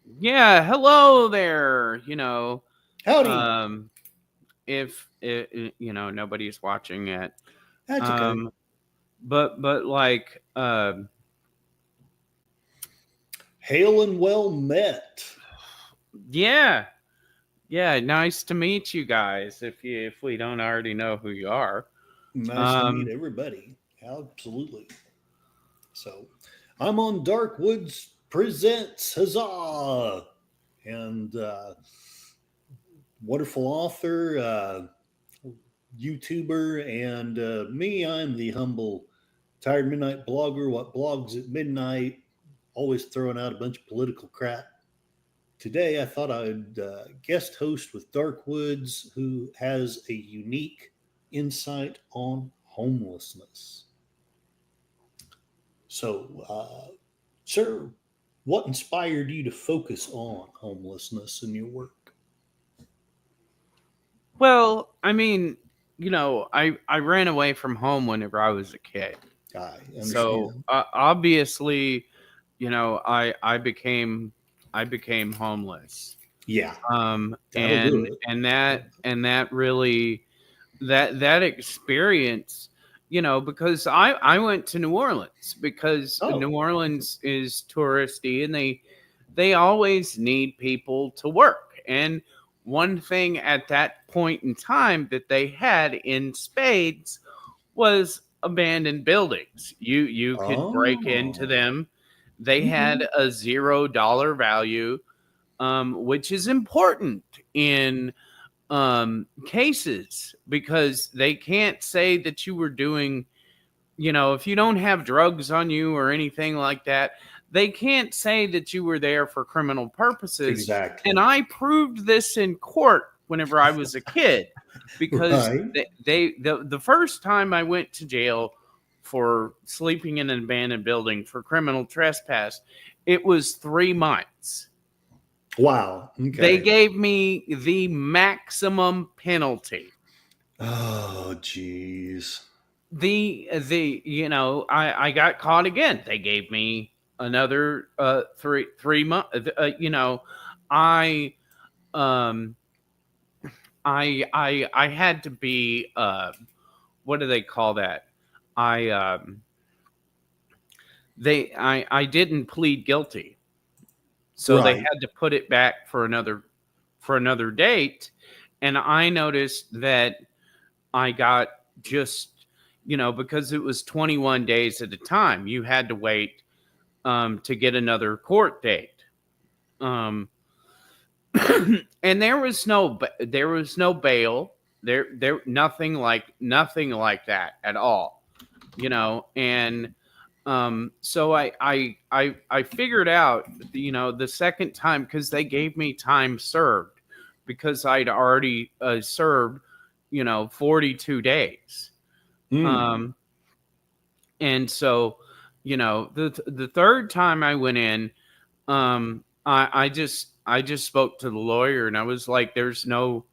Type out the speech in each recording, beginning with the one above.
Yeah, hello there. Howdy. Um, if nobody's watching yet, That's okay. um, but like, Hail and well met. yeah, yeah, nice to meet you guys. If we don't already know who you are, Nice to meet um, everybody. Absolutely. So, I'm on Dark Woods Presents. Huzzah! And wonderful author, YouTuber, and me, I'm the humble, tired midnight blogger, what blogs at midnight, always throwing out a bunch of political crap. Today, I thought I'd guest host with Dark Woods, who has a unique insight on homelessness. So, sir, what inspired you to focus on homelessness in your work? well, I mean, I ran away from home whenever I was a kid, I so understand. obviously, I became homeless. Yeah, that'll And do it. that really that experience, because I went to New Orleans because New Oh, Orleans is touristy, and they always need people to work. And one thing at that point in time that they had in spades was abandoned buildings. You could break into oh, them. They hmm, had a $0 value, which is important in cases, because they can't say that you were doing, if you don't have drugs on you or anything like that, they can't say that you were there for criminal purposes. And exactly. I proved this in court whenever I was a kid, because Right. the first time I went to jail for sleeping in an abandoned building for criminal trespass, it was 3 months. Wow. They Okay. gave me the maximum penalty. Oh, jeez. I got caught again. They gave me another 3 months. I um I had to be, what do they call that? I I didn't plead guilty, so they Right. had to put it back for another date. And I noticed that I got just, because it was 21 days at a time, you had to wait to get another court date. Um, and there was no bail. There nothing like that at all. And so I figured out, the second time, because they gave me time served, because I'd already served 42 days. Hmm. um and so, the third time I went in, I just spoke to the lawyer, and I was like, there's no,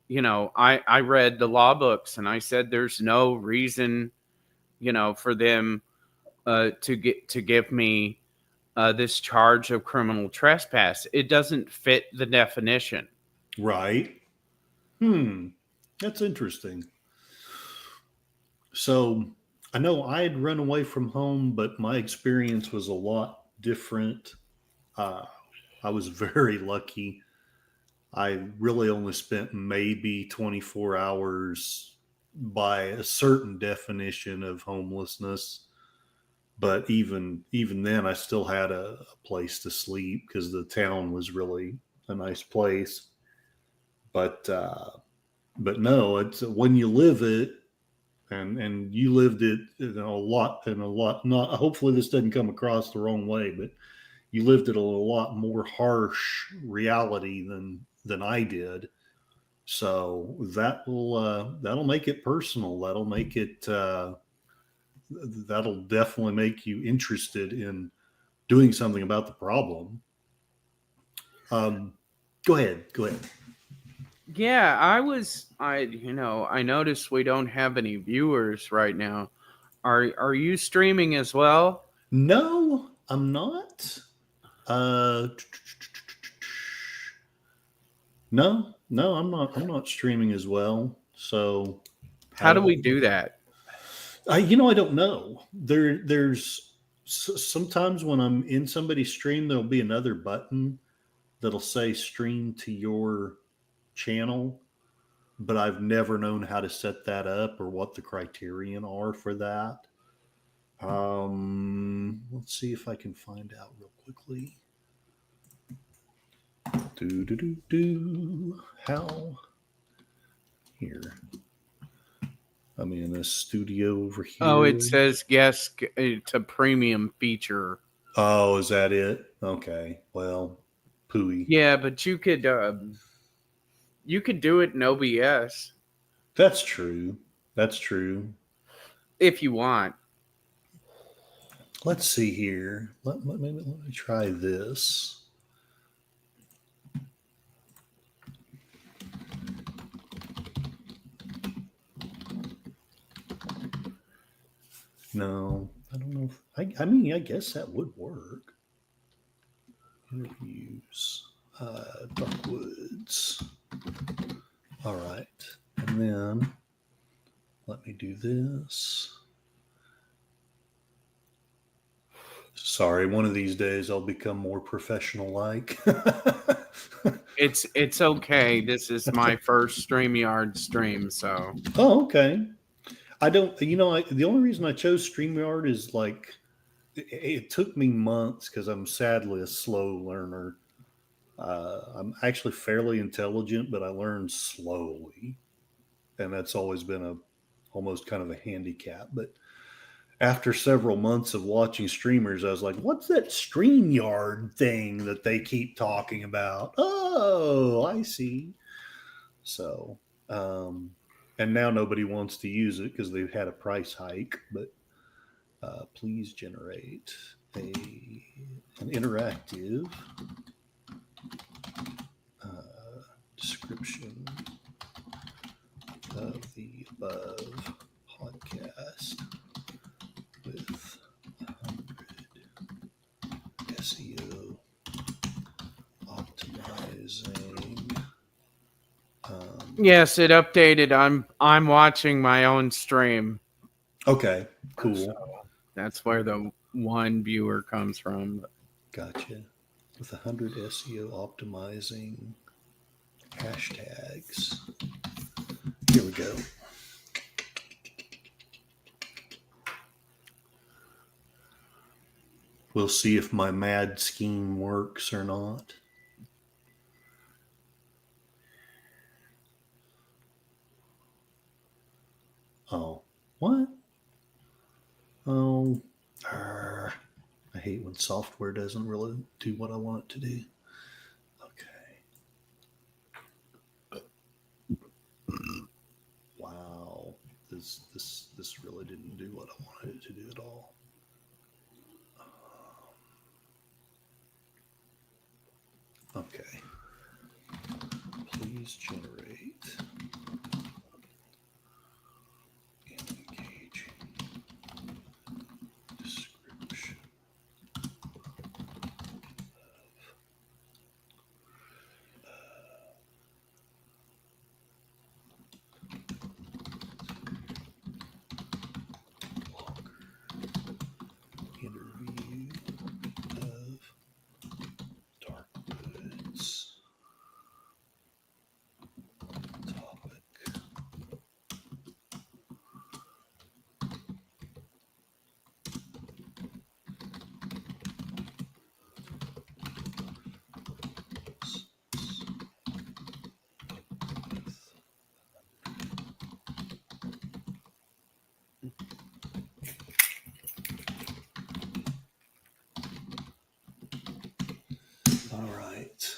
I read the law books, and I said there's no reason, for them to give me this charge of criminal trespass. It doesn't fit the definition. Right. Hmm. That's interesting. So I know I had run away from home, but my experience was a lot different. Uh, I was very lucky. I really only spent maybe 24 hours by a certain definition of homelessness. But even then, I still had a place to sleep because the town was really a nice place. But but no, it's when you live it, and you lived it in a lot. Not hopefully this doesn't come across the wrong way, but you lived it a lot more harsh reality than I did. So that'll make it personal. That'll definitely make you interested in doing something about the problem. Um, go ahead. Go ahead. Yeah, I noticed we don't have any viewers right now. Are you streaming as well? No, I'm not. Uh, No, no, I'm not. I'm not streaming as well. So How I, do we do that? I don't know. There's sometimes when I'm in somebody's stream, there'll be another button that'll say stream to your channel, but I've never known how to set that up or what the criterion are for that. Let's see if I can find out real quickly. Do do do do. How here? I'm in a studio over Oh, here. it says yes, it's a premium feature. Oh, is that it? Okay. Well, pooey. Yeah, but you could do it in OBS That's true. That's true. if you want. Let's see here. Let me try this. No, I don't know. I mean, I guess that would work. Interviews. Darkwoods. All right. And then let me do this. Sorry, one of these days I'll become more professional like. It's okay. This is my first StreamYard stream, so Oh, okay. I don't, the only reason I chose StreamYard is like, it took me months because I'm sadly a slow learner. I'm actually fairly intelligent, but I learn slowly. And that's always been almost kind of a handicap. But after several months of watching streamers, I was like, what's that StreamYard thing that they keep talking about? Oh, I see. So, and now nobody wants to use it because they've had a price hike. But please generate an interactive description of the above podcast with 100 SEO optimizing. yes, it updated. I'm watching my own stream. Okay, cool. So that's where the one viewer comes from. Gotcha. With 100 SEO optimizing hashtags. Here we go. We'll see if my mad scheme works or not. Oh, what? Oh, I hate when software doesn't really do what I want it to do. Okay. Wow, this really didn't do what I wanted it to do at all. Okay. Please generate engaging description interview of Darkwoods. Topic. All right.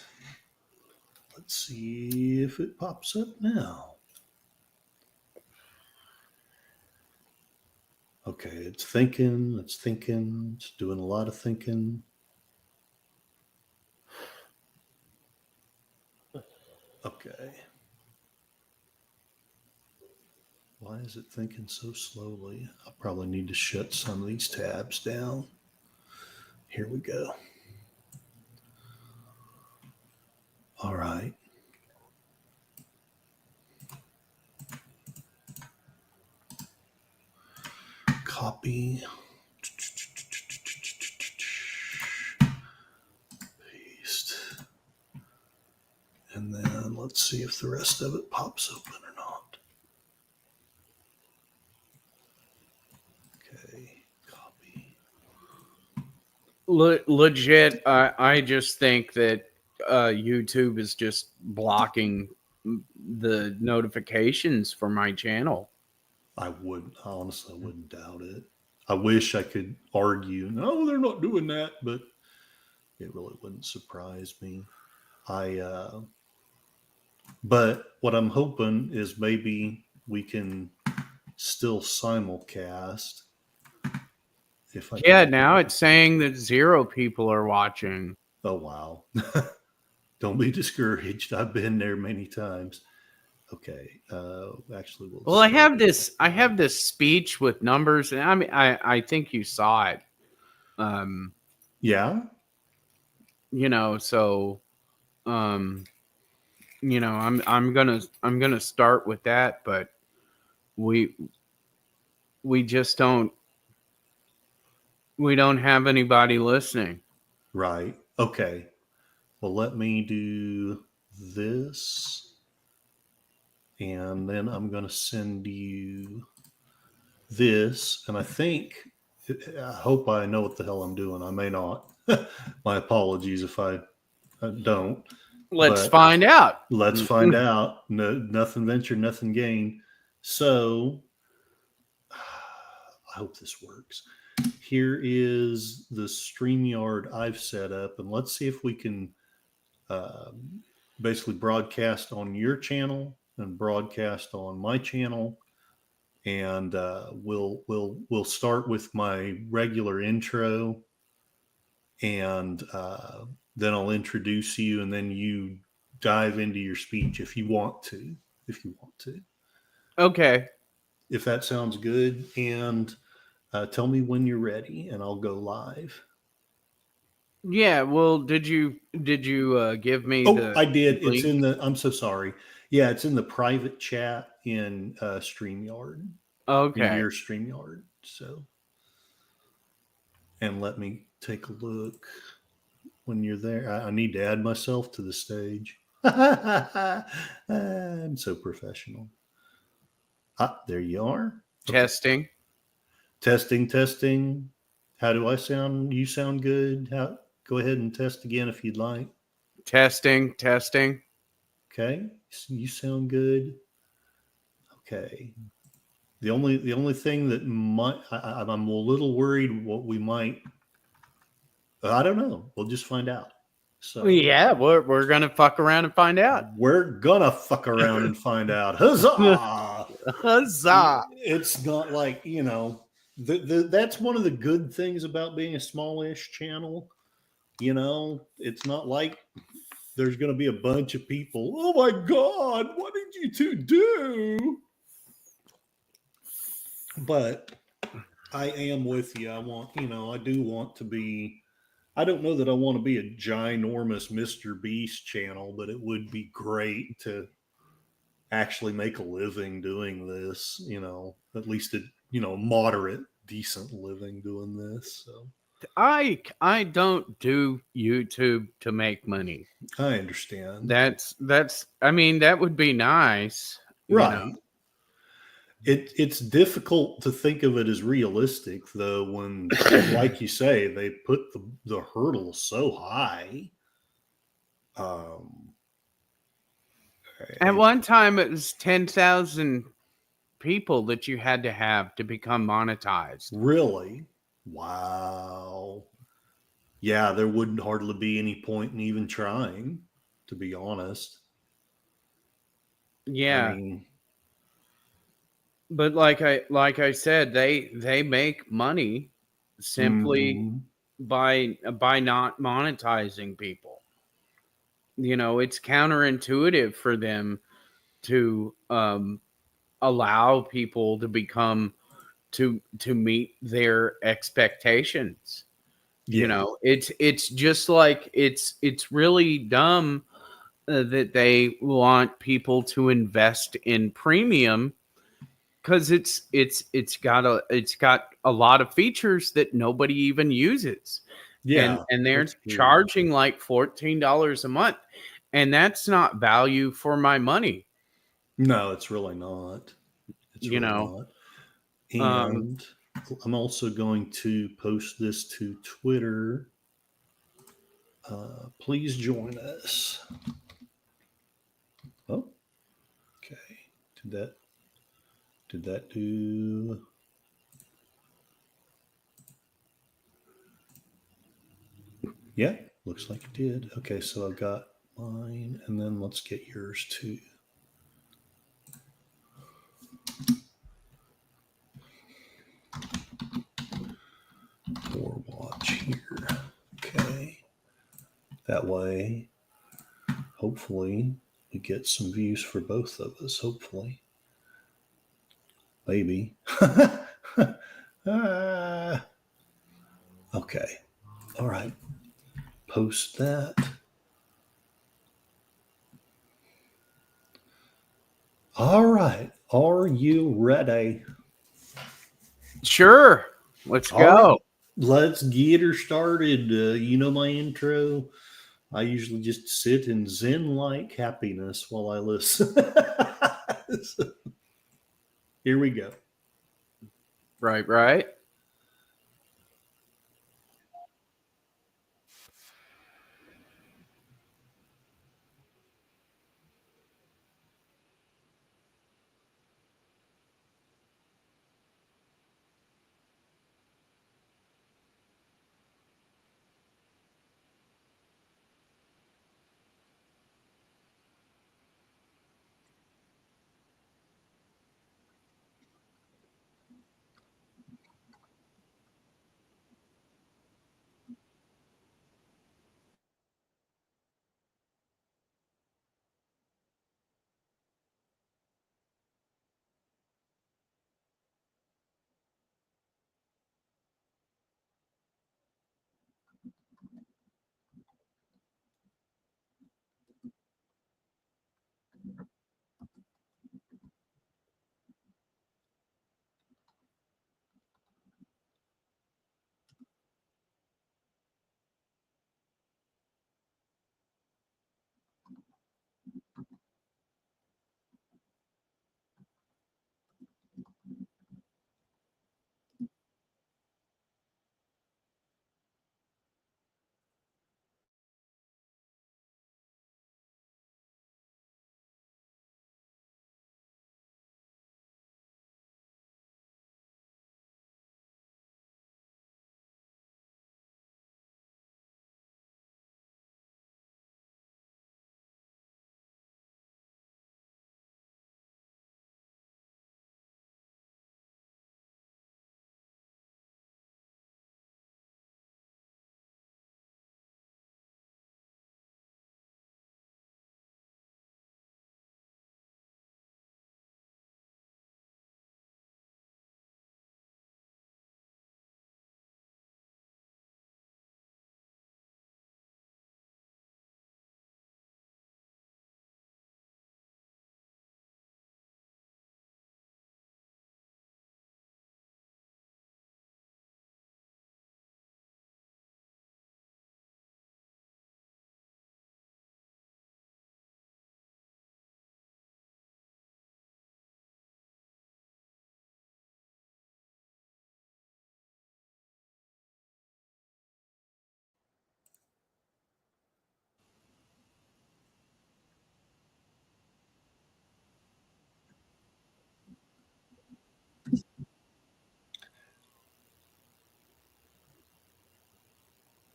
Let's see if it pops up now. Okay, it's thinking, it's doing a lot of thinking. Okay. Why is it thinking so slowly? I probably need to shut some of these tabs down. Here we go. All right. copy. Paste. And then let's see if the rest of it pops open or not. Okay, copy. Legit, I just think that YouTube is just blocking the notifications for my channel. I honestly wouldn't doubt it. I wish I could argue, no, they're not doing that, but it really wouldn't surprise me. But what I'm hoping is maybe we can still simulcast. Now it's saying that 0 people are watching. Oh, wow. Don't be discouraged. I've been there many times. Okay. Actually, well, I have this speech with numbers, and I mean, I think you saw it. Yeah. So, I'm gonna start with that, but we just don't have anybody listening. Right. Okay. Well, let me do this, and then I'm going to send you this, and I hope I know what the hell I'm doing. I may not. My apologies if I don't. Let's find out. Let's find out. No, nothing ventured, nothing gained. So I hope this works. Here is the StreamYard I've set up, and let's see if we can basically broadcast on your channel and broadcast on my channel. And we'll start with my regular intro, and then I'll introduce you, and then you dive into your speech if you want to. Okay. If that sounds good, and tell me when you're ready, and I'll go live. Yeah. Well, did you give me? I did. Link? It's in the. I'm so sorry. Yeah, it's in the private chat in StreamYard. Okay. In your StreamYard. So, and let me take a look when you're there. I need to add myself to the stage. I'm so professional. There you are. Testing. Okay. Testing. How do I sound? You sound good. Go ahead and test again if you'd like. Testing. Okay. You sound good. Okay. The only thing that I'm a little worried what we might. I don't know. We'll just find out. So yeah, we're gonna fuck around and find out. We're gonna fuck around and find out. Huzzah! Huzzah! It's not like that's one of the good things about being a smallish channel. It's not like there's going to be a bunch of people. Oh my God, what did you two do? But I am with you. I do want to be. I don't know that I want to be a ginormous Mr. Beast channel, but it would be great to actually make a living doing this. At least a moderate, decent living doing this. So. I don't do YouTube to make money. I understand. I mean, that would be nice. Right. It's difficult to think of it as realistic, though, when, like you say, they put the hurdle so high. At one time, it was 10,000 people that you had to have to become monetized. Really? Wow. Yeah, there wouldn't hardly be any point in even trying, to be honest. Yeah. But like I said, they make money simply by not monetizing people. It's counterintuitive for them to allow people to become to meet their expectations. Yeah. It's just like it's really dumb that they want people to invest in premium because it's got a lot of features that nobody even uses, Yeah, and that's they're true. charging like $14 a month, and that's not value for my money, No, it's really not. It's you really know. not. Um, And I'm also going to post this to Twitter. Please join us. Oh, okay. Did that do? Yeah, looks like it did. Okay, so I've got mine, and then let's get yours too. Or watch here. Okay. That way, hopefully, we get some views for both of us. Hopefully. Maybe. Ah, okay. All right. Post that. All right. Are you ready? sure, let's All right. go. Let's get her started. You know my intro. I usually just sit in zen like happiness while I listen. So, here we go. Right, right.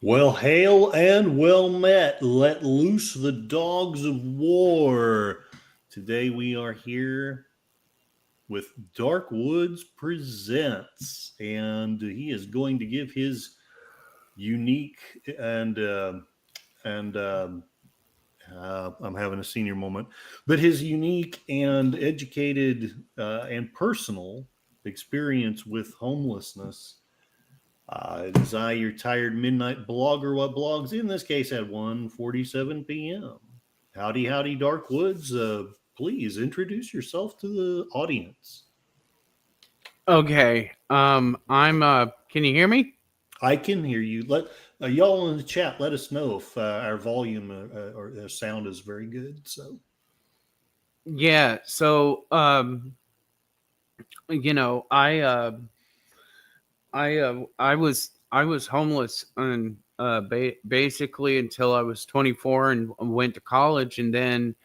Well, hail and well met. Let loose the dogs of war. Today we are here with Dark Woods Presents, and he is going to give his unique and I'm having a senior moment, but his unique and educated and personal experience with homelessness. It is I, your tired midnight blogger, what blogs in this case at 1:47 p.m. Howdy, howdy, Dark Woods. Please introduce yourself to the audience. Okay. I'm can you hear me? I can hear you. Let y'all in the chat let us know if our volume or sound is very good. So, Yeah. So you know, I was homeless and basically until I was 24 and went to college, and then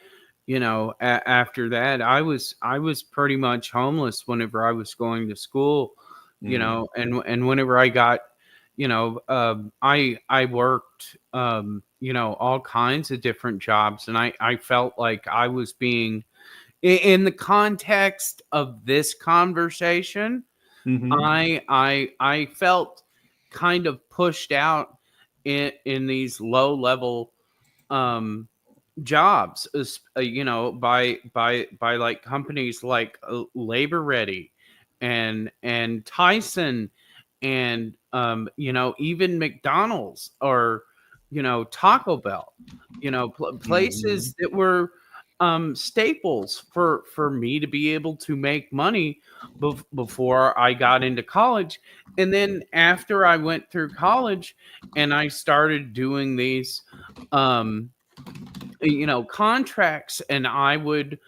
after that I was pretty much homeless whenever I was going to school, mm, and whenever I got I worked all kinds of different jobs, and I felt like I was being in the context of this conversation. hmm I felt kind of pushed out in these low level um jobs, by like companies like Labor Ready and Tyson, and even McDonald's, or Taco Bell, hmm places that were staples for me to be able to make money before I got into college. And then after I went through college and I started doing these um contracts, and I would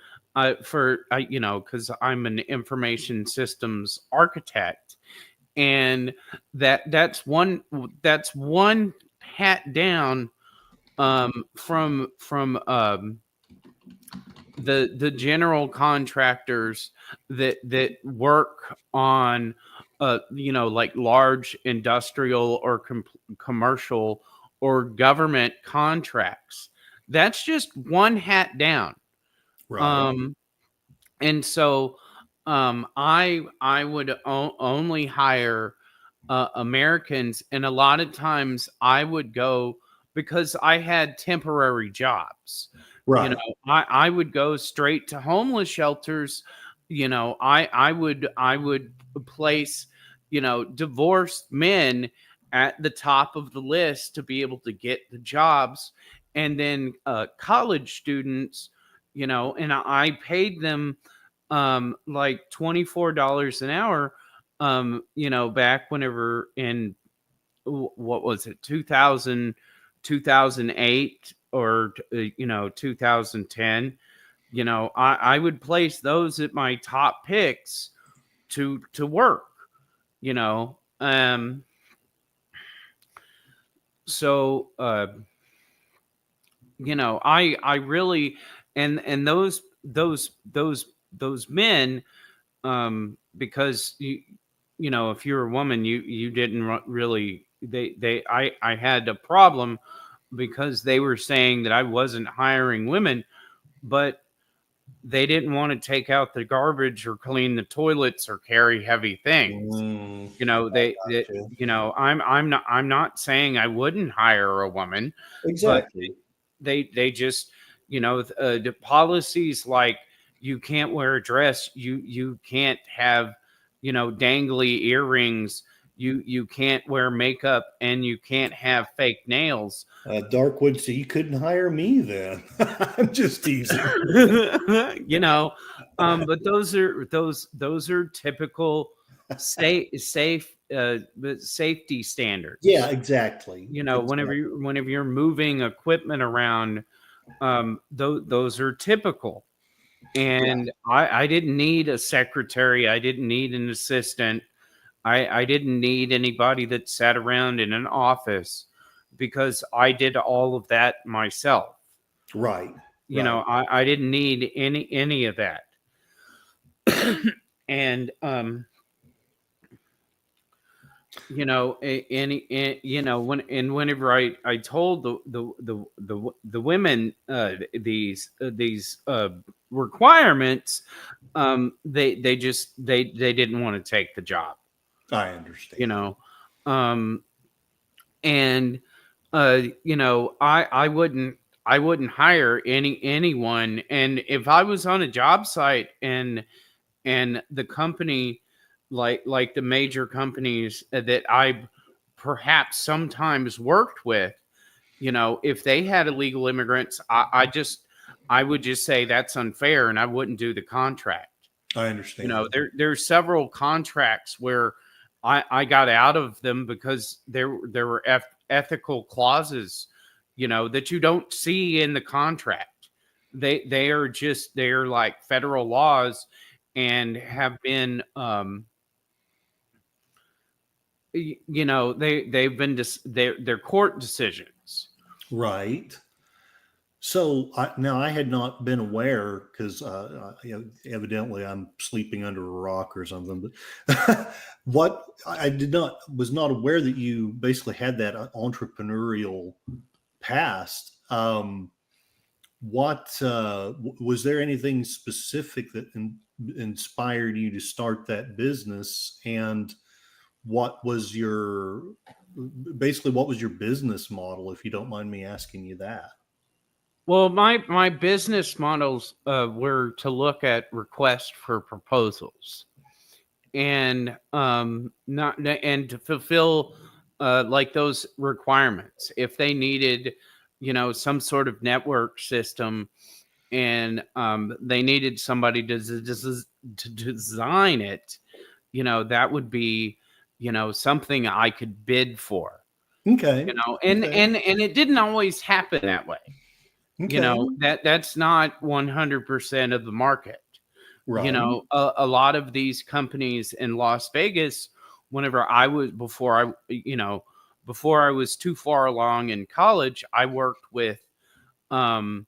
for because I'm an information systems architect, and that's one hat down from the general contractors that work on like large industrial or commercial or government contracts. That's just one hat down. right, um and so I would only hire Americans, and a lot of times I would go because I had temporary jobs. You know, right, I would go straight to homeless shelters. I would place divorced men at the top of the list to be able to get the jobs, and then college students. And I paid them like $24 an hour, back whenever in what was it, 2000, 2008, or 2010. I would place those at my top picks to work. you know um so I really, and those men, because if you're a woman, you didn't really, I had a problem because they were saying that I wasn't hiring women, but they didn't want to take out the garbage or clean the toilets or carry heavy things. mm, They gotcha. I'm not saying I wouldn't hire a woman, but Exactly. they just the policies like you can't wear a dress, you can't have dangly earrings, you can't wear makeup, and you can't have fake nails. Darkwood, so you couldn't hire me then. I'm just teasing. you know but those are typical safe safety Yeah, standards. exactly. Exactly. Whenever you're moving equipment around, those are typical. Yeah, And I didn't need a secretary, I didn't need an assistant, I didn't need anybody that sat around in an office, because I did all of that myself. right, right. I didn't need any of that. And whenever I told the women these requirements, they didn't want to take the job. I you understand. know um and I wouldn't hire anyone. And if I was on a job site, and the company, like the major companies that I perhaps sometimes worked with, if they had illegal immigrants, I would just say that's unfair, and I wouldn't do the contract. I You know, understand. there's several contracts where I got out of them because there were ethical clauses, you know, that you don't see in the contract. They're like federal laws and have been you know, they've been they're court decisions. Right. So now I had not been aware because evidently I'm sleeping under a rock or something. But what I did not was not aware that you basically had that entrepreneurial past. What was there anything specific that inspired you to start that business, and what was your basically what was your business model, if you don't mind me asking you that? Well, my business models were to look at requests for proposals and not and to fulfill like those requirements. If they needed, you know, some sort of network system and they needed somebody to design it, you know, that would be, you know, something I could bid for. Okay. You know, Okay. and it didn't always happen that way. You Okay. know, that's not 100% of the market. You Right. know, a lot of these companies in Las Vegas, whenever I was before I, you know, before I was too far along in college, I worked with, um,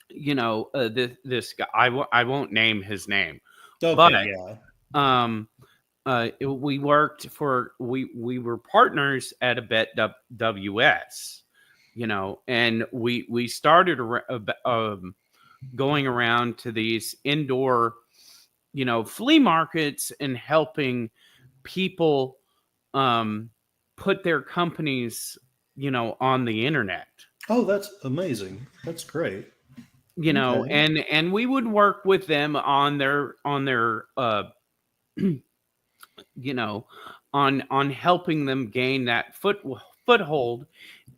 you know, this guy. I won't name his name, but Okay. Yeah. um, we worked for we were partners at a bet WS, you know, and we started going around to these indoor, you know, flea markets and helping people um, put their companies, you know, on the internet. Oh, that's amazing. That's great. You know, Okay. and we would work with them on their you know, on helping them gain that foothold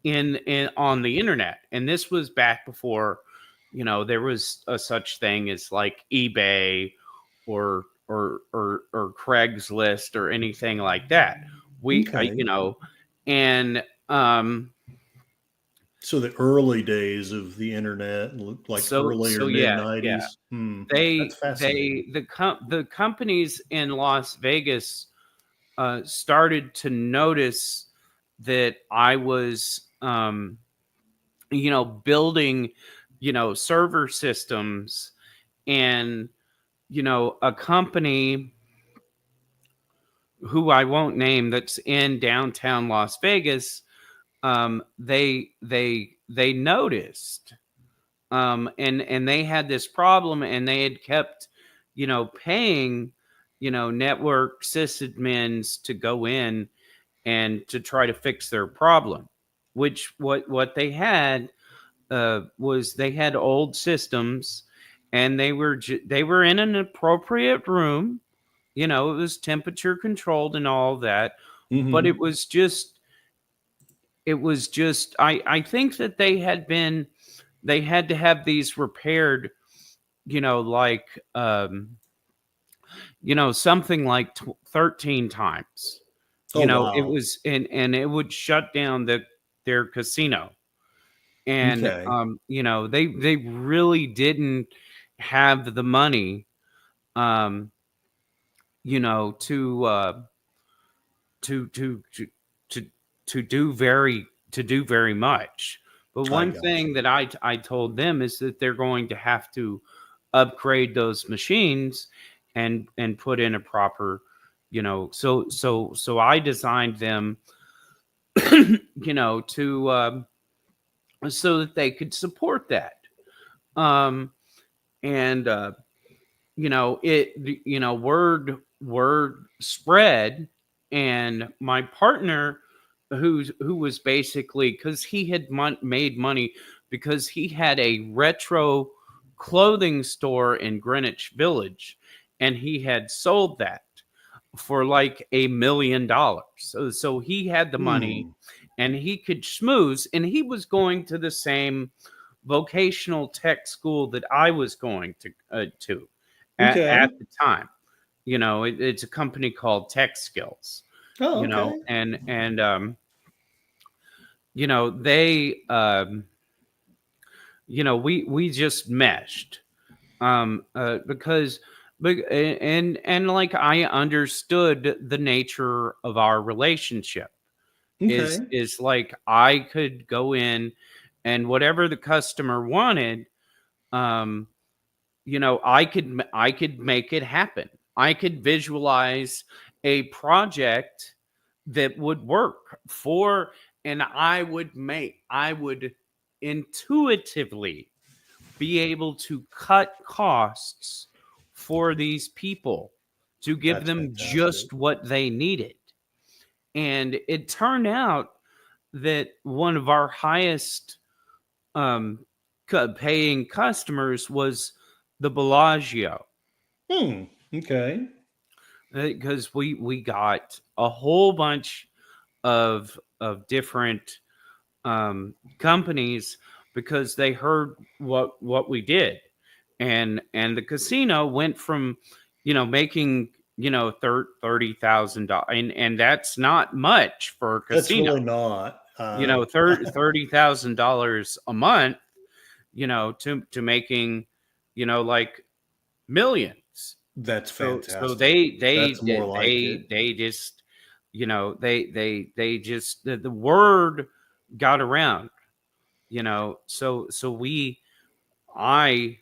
in on the internet. And this was back before, you know, there was a such thing as like eBay or Craigslist or anything like that. You Okay. know, and So the early days of the internet, like early or mid yeah, '90s. Hmm. That's fascinating. the companies in Las Vegas started to notice that I was you know, building, you know, server systems and, you know, a company who I won't name that's in downtown Las Vegas, they noticed, and they had this problem, and they had kept, you know, paying, you know, network sysadmins to go in and to try to fix their problem, which what they had was they had old systems, and they were in an appropriate room. You know, it was temperature controlled and all that, but Hmm. it was just I think that they had to have these repaired. You know, like you know, something like 13 times. Oh You know, it wow. was and it would shut down their casino. And Okay. you know, they really didn't have the money, um, you know, to to to to to do very much. But I one got thing you. that I told them is that they're going to have to upgrade those machines and put in a proper, you know, so I designed them, you know, to so that they could support that. Um, and you know, you know, word spread, and my partner, who was basically, because he had made money because he had a retro clothing store in Greenwich Village, and he had sold that for like $1 million. So he had the money, Hmm. and he could schmooze, and he was going to the same vocational tech school that I was going to. Okay. at the time. It's a company called Tech Skills. Oh, okay. They we just meshed, because and like I understood the nature of our relationship Okay. is like I could go in and whatever the customer wanted, um I could make it happen. I could visualize a project that would work for, and I would intuitively be able to cut costs for these people to give That's them fantastic. just what they needed. And it turned out that one of our highest um, paying customers was the Bellagio, Hmm. Okay. because we got a whole bunch of different companies because they heard what we did, and the casino went from making $30,000, and that's not much for a That's casino. really not. $30,000 a month, to making like millions. That's So fantastic. That's more like it. they just they just the word got around, so I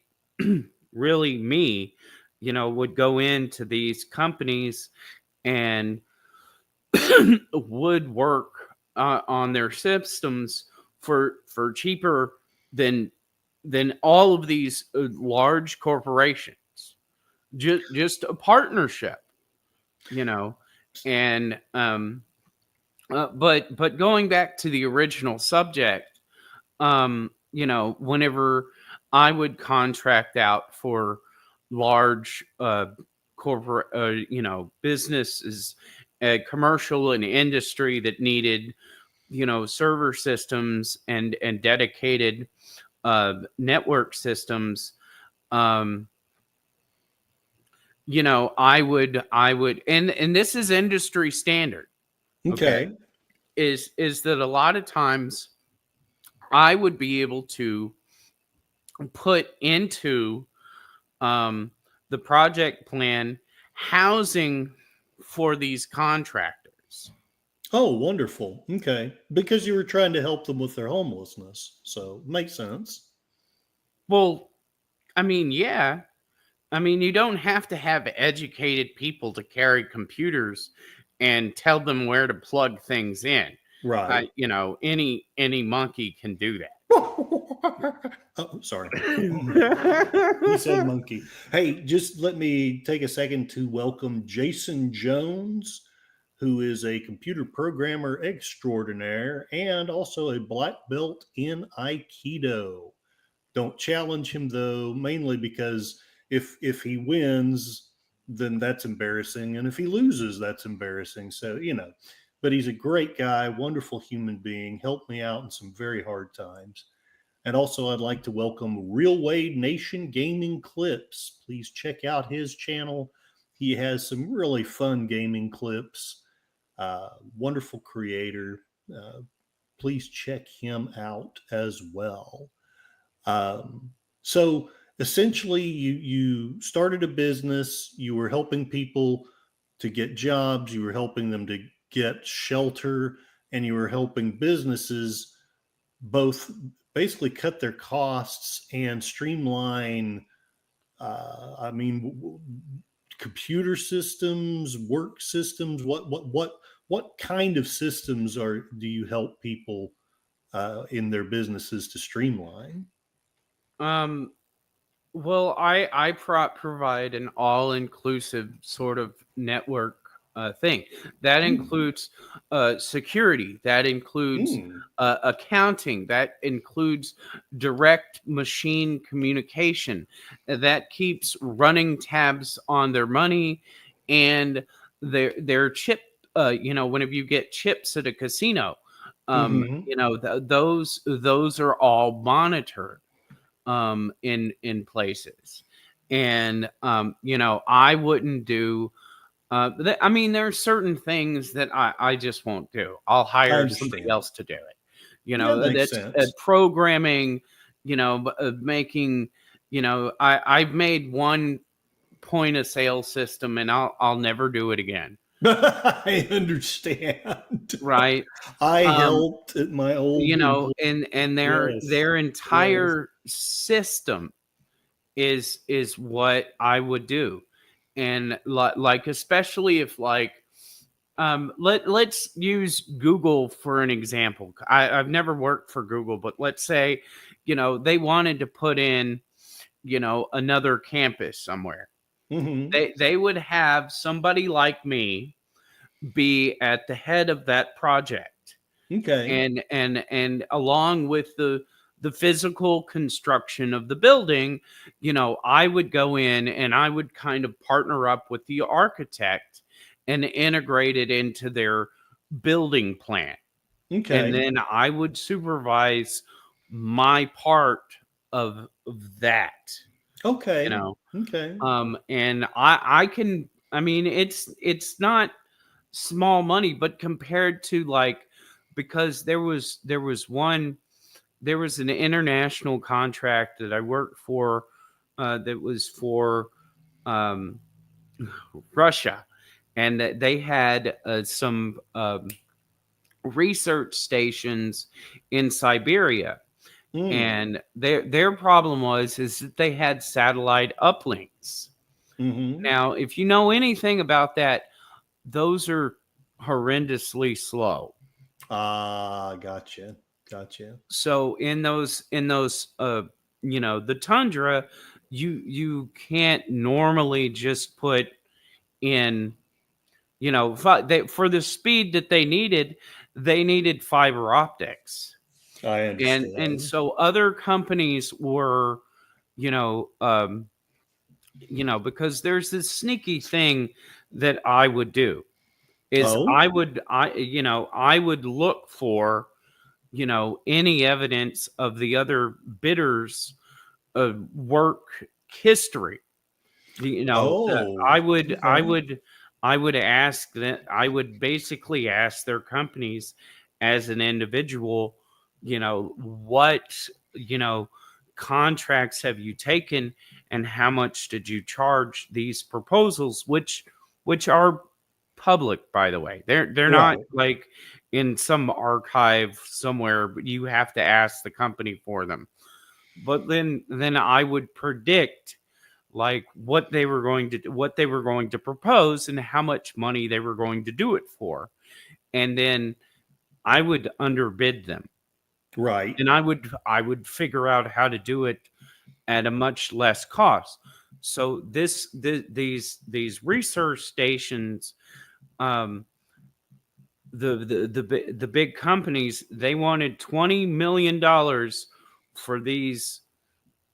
really me would go into these companies and would work on their systems for cheaper than all of these large corporations. Just a partnership, you know, and but going back to the original subject, whenever I would contract out for large corporate, businesses, commercial and industry that needed, server systems and dedicated network systems, um, I would, and this is industry standard. Okay, Okay. is that a lot of times I would be able to put into um, the project plan housing for these contractors. Oh, wonderful. Okay. Because you were trying to help them with their homelessness. So makes sense. Well, I mean, yeah. I mean, you don't have to have educated people to carry computers and tell them where to plug things in. Right. Any monkey can do Oh, sorry. He said that. monkey. Hey, just let me take a second to welcome Jason Jones, who is a computer programmer extraordinaire and also a black belt in Aikido. Don't challenge him though, mainly because if he wins, then that's embarrassing, and if he loses, that's embarrassing. So but he's a great guy, wonderful human being. Helped me out in some very hard times. And also, I'd like to welcome Real Wade Nation Gaming Clips. Please check out his channel. He has some really fun gaming clips. Wonderful creator. Uh, please check him out as well. Um, so essentially, you started a business. You were helping people to get jobs. You were helping them to get shelter, and you were helping businesses both basically cut their costs and streamline. I mean, computer systems, work systems. What kind of systems do you help people in their businesses to streamline? um, Well, I provide an all-inclusive sort of network thing that Hmm. includes security, that includes Hmm. accounting, that includes direct machine communication, that keeps running tabs on their money and their chip. Whenever you get chips at a casino, Hmm. those are all monitored in places, And I wouldn't do. I mean, there are certain things that I just won't do. I'll I hire somebody understand. else to do it. Yeah, makes That's sense. programming. Making. I've made one point of sale system, and I'll never do it again. I understand. Right. I Um, helped at my old employer. and Yes, their yes. entire system is what I would do. And like especially if like let's use Google for an example. I've never worked for Google, but let's say, they wanted to put in, another campus somewhere. Hmm. They would have somebody like me be at the head of that project, Okay. and along with the physical construction of the building, I would go in and I would kind of partner up with the architect and integrate it into their building plan, and Okay. then I would supervise my part of that, you Okay. know Okay. and I can, I mean, it's not small money, but compared to like, because there was an international contract that I worked for, that was for um, Russia, and that they had some research stations in Siberia, Mm. and their problem was is that they had satellite uplinks. Hmm. Now, if you know anything about that, those are horrendously slow. Ah, gotcha. Gotcha. So in those the tundra, you can't normally just put in, for the speed that they needed fiber optics. I And understand. so other companies were, you know um because there's this sneaky thing that I would do is Oh. I would look for, any evidence of the other bidders' work history. Oh. Okay. I would ask that, I would basically ask their companies as an individual, what, you know contracts have you taken, and how much did you charge these proposals, which are public, by the way. They're not Right. like in some archive somewhere, but you have to ask the company for them. But then I would predict like what they were going to propose and how much money they were going to do it for. And then I would underbid them. Right. And I would figure out how to do it at a much less cost. So these research stations, um, the big companies, they wanted $20 million for these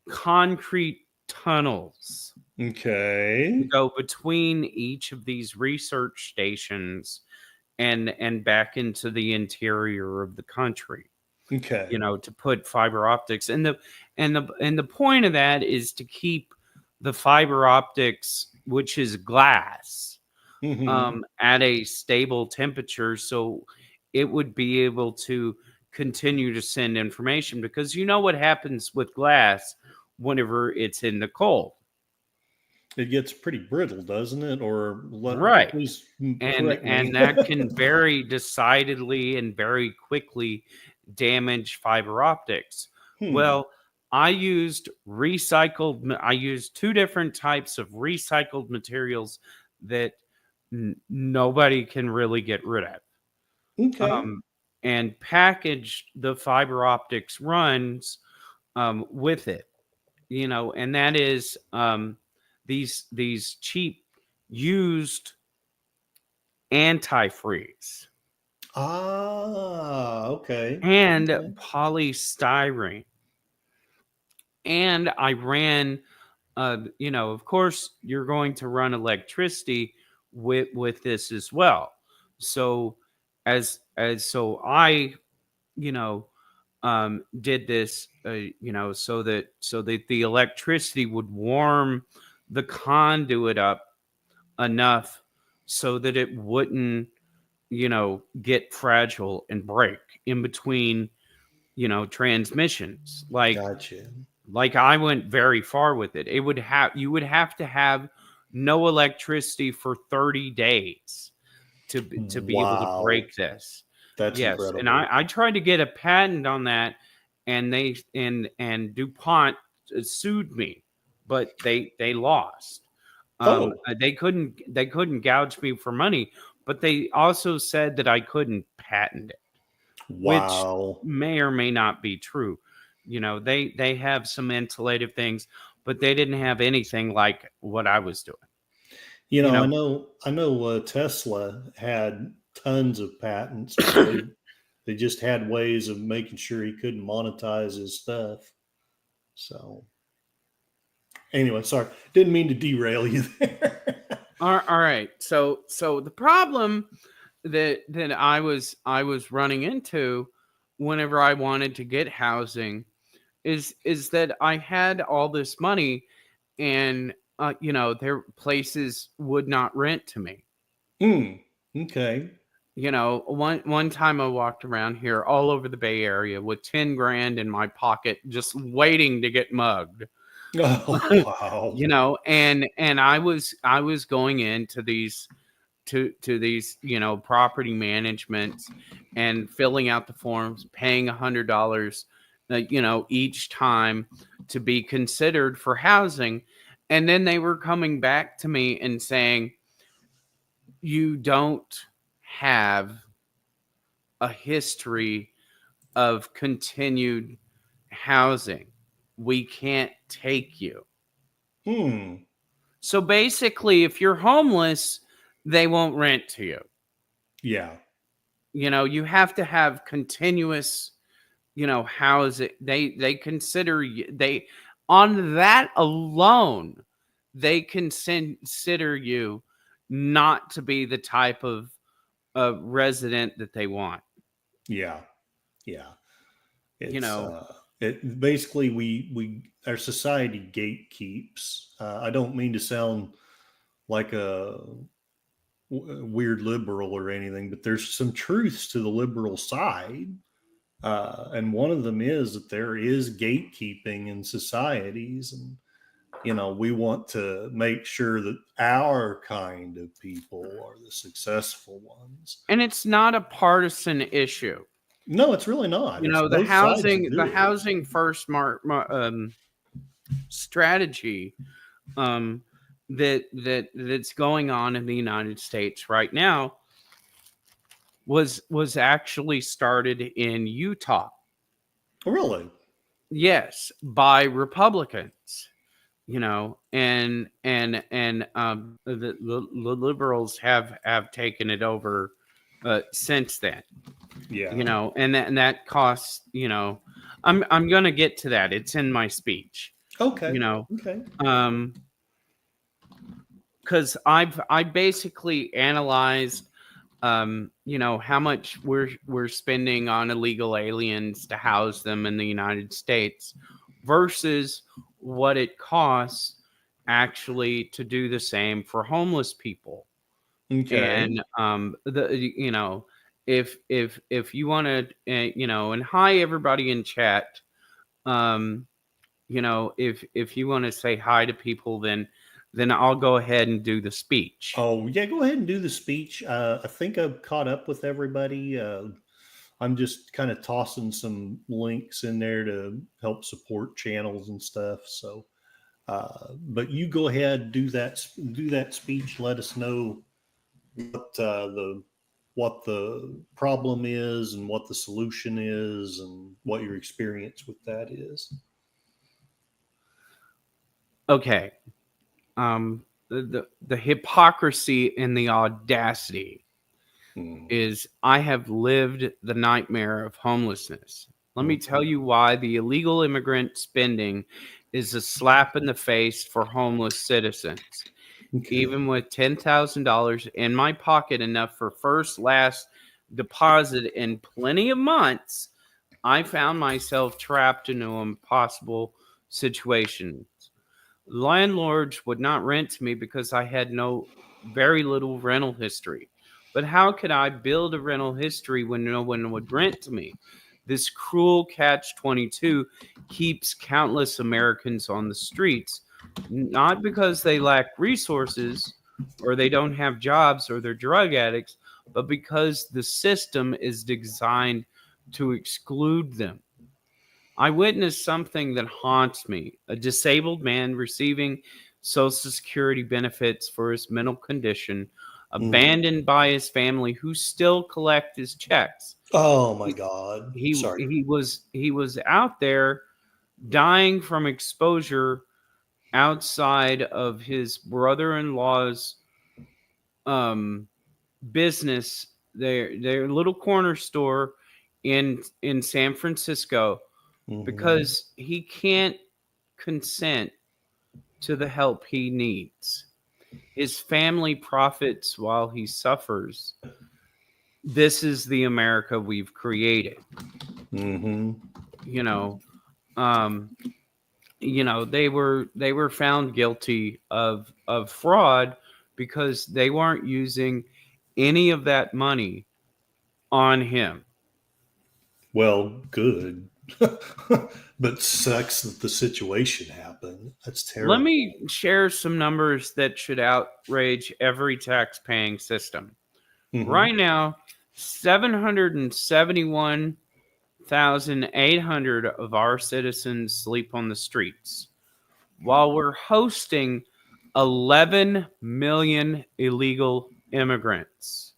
concrete tunnels to Okay. go between each of these research stations and back into the interior of the country, Okay. to put fiber optics. And the point of that is to keep the fiber optics, which is glass, Hmm. at a stable temperature, so it would be able to continue to send information, because you know what happens with glass whenever it's in the cold. It gets pretty brittle, doesn't it? Or Right. please and correct me. and that can very decidedly and very quickly damage fiber optics. Hmm. Well, I used two different types of recycled materials that nobody can really get rid of, Okay. um, and packaged the fiber optics runs, with it, and that is, these cheap used antifreeze Ah, okay. and Okay. polystyrene. And I ran, of course, you're going to run electricity with this as well. So so I, you know, did this, so that the electricity would warm the conduit up enough so that it wouldn't, get fragile and break in between, transmissions. Gotcha. Like I went very far with it. You would have to have no electricity for 30 days to be able to Wow. break this. That's Yes, and incredible. I tried to get a patent on that, and DuPont sued me, but they lost. Oh, They couldn't gouge me for money, but they also said that I couldn't patent it, which wow. may or may not be true. They have some innovative things, but they didn't have anything like what I was doing. You You know, know, I know Tesla had tons of patents, but they just had ways of making sure he couldn't monetize his stuff. So anyway, sorry, didn't mean to derail you there. all right. So the problem that I was running into whenever I wanted to get housing is that I had all this money, and their places would not rent to me. Hmm. Okay. One time I walked around here all over the Bay Area with 10 grand in my pocket, just waiting to get mugged. Oh wow. And I was going into these to these property managements and filling out the forms, paying $100 each time to be considered for housing, and then they were coming back to me and saying, you don't have a history of continued housing, we can't take you. Hmm. So basically, if you're homeless, they won't rent to you. Yeah. You have to have continuous, housing. They consider you, they on that alone, they consider you not to be the type of resident that they want. Yeah. Yeah. You It's know, it basically we our society gatekeeps. I don't mean to sound like a weird liberal or anything, but there's some truths to the liberal side. And one of them is that there is gatekeeping in societies. And, we want to make sure that our kind of people are the successful ones. and it's not a partisan issue. No, it's really not. It's The both sides housing do the it. housing first strategy um, that's going on in the United States right now was actually started in Utah. Really? Yes, by Republicans. And the liberals have taken it over since then. Yeah. And that costs. I'm gonna get to that. It's in my speech. You Okay. know, Okay. um, because I basically analyzed how much we're spending on illegal aliens to house them in the United States versus what it costs actually to do the same for homeless people. Okay. And the if you want to and hi everybody in chat. um if you want to say hi to people, then I'll go ahead and do the speech. Oh, yeah, go ahead and do the speech. I think I've caught up with everybody. I'm just kind of tossing some links in there to help support channels and stuff. So, but you go ahead, do that speech. Let us know what what the problem is and what the solution is and what your experience with that is. Okay. The hypocrisy and the audacity Hmm. is I have lived the nightmare of homelessness. Let me tell Okay. you why the illegal immigrant spending is a slap in the face for homeless citizens. Okay. Even with $10,000 in my pocket, enough for first, last deposit in plenty of months, I found myself trapped into impossible situations. Landlords would not rent to me because I had very little rental history. But how could I build a rental history when no one would rent to me? This cruel catch 22 keeps countless Americans on the streets, not because they lack resources or they don't have jobs or they're drug addicts, but because the system is designed to exclude them. I witnessed something that haunts me: a disabled man receiving Social Security benefits for his mental condition, Mhm. abandoned by his family who still collect his checks. Oh my He, God. he, Sorry. he was out there dying from exposure outside of his brother-in-law's um, business, their little corner store in San Francisco, Hmm. because he can't consent to the help he needs. His family profits while he suffers. This is the America we've created. Hmm. You know, um, they were found guilty of fraud because they weren't using any of that money on him. Well, good. But sucks that the situation happened. That's Let terrible. me share some numbers that should outrage every tax paying system. Hmm. Right now, 771,800 of our citizens sleep on the streets, while we're hosting 11 million illegal immigrants.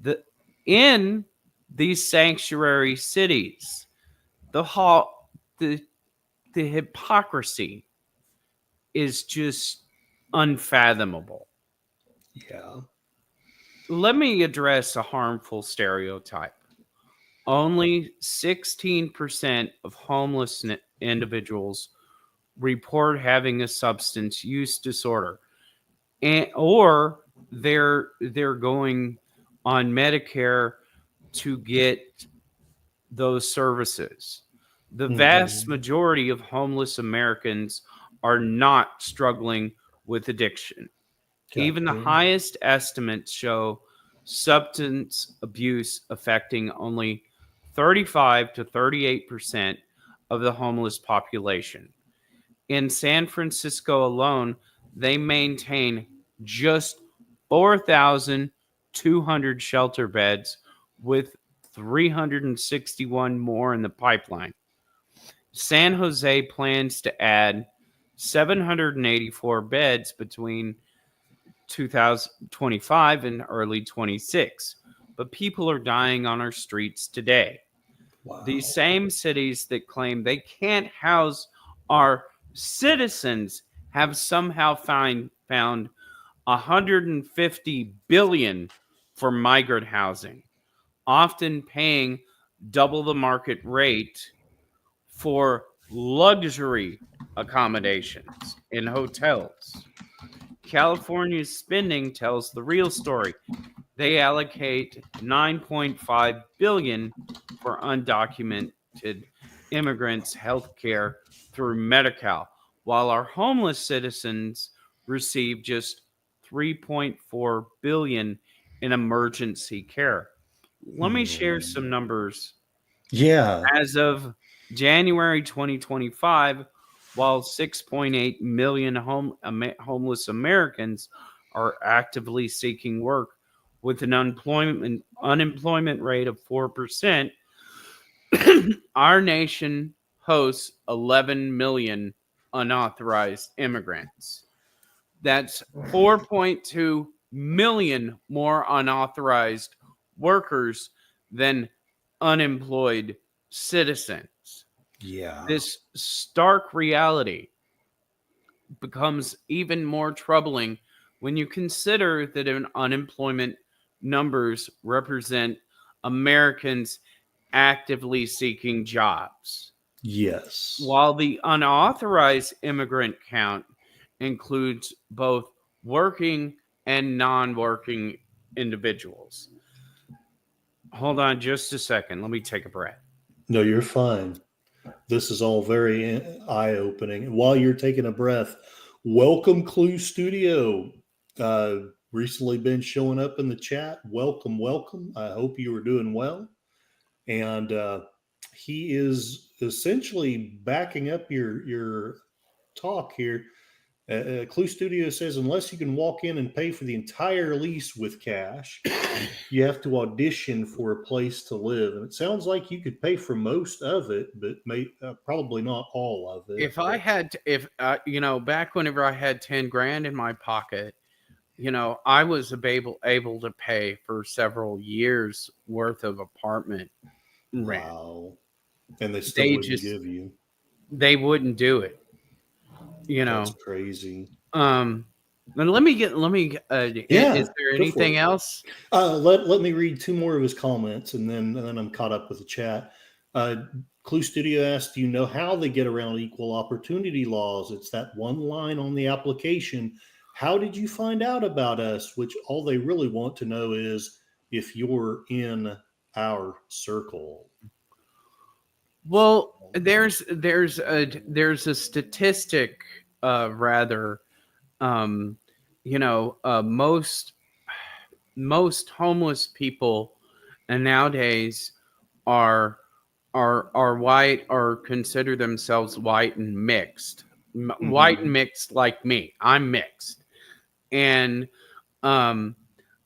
The, in these sanctuary cities, the, the, the hypocrisy is just unfathomable. Yeah. Let me address a harmful stereotype. Only 16% of homeless individuals report having a substance use disorder, or they're going on Medicare to get those services. The vast Hmm. majority of homeless Americans are not struggling with addiction. Even the Gotcha. highest estimates show substance abuse affecting only 35 to 38% of the homeless population. In San Francisco alone, they maintain just 4,200 shelter beds, with 361 more in the pipeline. San Jose plans to add 784 beds between 2025 and early 26. But people are dying on our streets today. These Wow. same cities that claim they can't house our citizens have somehow found 150 billion for migrant housing, often paying double the market rate for luxury accommodations in hotels. California's spending tells the real story. They allocate 9.5 billion for undocumented immigrants health care through Medi-Cal, while our homeless citizens receive just 3.4 billion in emergency care. Let me share Hmm. some numbers. Yeah. As of January 2025, while 6.8 million homeless Americans are actively seeking work with an unemployment rate of 4%, our nation hosts 11 million unauthorized immigrants. That's 4.2 million more unauthorized workers than unemployed citizens. Yeah. This stark reality becomes even more troubling when you consider that unemployment numbers represent Americans actively seeking jobs, Yes. while the unauthorized immigrant count includes both working and non working individuals. Hold on just a second. Let me take a breath. No, you're fine. This is all very eye-opening. While you're taking a breath, welcome Clue Studio. Recently been showing up in the chat. Welcome, welcome. I hope you are doing well. And he is essentially backing up your talk here. Clue Studio says unless you can walk in and pay for the entire lease with cash, you have to audition for a place to live. And it sounds like you could pay for most of it, but probably not all of it. If I had, if back whenever I had 10 grand in my pocket, I was able to pay for several years worth of apartment rent. Wow. And they still wouldn't give you. They wouldn't do it. That's crazy. And let me is there anything else? Let me read two more of his comments and then I'm caught up with the chat. Clue Studio asked, do you know how they get around equal opportunity laws? It's that one line on the application. How did you find out about us? Which all they really want to know is if you're in our circle. Well, there's a statistic, rather, most homeless people and nowadays are white or consider themselves white and mixed. White and mixed like me. I'm mixed. And in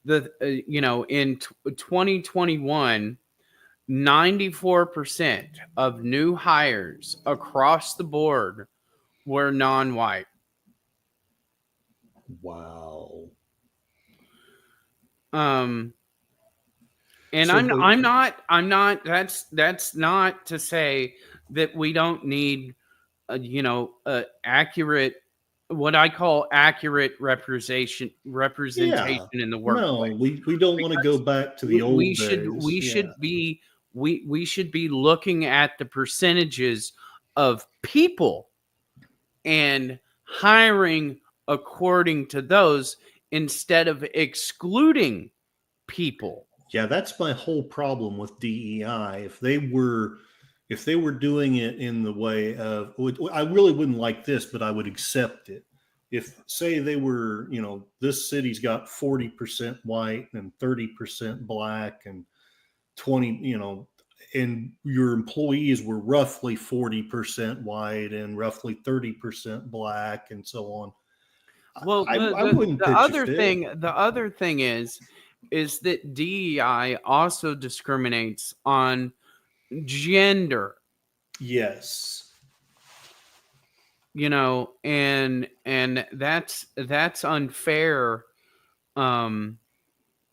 2021, 94% of new hires across the board were non-white. Wow. And so I'm not that's not to say that we don't need accurate, what I call accurate representation in the workplace. No, we don't want to go back to the old days. We should be looking at the percentages of people and hiring according to those instead of excluding people. Yeah, that's my whole problem with DEI. If they were doing it in the way of, I really wouldn't like this, but I would accept it. If, say, they were, this city's got 40% white and 30% black and 20, and your employees were roughly 40% white and roughly 30% black and so on. Well, I wouldn't. The other thing is that DEI also discriminates on gender. Yes. And that's unfair.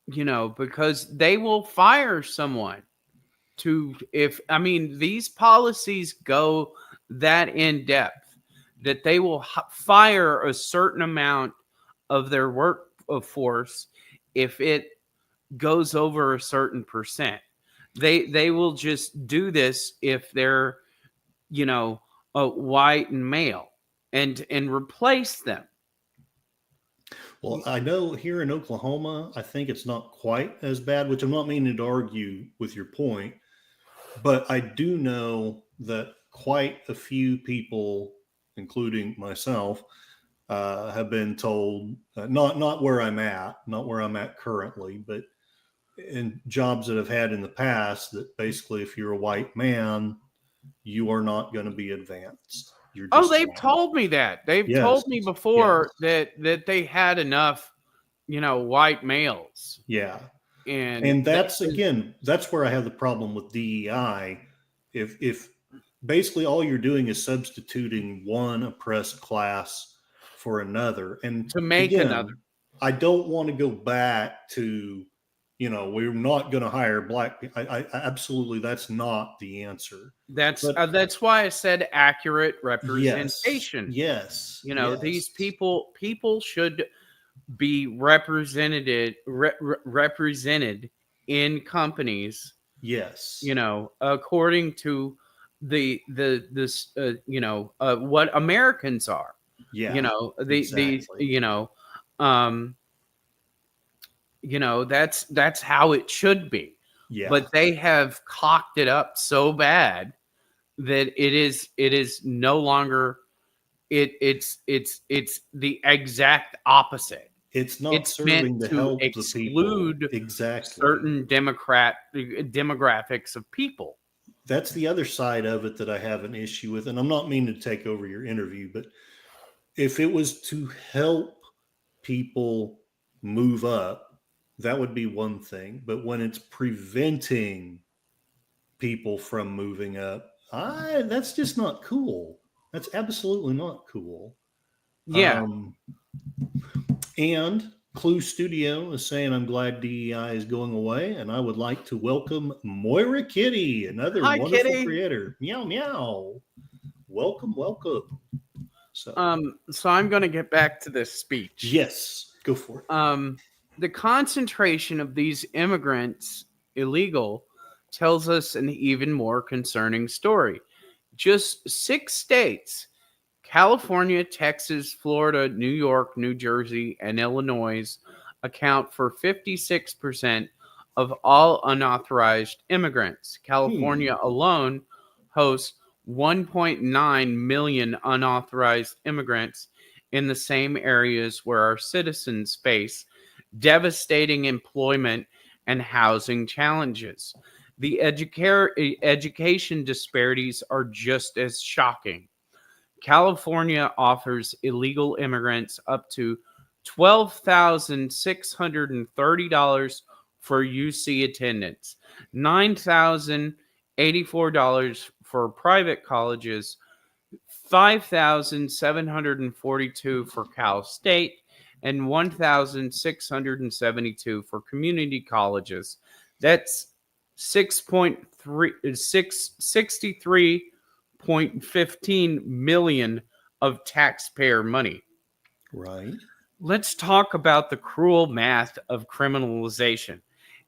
Because they will fire someone these policies go that in depth that they will fire a certain amount of their workforce if it goes over a certain percent. They will just do this if they're white and male and replace them. Well, I know here in Oklahoma, I think it's not quite as bad, which I'm not meaning to argue with your point, but I do know that quite a few people, including myself, have been told, not where I'm at currently, but in jobs that I've had in the past, that basically if you're a white man, you are not going to be advanced. They've told me that. They've told me before that they had enough, white males. Yeah. And that's where I have the problem with DEI. If basically all you're doing is substituting one oppressed class for another, and to make another. I don't want to go back to, we're not going to hire black people. I absolutely, that's not the answer. That's why I said accurate representation. Yes. These people should be represented in companies. Yes. According to what Americans are. Yeah. That's how it should be. Yeah. But they have cocked it up so bad that it is no longer it's the exact opposite. It's not It's meant serving to to help the people. exclude Exactly. certain demographics of people. That's the other side of it that I have an issue with. And I'm not meaning to take over your interview, but if it was to help people move up, that would be one thing. But when it's preventing people from moving up, that's just not cool. That's absolutely not cool. Yeah. Um, and Clue Studio is saying, I'm glad DEI is going away, and I would like to welcome Moira Kitty, another Hi, wonderful Kitty. creator. Meow, meow. Welcome, welcome. So, So I'm going to get back to this speech. yes, go for it. The concentration of these immigrants illegal tells us an even more concerning story. Just 6 states, California, Texas, Florida, New York, New Jersey, and Illinois, account for 56% of all unauthorized immigrants. California alone hosts 1.9 million unauthorized immigrants in the same areas where our citizens face devastating employment and housing challenges. The education disparities are just as shocking. California offers illegal immigrants up to $12,630 for UC attendance, $9,084 for private colleges, 5,742 for Cal State, and 1,672 for community colleges. That's 63.15 million of taxpayer money. Right. Let's talk about the cruel math of criminalization.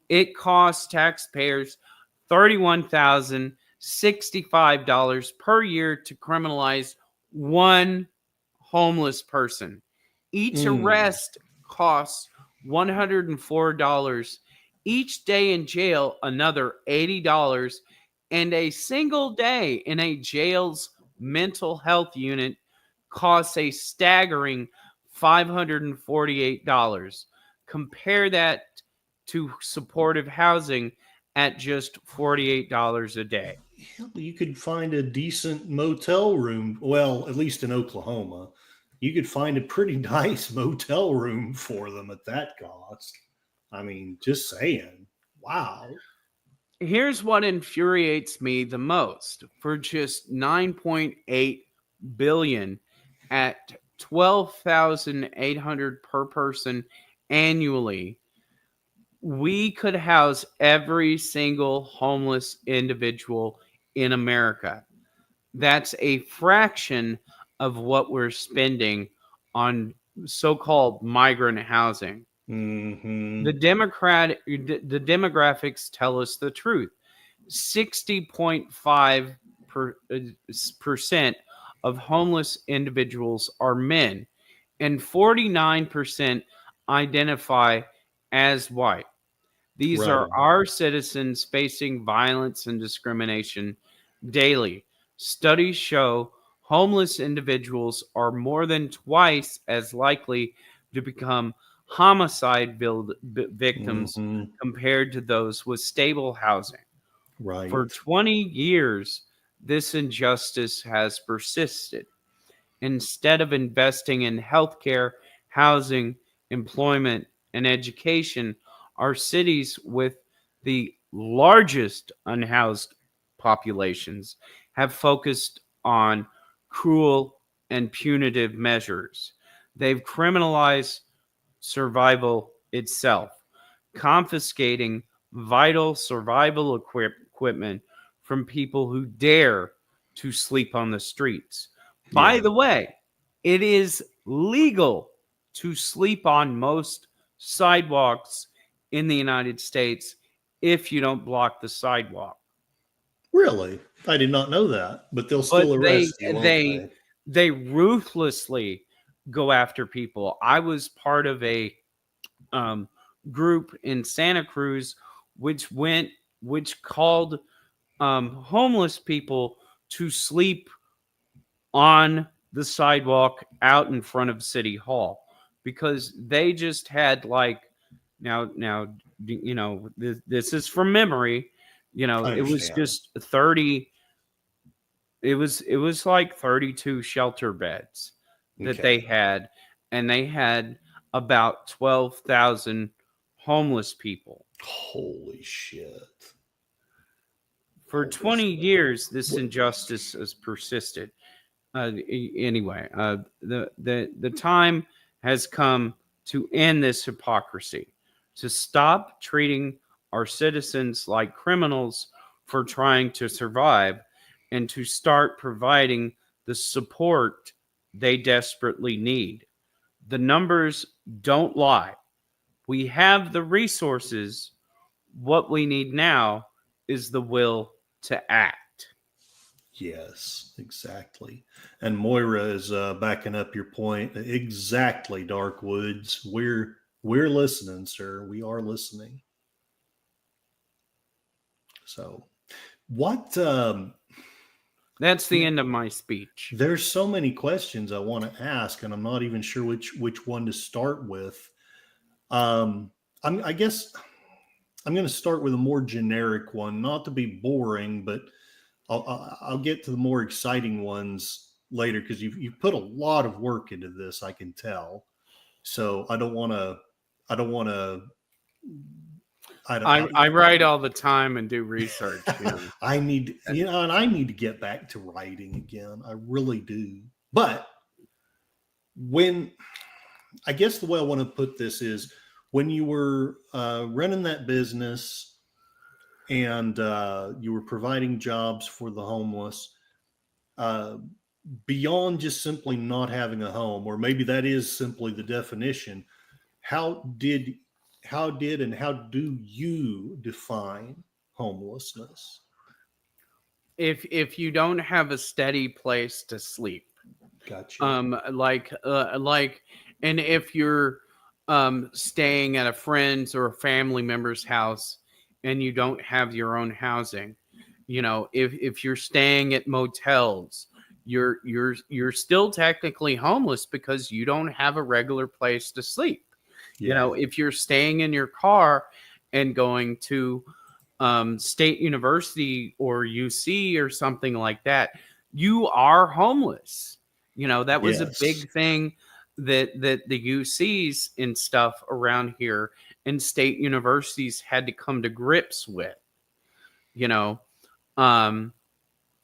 It costs taxpayers $31,065 per year to criminalize one homeless person. Each arrest costs $104. Each day in jail, another $80. And a single day in a jail's mental health unit costs a staggering $548. Compare that to supportive housing at just $48 a day. Hell, you could find a decent motel room. Well, at least in Oklahoma, you could find a pretty nice motel room for them at that cost. I mean, just saying. Wow. Here's what infuriates me the most. For just 9.8 billion at 12,800 per person annually, we could house every single homeless individual in America. That's a fraction of what we're spending on so-called migrant housing. Mm-hmm. The demographics tell us the truth. 60.5% of homeless individuals are men, and 49% identify as white. These Right are on. our citizens facing violence and discrimination daily. Studies show homeless individuals are more than twice as likely to become homicide victims Mm-hmm. compared to those with stable housing. For Right. 20 years, this injustice has persisted. Instead of investing in healthcare, housing, employment, and education, our cities with the largest unhoused populations have focused on cruel and punitive measures. They've criminalized survival itself, confiscating vital survival equipment from people who dare to sleep on the streets. By Yeah. the way, it is legal to sleep on most sidewalks in the United States if you don't block the sidewalk. Really? I did not know that, but they'll But still arrest you, won't they they? they ruthlessly go after people. I was part of a um, group in Santa Cruz which called homeless people to sleep on the sidewalk out in front of City Hall because they just had like now this is from memory. I It was understand. just 30. It was like 32 shelter beds that they Okay. had, and they had about 12,000 homeless people. Holy shit. For Holy 20 shit. years, this What? injustice has persisted. Anyway, the time has come to end this hypocrisy, to stop treating our citizens like criminals for trying to survive, and to start providing the support they desperately need. The numbers don't lie. We have the resources. What we need now is the will to act. Yes, exactly. And Moira is backing up your point. Exactly, Dark Woods. We're listening, sir. We are listening. So, what? That's the Yeah, end of my speech. there's so many questions I want to ask, and I'm not even sure which one to start with. Um, I guess I'm going to start with a more generic one, not to be boring, but I'll get to the more exciting ones later because you've put a lot of work into this. I can tell. So I don't want to. I don't want to. I don't. I write all the time and do research. I need, and I need to get back to writing again. I really do. But when, I guess the way I want to put this is when you were running that business and you were providing jobs for the homeless, uh, beyond just simply not having a home, or maybe that is simply the definition, how did and how do you define homelessness? If you don't have a steady place to sleep, Gotcha. like, and if you're staying at a friend's or a family member's house and you don't have your own housing, if you're staying at motels, you're still technically homeless because you don't have a regular place to sleep. Yeah. If you're staying in your car and going to State University or UC or something like that, you are homeless. That was a Yes. big thing that the UCs and stuff around here and state universities had to come to grips with. You know, um,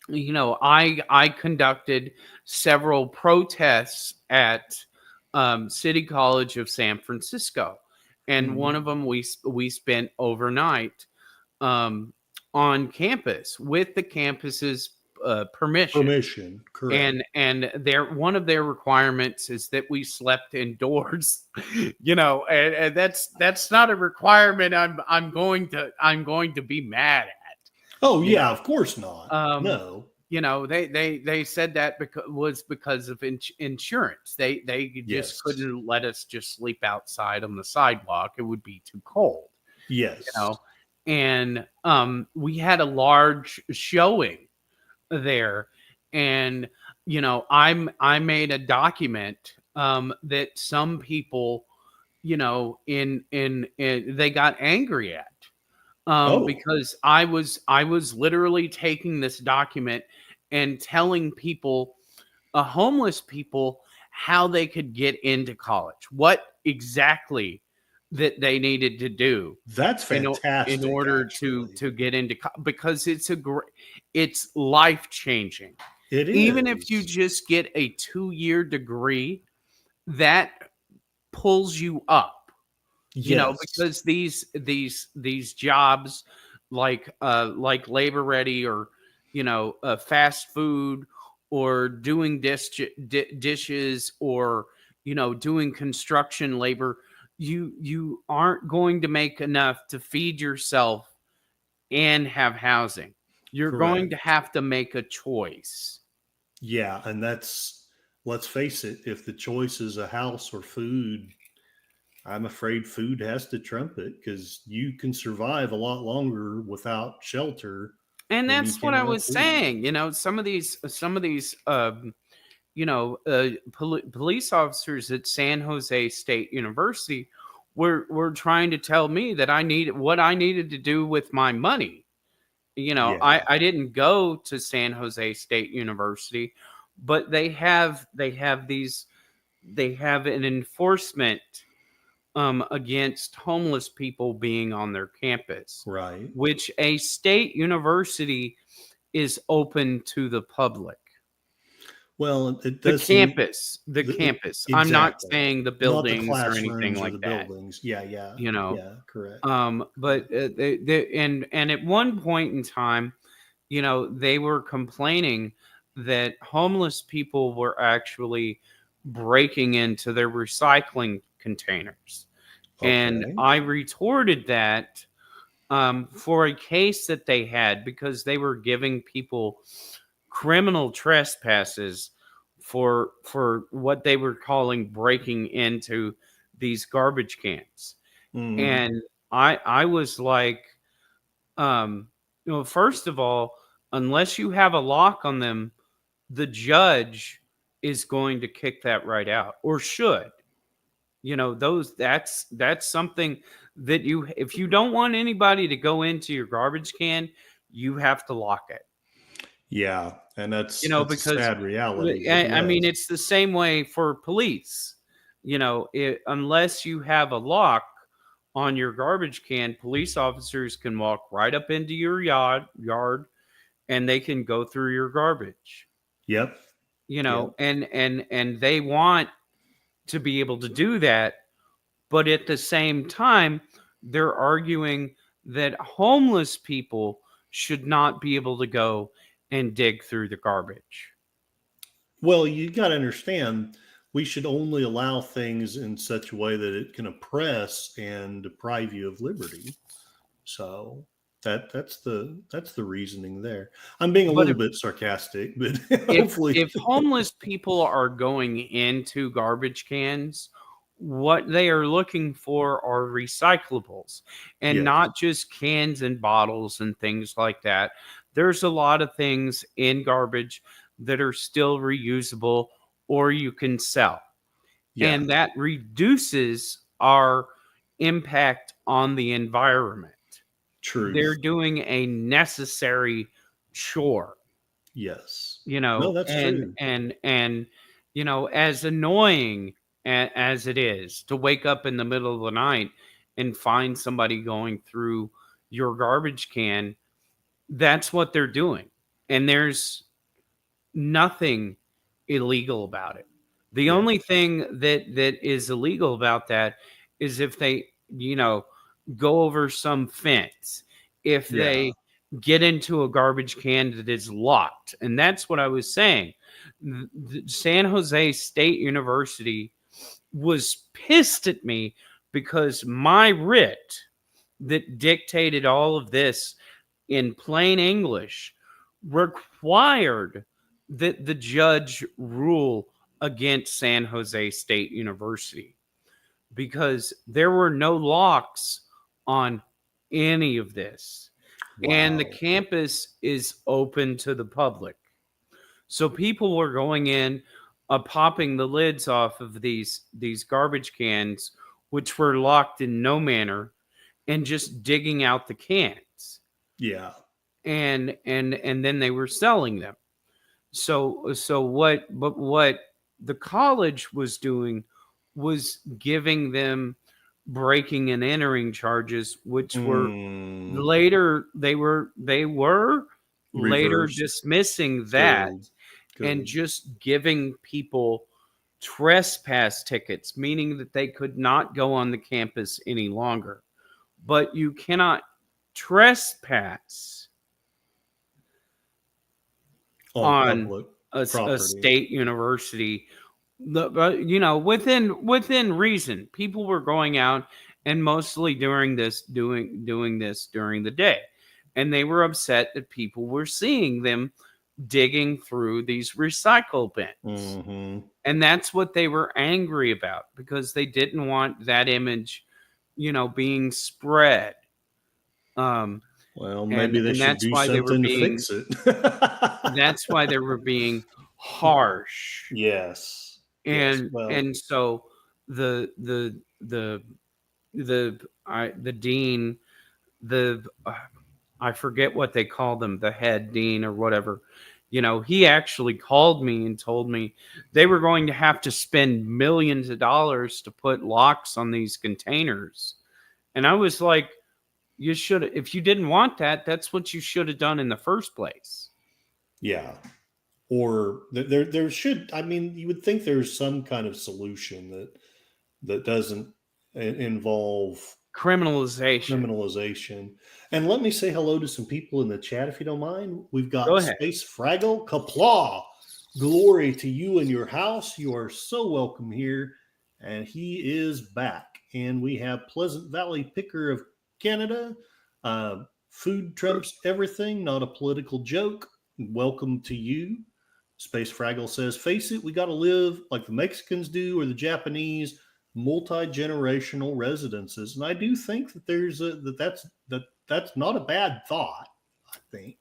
I conducted several protests at City College of San Francisco, and Mhm. one of them we spent overnight um, on campus with the campus's permission. Permission, correct. And one of their requirements is that we slept indoors, and that's not a requirement I'm going to be mad at. Oh you yeah, know of course not. um No. they said that because of insurance. They just Yes. couldn't let us just sleep outside on the sidewalk. It would be too cold, you Yes. know and we had a large showing there, and I made a document that some people in they got angry at, Oh, because I was literally taking this document and telling people, homeless people, how they could get into college, what exactly that they needed to do that's in fantastic order to actually. to get into because it's life changing. It Even if you is. just get a 2-year degree, that pulls you up, Yes. because these jobs like labor ready, or fast food, or doing dishes, or doing construction labor, you aren't going to make enough to feed yourself and have housing. You're going to Correct. have to make a choice. Yeah, and that's, let's face it, if the choice is a house or food, I'm afraid food has to trump it because you can survive a lot longer without shelter And and you that's what I cannot was leave. saying. Some of these police officers at San Jose State University were trying to tell me that I need what I needed to do with my money. Yeah, I didn't go to San Jose State University, but they have an enforcement against homeless people being on their campus, right. which a state university is open to the public. Well, it The does seem campus, the the campus. I'm not exactly, saying the not the buildings or anything classrooms or like the that, buildings. Yeah, yeah, you know. yeah. Correct, But correct. and at one point in time, they were complaining that homeless people were actually breaking into their recycling containers. And Okay. I retorted that for a case that they had because they were giving people criminal trespasses for what they were calling breaking into these garbage cans. Hmm. And I was like, first of all, unless you have a lock on them, the judge is going to kick that right out, or should. Those that's something that you if you don't want anybody to go into your garbage can, you have to lock it. Yeah, and that's a Because sad reality, but I mean, yes. it's the same way for police. Unless you have a lock on your garbage can, police officers can walk right up into your yard and they can go through your garbage. Yep, yep. And they want to be able to do that, but at the same time, they're arguing that homeless people should not be able to go and dig through the garbage. Well, you got to understand, we should only allow things in such a way that it can oppress and deprive you of liberty. So that's the reasoning there. I'm being a But little bit sarcastic, but if hopefully, homeless people are going into garbage cans, what they are looking for are recyclables and yes, not just cans and bottles and things like that. There's a lot of things in garbage that are still reusable or you can sell. yeah, And that reduces our impact on the environment. They're truth, doing a necessary chore. yes. you No, know that's and true. and and as annoying as it is to wake up in the middle of the night and find somebody going through your garbage can, that's what they're doing, and there's nothing illegal about it. The Yeah, only thing that is illegal about that is if they, go over some fence, if yeah, they get into a garbage can that is locked. And that's what I was saying. San Jose State University was pissed at me because my writ that dictated all of this in plain English required that the judge rule against San Jose State University because there were no locks on any of this. And the wow, campus is open to the public. So people were going in, popping the lids off of these garbage cans, which were locked in no manner, and just digging out the cans. yeah, And then they were selling them. What the college was doing was giving them breaking and entering charges, which were mm, later they were later reversed. dismissing that Good, and good. just giving people trespass tickets, meaning that they could not go on the campus any longer. But you cannot trespass On on public a property. state university. Within reason, people were going out and mostly doing this during the day, and they were upset that people were seeing them digging through these recycle bins. Hmm. And that's what they were angry about because they didn't want that image, being spread. Um, Well, maybe they and should that's do why they were something to being fix it. that's why they were being harsh. Yes. Yes. Well, And so the the dean, the I forget what they call them, the head dean or whatever. He actually called me and told me they were going to have to spend millions of dollars to put locks on these containers. And I was like, you should, if you didn't want that, that's what you should have done in the first place. yeah. Or there should, I mean, you would think there's some kind of solution that doesn't involve Criminalization. criminalization. And let me say hello to some people in the chat if you don't mind. We've Go got ahead. Space Fraggle Kaplaw. Glory to you and your house. You are so welcome here. And he is back. And we have Pleasant Valley Picker of Canada. Food trumps everything, not a political joke. Welcome to you. Space Fraggle says, face it, we got to live like the Mexicans do or the Japanese, multi-generational residences. And I do think that that's not a bad thought, I think.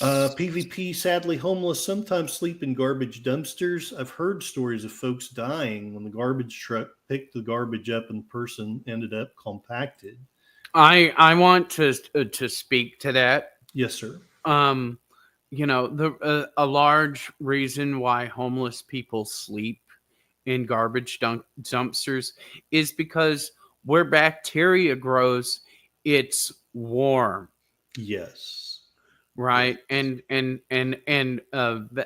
PvP, sadly homeless, sometimes sleep in garbage dumpsters. I've heard stories of folks dying when the garbage truck picked the garbage up and the person ended up compacted. I want to speak to that. Yes, sir. A large reason why homeless people sleep in garbage dumpsters is because where bacteria grows, it's warm. Yes. Right.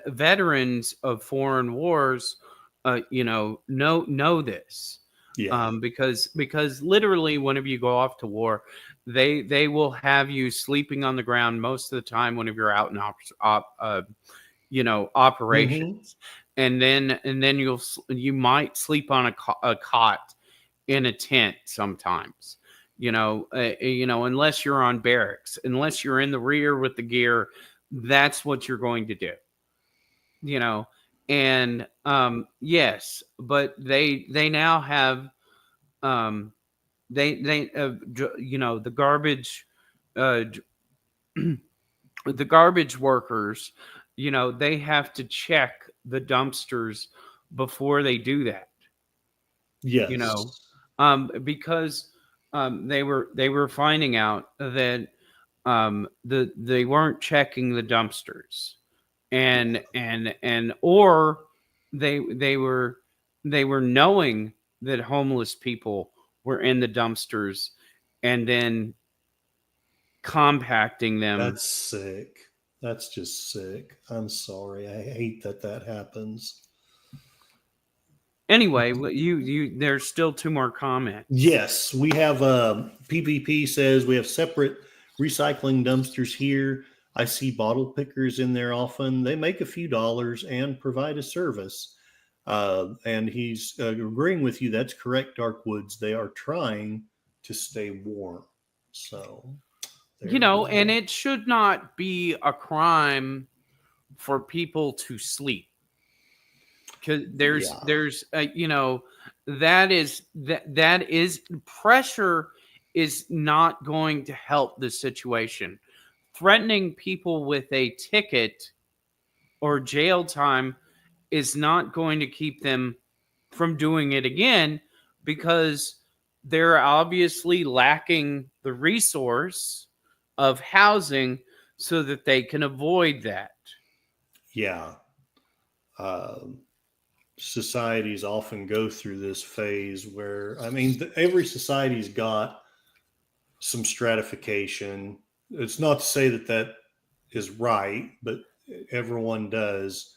Veterans of foreign wars, know this. Yeah. Because literally whenever you go off to war, they will have you sleeping on the ground most of the time whenever you're out in operations. And then you might sleep on a cot in a tent sometimes. Unless you're on barracks, unless you're in the rear with the gear, that's what you're going to do. And yes, but they now have the garbage uh, the garbage workers, they have to check the dumpsters before they do that. Yes. Because they were finding out that they weren't checking the dumpsters, or they were knowing that homeless people were in the dumpsters and then compacting them. That's sick. That's just sick. I'm sorry. I hate that happens. Anyway, there's still two more comments. Yes, we have PPP says we have separate recycling dumpsters here. I see bottle pickers in there often. They make a few dollars and provide a service. And he's agreeing with you. That's correct, Darkwoods. They are trying to stay warm. So, and it should not be a crime for people to sleep, because there's that is pressure is not going to help the situation. Threatening people with a ticket or jail time is not going to keep them from doing it again, because they're obviously lacking the resource of housing so that they can avoid that. Yeah. Societies often go through this phase where, I mean, every society's got some stratification. It's not to say that is right, but everyone does.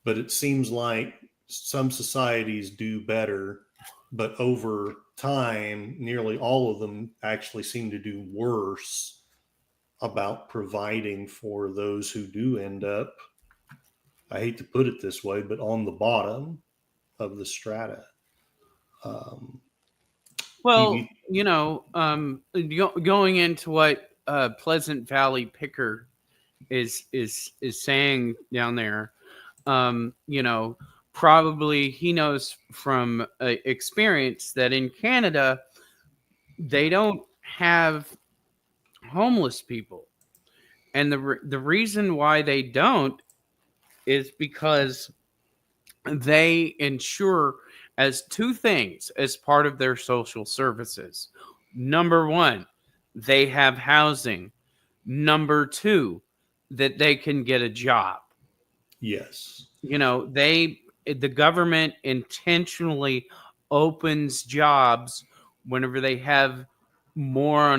But it seems like some societies do better, but over time, nearly all of them actually seem to do worse about providing for those who do end up, I hate to put it this way, but on the bottom of the strata. Well, going into what Pleasant Valley Picker is saying down there, probably he knows from experience that in Canada they don't have homeless people. And the reason why they don't is because they ensure as two things as part of their social services. Number one, they have housing. Number two, that they can get a job. Yes. The government intentionally opens jobs whenever they have more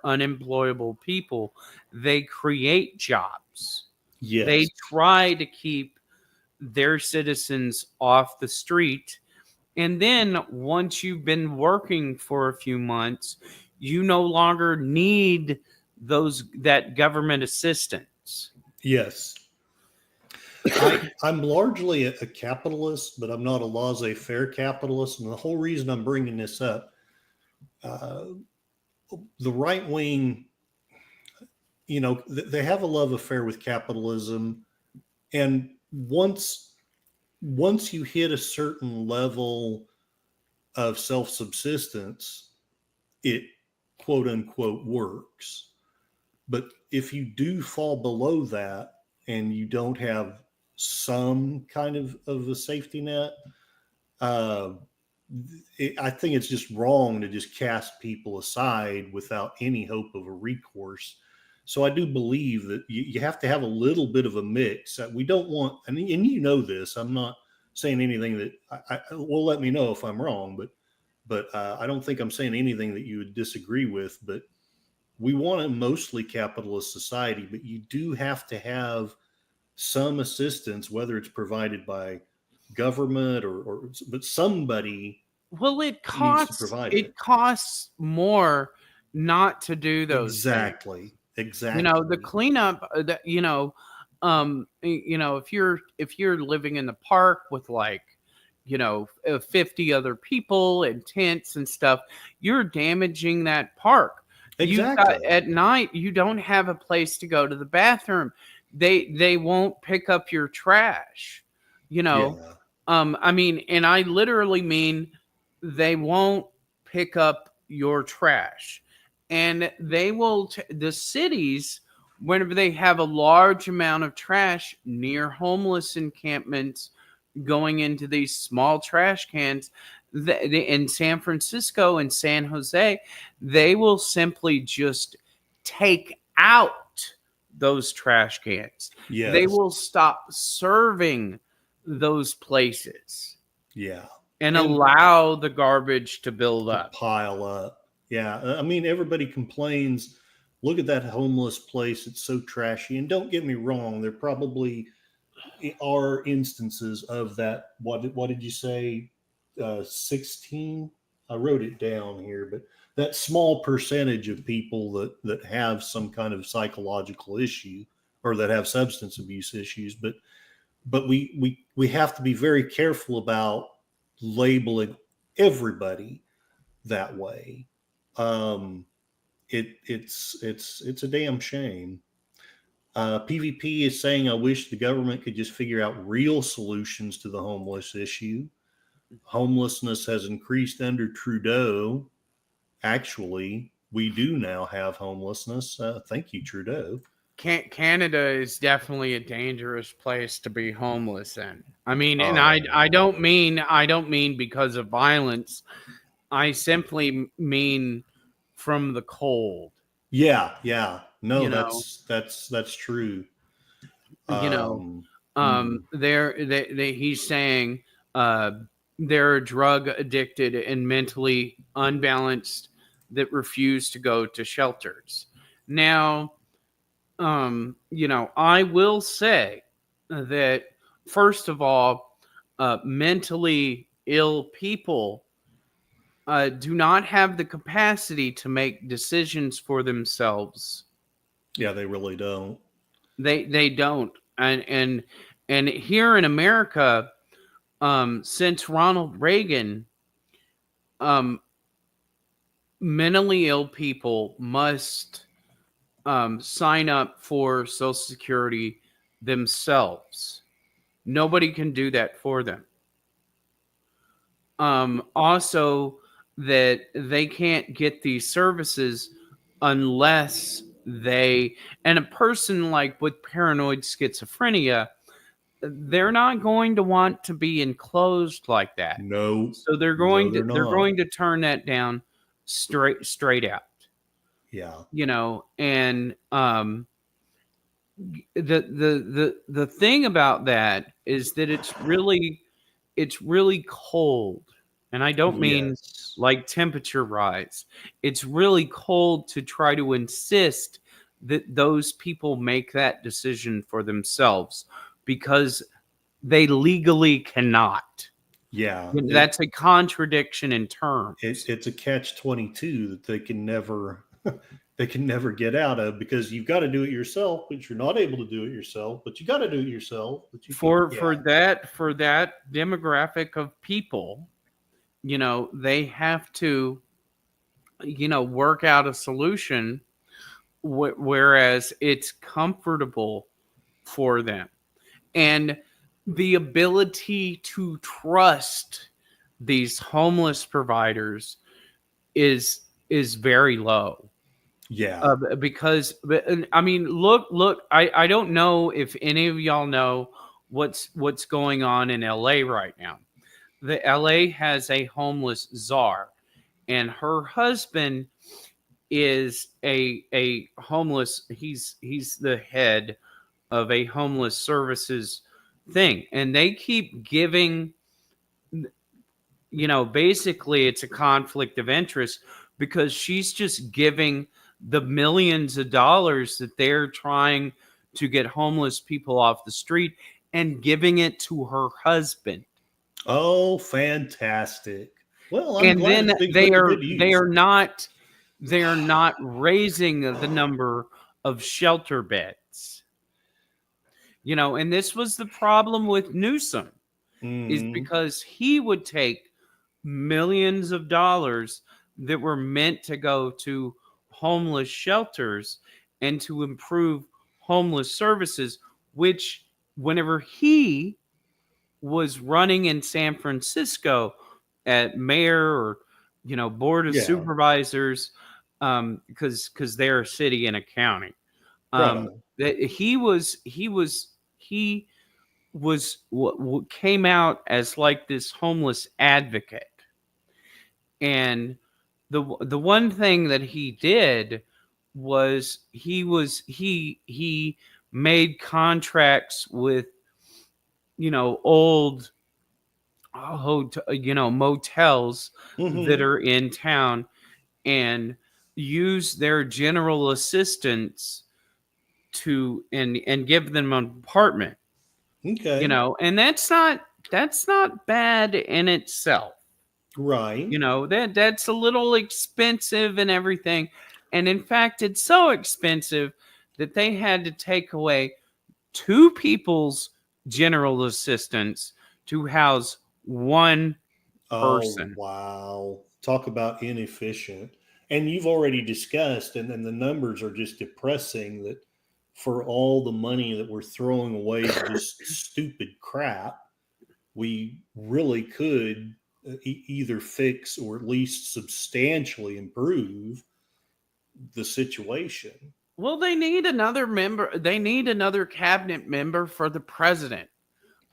unemployable people. They create jobs. They Yes. try to keep their citizens off the street. And then once you've been working for a few months, you no longer need that government assistance. Yes. I'm largely a capitalist, but I'm not a laissez-faire capitalist. And the whole reason I'm bringing this up, uh, the right wing, they have a love affair with capitalism, and once you hit a certain level of self-subsistence, it quote unquote works. But if you do fall below that and you don't have some kind of a safety net, uh, I think it's just wrong to just cast people aside without any hope of a recourse. So I do believe that you have to have a little bit of a mix. We don't want, and you know this. I'm not saying anything that will let me know if I'm wrong, but I don't think I'm saying anything that you would disagree with. But we want a mostly capitalist society, but you do have to have some assistance, whether it's provided by government or but somebody Well, needs to provide it. it costs more not to do those things. Exactly. The Exactly. cleanup, if you're living in the park with 50 other people and tents and stuff, you're damaging that park. Exactly. At night, you don't have a place to go to the bathroom. They won't pick up your trash. You know, Yeah. and I literally mean they won't pick up your trash. And the cities, whenever they have a large amount of trash near homeless encampments going into these small trash cans, in San Francisco and San Jose, they will simply just take out those trash cans. They Yes. will stop serving those places Yeah. and And allow the garbage to build to up. pile up. Yeah. I mean, everybody complains. Look at that homeless place. It's so trashy. And don't get me wrong, there probably are instances of that. What did you say? 16? I wrote it down here, but that small percentage of people that have some kind of psychological issue or that have substance abuse issues, but we have to be very careful about labeling everybody that way. Um, it's a damn shame. PvP is saying, I wish the government could just figure out real solutions to the homeless issue. Homelessness has increased under Trudeau. Actually, we do now have homelessness. Thank you, Trudeau. Canada is definitely a dangerous place to be homeless in. I mean, and I Oh, don't mean because of violence. I simply mean from the cold. yeah, yeah. No, You know, that's true. you know. Um, hmm. He's saying uh, they're drug addicted and mentally unbalanced that refuse to go to shelters. Now, I will say that first of all, mentally ill people do not have the capacity to make decisions for themselves. Yeah, they really don't. They don't, and here in America, since Ronald Reagan, um, mentally ill people must sign up for Social Security themselves. Nobody can do that for them. Also, that they can't get these services unless they, and a person like with paranoid schizophrenia, they're not going to want to be enclosed like that. No, So no, they're they're not. going to turn that down straight out. Yeah, And the thing about that is that it's really cold. And I don't mean yes, like temperature rise. It's really cold to try to insist that those people make that decision for themselves because they legally cannot. yeah. That's a contradiction in terms. It's a catch-22 that they can never they can never get out of, because you've got to do it yourself, but you're not able to do it yourself, but you got to do it yourself, but you can't. For Yeah, that demographic of people, they have to, work out a solution, whereas it's comfortable for them. And the ability to trust these homeless providers is very low. yeah. Because I mean, look, I don't know if any of y'all know what's going on in LA right now. The LA has a homeless czar, and her husband is a homeless. He's the head of a homeless services thing, and they keep giving. Basically, it's a conflict of interest because she's just giving the millions of dollars that they're trying to get homeless people off the street and giving it to her husband. Oh, fantastic. Well, I'm And glad then it's being put to good use. they are not raising the number of shelter beds. And this was the problem with Newsom, is Hmm. because he would take millions of dollars that were meant to go to homeless shelters and to improve homeless services, which whenever he was running in San Francisco at mayor or board of Yeah, supervisors, because they're a city and a county, right um, on. that he was what came out as like this homeless advocate. And the one thing that he did was he made contracts with old motels that Hmm. are in town, and use their general assistants to and give them an apartment. Okay, And that's not bad in itself. right. That's a little expensive and everything. And in fact, it's so expensive that they had to take away two people's general assistance to house one Oh, person. wow. Talk about inefficient. And you've already discussed, and then the numbers are just depressing, that for all the money that we're throwing away to just stupid crap, we really could either fix or at least substantially improve the situation. Well, they need another member. They need another cabinet member for the president,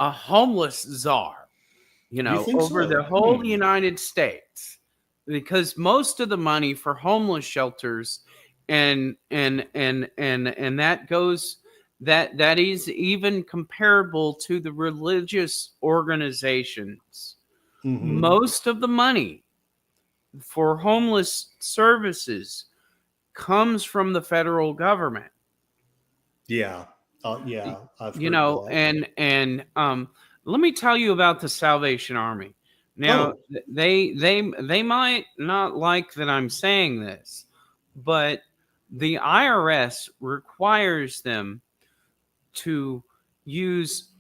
a homeless czar, You think over the so? whole United States, because most of the money for homeless shelters and that is even comparable to the religious organizations. Hmm. Most of the money for homeless services comes from the federal government. Yeah. Yeah, I've you heard know that. and let me tell you about the Salvation Army. Now, Oh, they might not like that I'm saying this, but the IRS requires them to use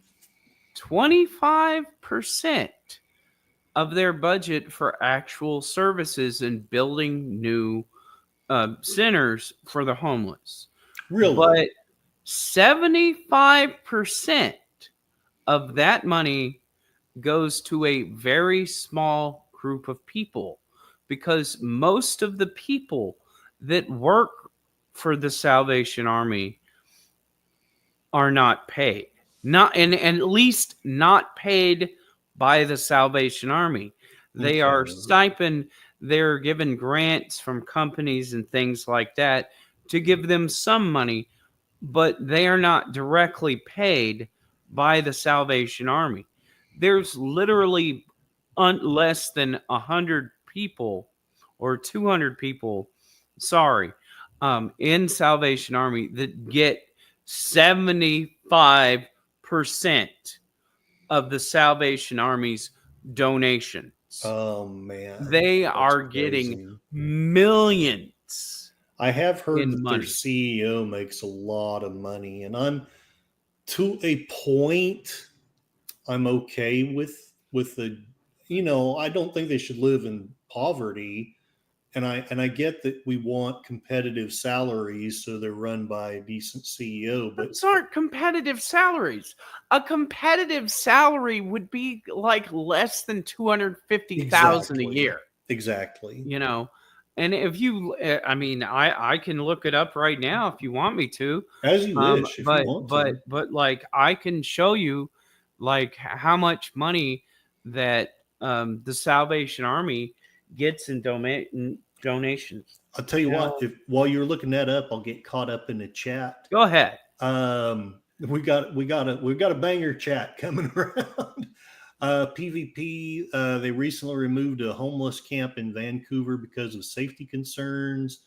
25% of their budget for actual services and building new centers for the homeless. really? But 75% of that money goes to a very small group of people, because most of the people that work for the Salvation Army are not paid. Not and at least not paid by the Salvation Army. They are Okay. stipend, they're given grants from companies and things like that to give them some money, but they are not directly paid by the Salvation Army. There's literally less than 100 people or 200 people, sorry, in Salvation Army that get 75% of the Salvation Army's donations. Oh man, They that's are getting crazy. millions I have heard in that their money. CEO makes a lot of money, and I'm to a point. I'm okay with the, I don't think they should live in poverty, and I get that we want competitive salaries so they're run by a decent CEO, but Those aren't competitive salaries. A competitive salary would be like less than 250,000 a exactly, year, exactly, you know. And if you, I mean, I can look it up right now if you want me to. as you wish if you But want to. like I can show you like how much money that the Salvation Army gets in donations. I'll tell you what, Hell, if while you're looking that up, I'll get caught up in the chat. go ahead. We got a banger chat coming around. PvP. They recently removed a homeless camp in Vancouver because of safety concerns.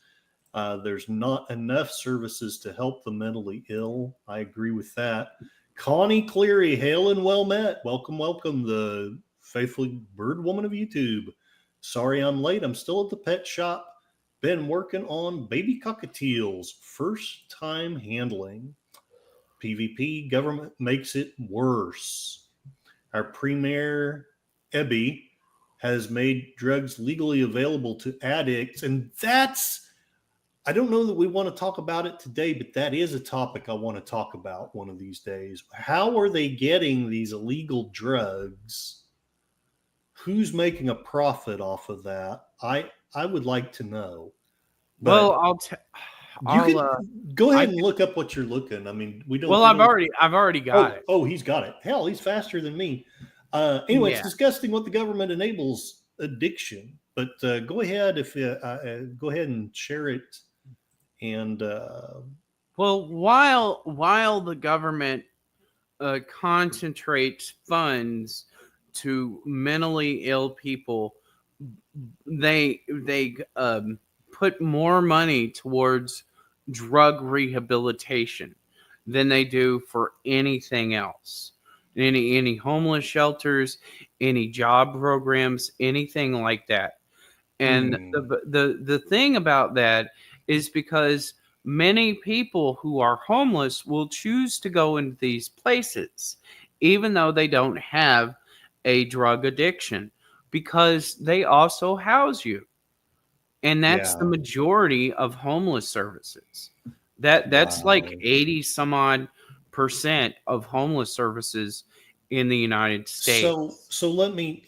There's not enough services to help the mentally ill. I agree with that. Connie Cleary, hail and well met. Welcome, welcome, the faithful bird woman of YouTube. Sorry I'm late. I'm still at the pet shop. Been working on baby cockatiels. First time handling. PvP, government makes it worse. Our premier, Ebby, has made drugs legally available to addicts. And I don't know that we want to talk about it today, but that is a topic I want to talk about one of these days. How are they getting these illegal drugs? Who's making a profit off of that? I would like to know. But Well, you I'll could go I ahead and look up what you're looking. I mean, well, we don't. I've already got Oh, it. oh, he's got it. Hell, he's faster than me. Anyway, it's Yeah. disgusting what the government enables addiction. But go ahead if go ahead and share it. And Well, while the government concentrates funds to mentally ill people, they put more money towards drug rehabilitation than they do for anything else. Any homeless shelters, any job programs, anything like that. And hmm, the thing about that is because many people who are homeless will choose to go into these places, even though they don't have a drug addiction, because they also house you. And that's the yeah, majority of homeless services. That's like wow. 80 some odd percent of homeless services in the United So States. so let me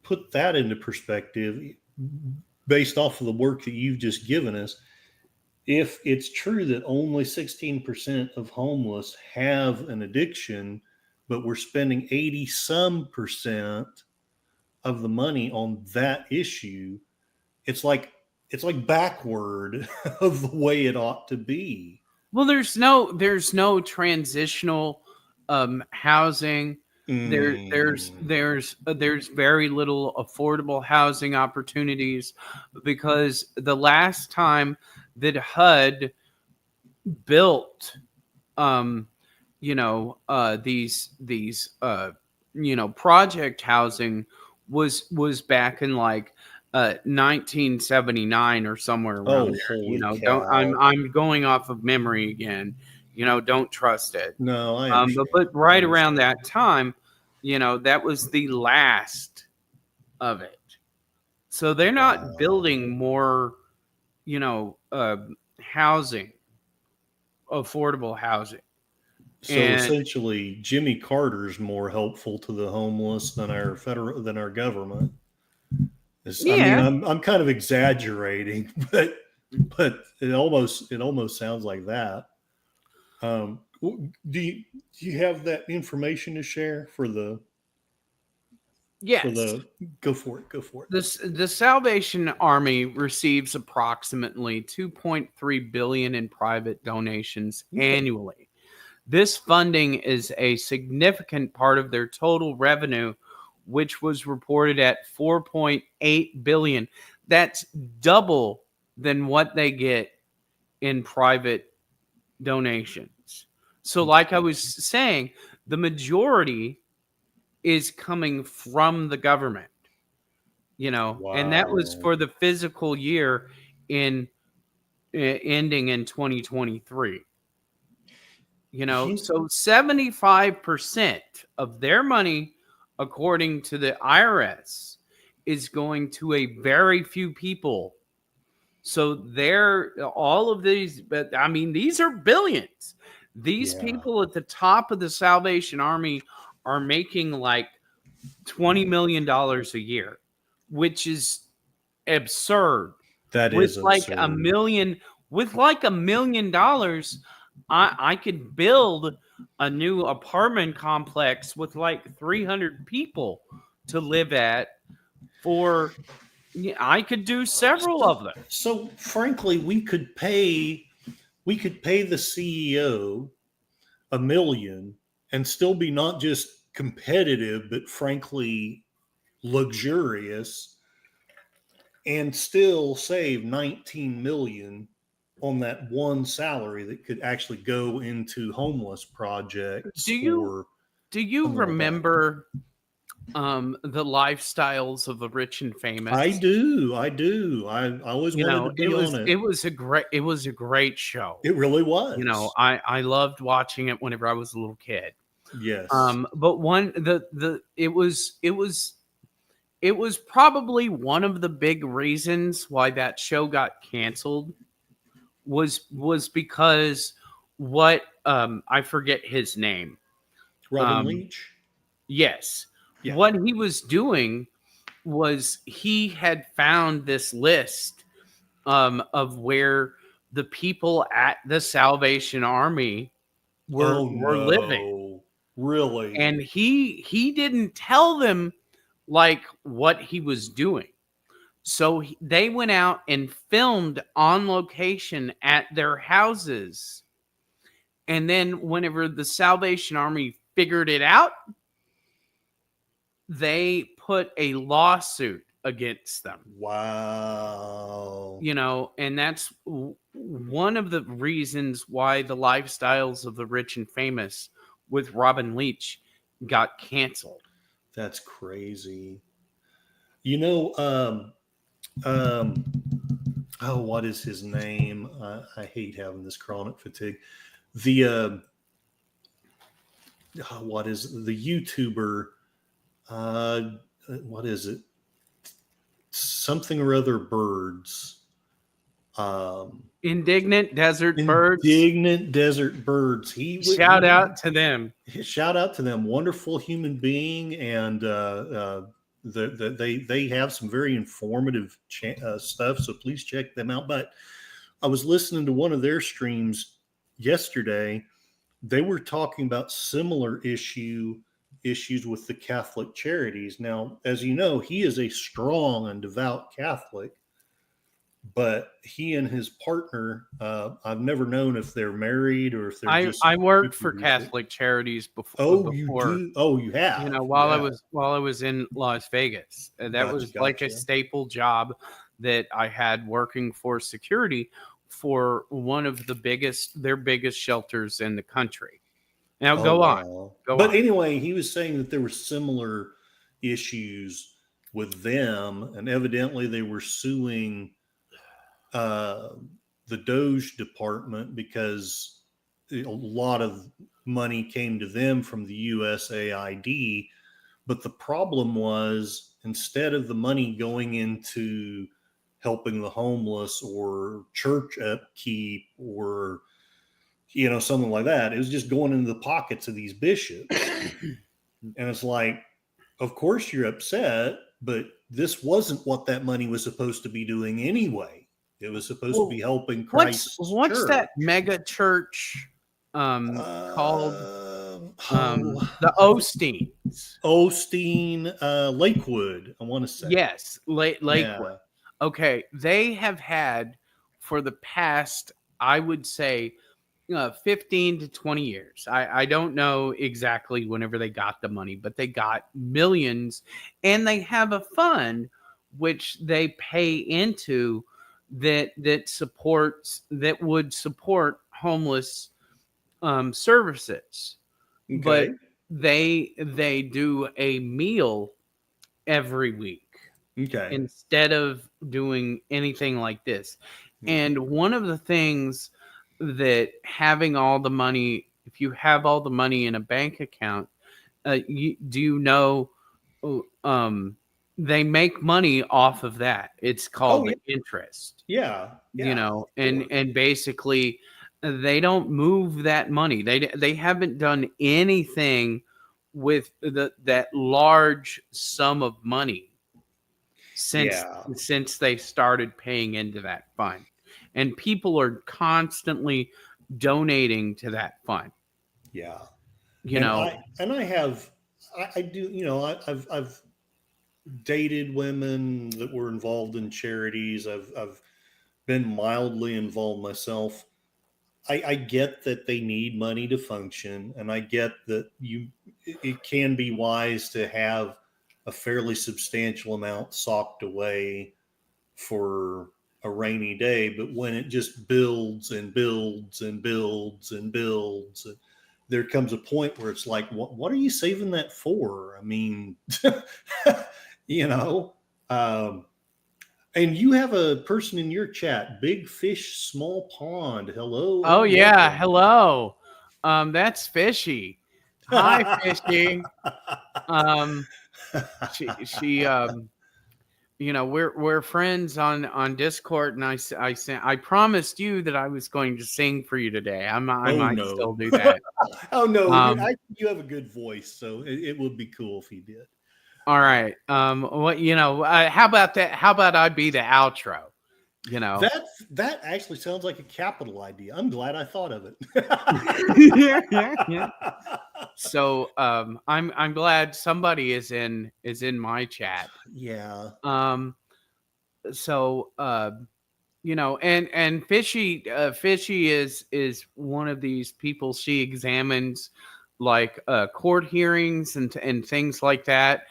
put that into perspective based off of the work that you've just given us. If it's true that only 16% of homeless have an addiction, but we're spending 80 some percent of the money on that issue, it's like it's like backward of the way it ought to be. Well, there's no transitional housing. Mm, There's very little affordable housing opportunities because the last time that HUD built um project housing was back in like 1979 or somewhere around oh, there. holy Don't cow. I'm going off of memory again. Don't trust it. No, I But understand. I right around understand. that time, that was the last of it. So they're not Wow. building more, you know, uh, housing, affordable housing. So And essentially, Jimmy Carter's more helpful to the homeless than our government. I mean, yeah, I'm kind of exaggerating, but but it almost sounds like that. Do you have that information to share for the Yes. go for it, go for it. The Salvation Army receives approximately 2.3 billion in private donations Okay. annually. This funding is a significant part of their total revenue, which was reported at 4.8 billion. That's double than what they get in private donations. So, like I was saying, the majority is coming from the government, and that was Wow. for the physical year in ending in 2023. You, So 75% of their money, according to the IRS, is going to a very few people. So they're all of these, but I mean, these are billions. These yeah, people at the top of the Salvation Army are making like $20 million a year, which is absurd. that With is like a absurd. million, with like $1 million, I could build a new apartment complex with like 300 people to live at for, yeah, I could do several So, of them. so frankly, we could pay the CEO $1 million and still be not just competitive, but frankly luxurious, and still save 19 million on that one salary that could actually go into homeless Do projects you or do you something like that. remember the lifestyles of the rich and I famous? do. I do. I always wanted to It be on was it. it was a great show. It really was. I loved watching it whenever I was a little kid. Yes. But one the it was probably one of the big reasons why that show got canceled was because what I forget his name. Robin Um, Leach. yes, Yeah. what he was doing was he had found this list of where the people at the Salvation Army Oh were living, no. Really? and he didn't tell them like what he was doing. So they went out and filmed on location at their houses. And then, whenever the Salvation Army figured it out, they put a lawsuit against them. Wow. And that's one of the reasons why the lifestyles of the rich and famous with Robin Leach got canceled. That's crazy. You know, um, oh, what is his name? I hate having this chronic fatigue. The what is the YouTuber? Uh, what is it? Something or other birds. Um, Indignant Desert Birds, Indignant Desert Birds. shout out to them. Shout out to them. Wonderful human being, and they have some very informative stuff. So please check them out. But I was listening to one of their streams yesterday. They were talking about similar issues with the Catholic Charities. Now, as you know, he is a strong and devout Catholic, but he and his partner, I've never known if they're married or if they're just I worked for super. Catholic Charities Oh, you before, do? Oh, you have? You have? while I was in Las Vegas. And that Gotcha, was like a gotcha. staple job that I had working for security for one of their biggest shelters in the country. Now Oh, go on. wow. Go But on. anyway, he was saying that there were similar issues with them, and evidently they were suing uh, the Doge department because a lot of money came to them from the USAID. But the problem was, instead of the money going into helping the homeless or church upkeep or something like that, it was just going into the pockets of these bishops. And it's like, of course you're upset, but this wasn't what that money was supposed to be doing anyway. It was supposed to Well, be helping what's Christ's what's that church. mega church called? Oh, The Osteens. Osteen, Lakewood, I want to say. Yes, Lakewood. Yeah. Okay, they have had for the past, I would say, 15 to 20 years. I don't know exactly whenever they got the money, but they got millions, and they have a fund which they pay into that would support homeless services. But Okay. they do a meal every week Okay. instead of doing anything like this. Yeah. And one of the things that having all the money, if you have all the money in a bank account, do you know oh, they make money off of that? It's Oh, called yeah. the interest, Yeah. Yeah. Of course. and basically they don't move that money. They haven't done anything with that large sum of money since Yeah. they started paying into that fund, and people are constantly donating to that fund, Yeah. you And know. I have, I do, I've dated women that were involved in charities. I've been mildly involved myself. I get that they need money to function, and I get that it can be wise to have a fairly substantial amount socked away for a rainy day. But when it just builds and builds and builds and builds, there comes a point where it's like, what are you saving that for? I mean, you know. Um, and you have a person in your chat, Big Fish, Small Pond. Hello Oh and yeah, welcome. hello. That's Fishy. Hi, Fishy. Um, she we're friends on Discord, and I promised you that I was going to sing for you today. I Oh might no. still do that. Oh no. Um, I think you have a good voice, so it would be cool if you did. all right. What how about that? How about I be the outro? You know. That actually sounds like a capital idea. I'm glad I thought of it. Yeah. So I'm glad somebody is in my chat. Yeah. Um, so and Fishy is one of these people. She examines like court hearings and things like that.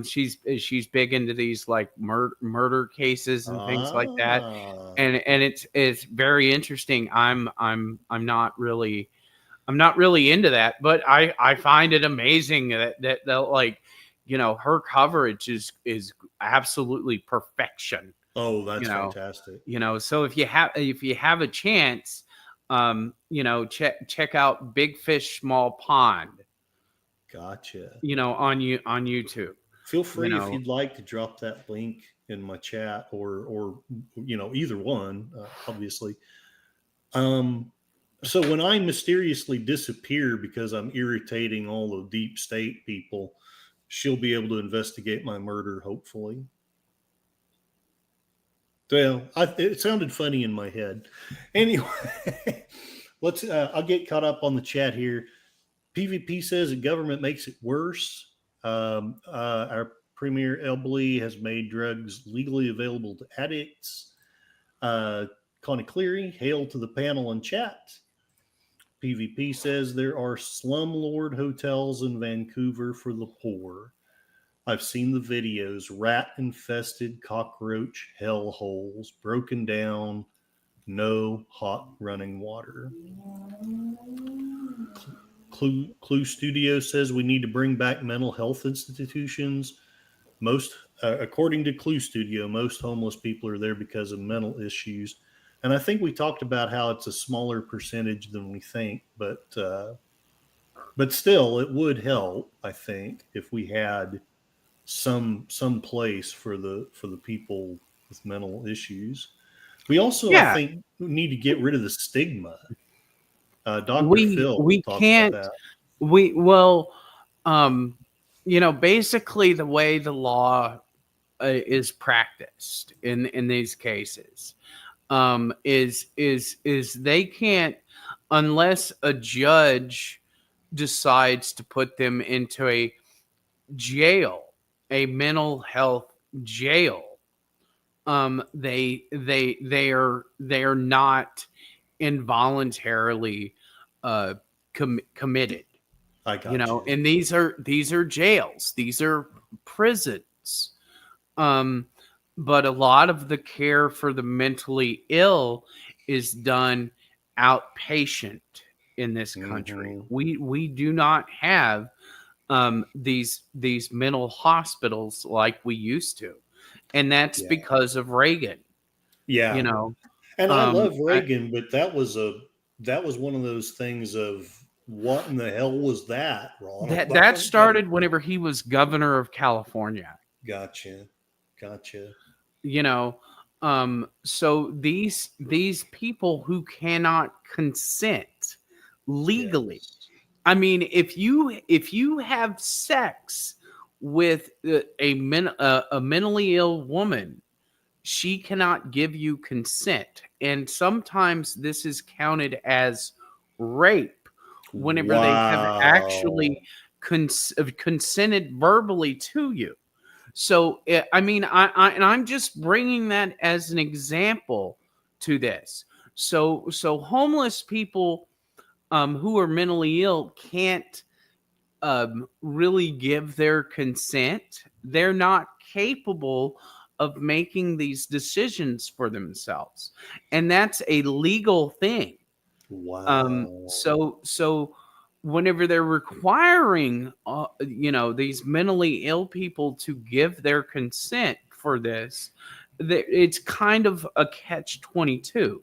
She's big into these like murder cases and things like that, Ah. and it's very interesting. I'm not really into that, but I find it amazing that like her coverage is absolutely perfection. Oh, You that's know, fantastic. so if you have a chance, check out Big Fish Small Pond, Gotcha. on YouTube. Feel You free if know, you'd like to drop that link in my chat, or either one, obviously. Um, so when I mysteriously disappear because I'm irritating all the deep state people, she'll be able to investigate my murder, hopefully. Well, it sounded funny in my head. Anyway, let's. I'll get caught up on the chat here. PvP says the government makes it worse. Our Premier Elbley has made drugs legally available to addicts. Connie Cleary, hail to the panel and chat. PvP says there are slumlord hotels in Vancouver for the poor. I've seen the videos, rat infested cockroach hellholes, broken down, no hot running water. Clue Studio says we need to bring back mental health institutions. According to Clue Studio, most homeless people are there because of mental issues. And I think we talked about how it's a smaller percentage than we think, but still, it would help. I think if we had some place for the people with mental issues. We also, I yeah, think, need to get rid of the stigma. Dr. Phil we talked about can't that. we well basically the way the law is practiced in these cases. Is they can't, unless a judge decides to put them into a jail, a mental health jail. They are not involuntarily committed. I got you. And these are jails, these are prisons. um but a lot of the care for the mentally ill is done outpatient in this country. Hmm. We do not have these mental hospitals like we used to, and that's Yeah. because of Reagan. you Yeah. know And I um love I, Reagan, but that was one of those things of what in the hell was that, Ronald? I that don't get it. started whenever he was governor of California. Gotcha. Gotcha. you know so these people who cannot consent legally. Yes. I mean, if you have sex with a mentally ill woman, she cannot give you consent, and sometimes this is counted as rape whenever they have Wow. actually consented verbally to you. So I mean, and I'm just bringing that as an example to this. So homeless people who are mentally ill can't really give their consent. They're not capable of making these decisions for themselves, and that's a legal thing. Wow. So whenever they're requiring these mentally ill people to give their consent for this, it's kind of a catch 22.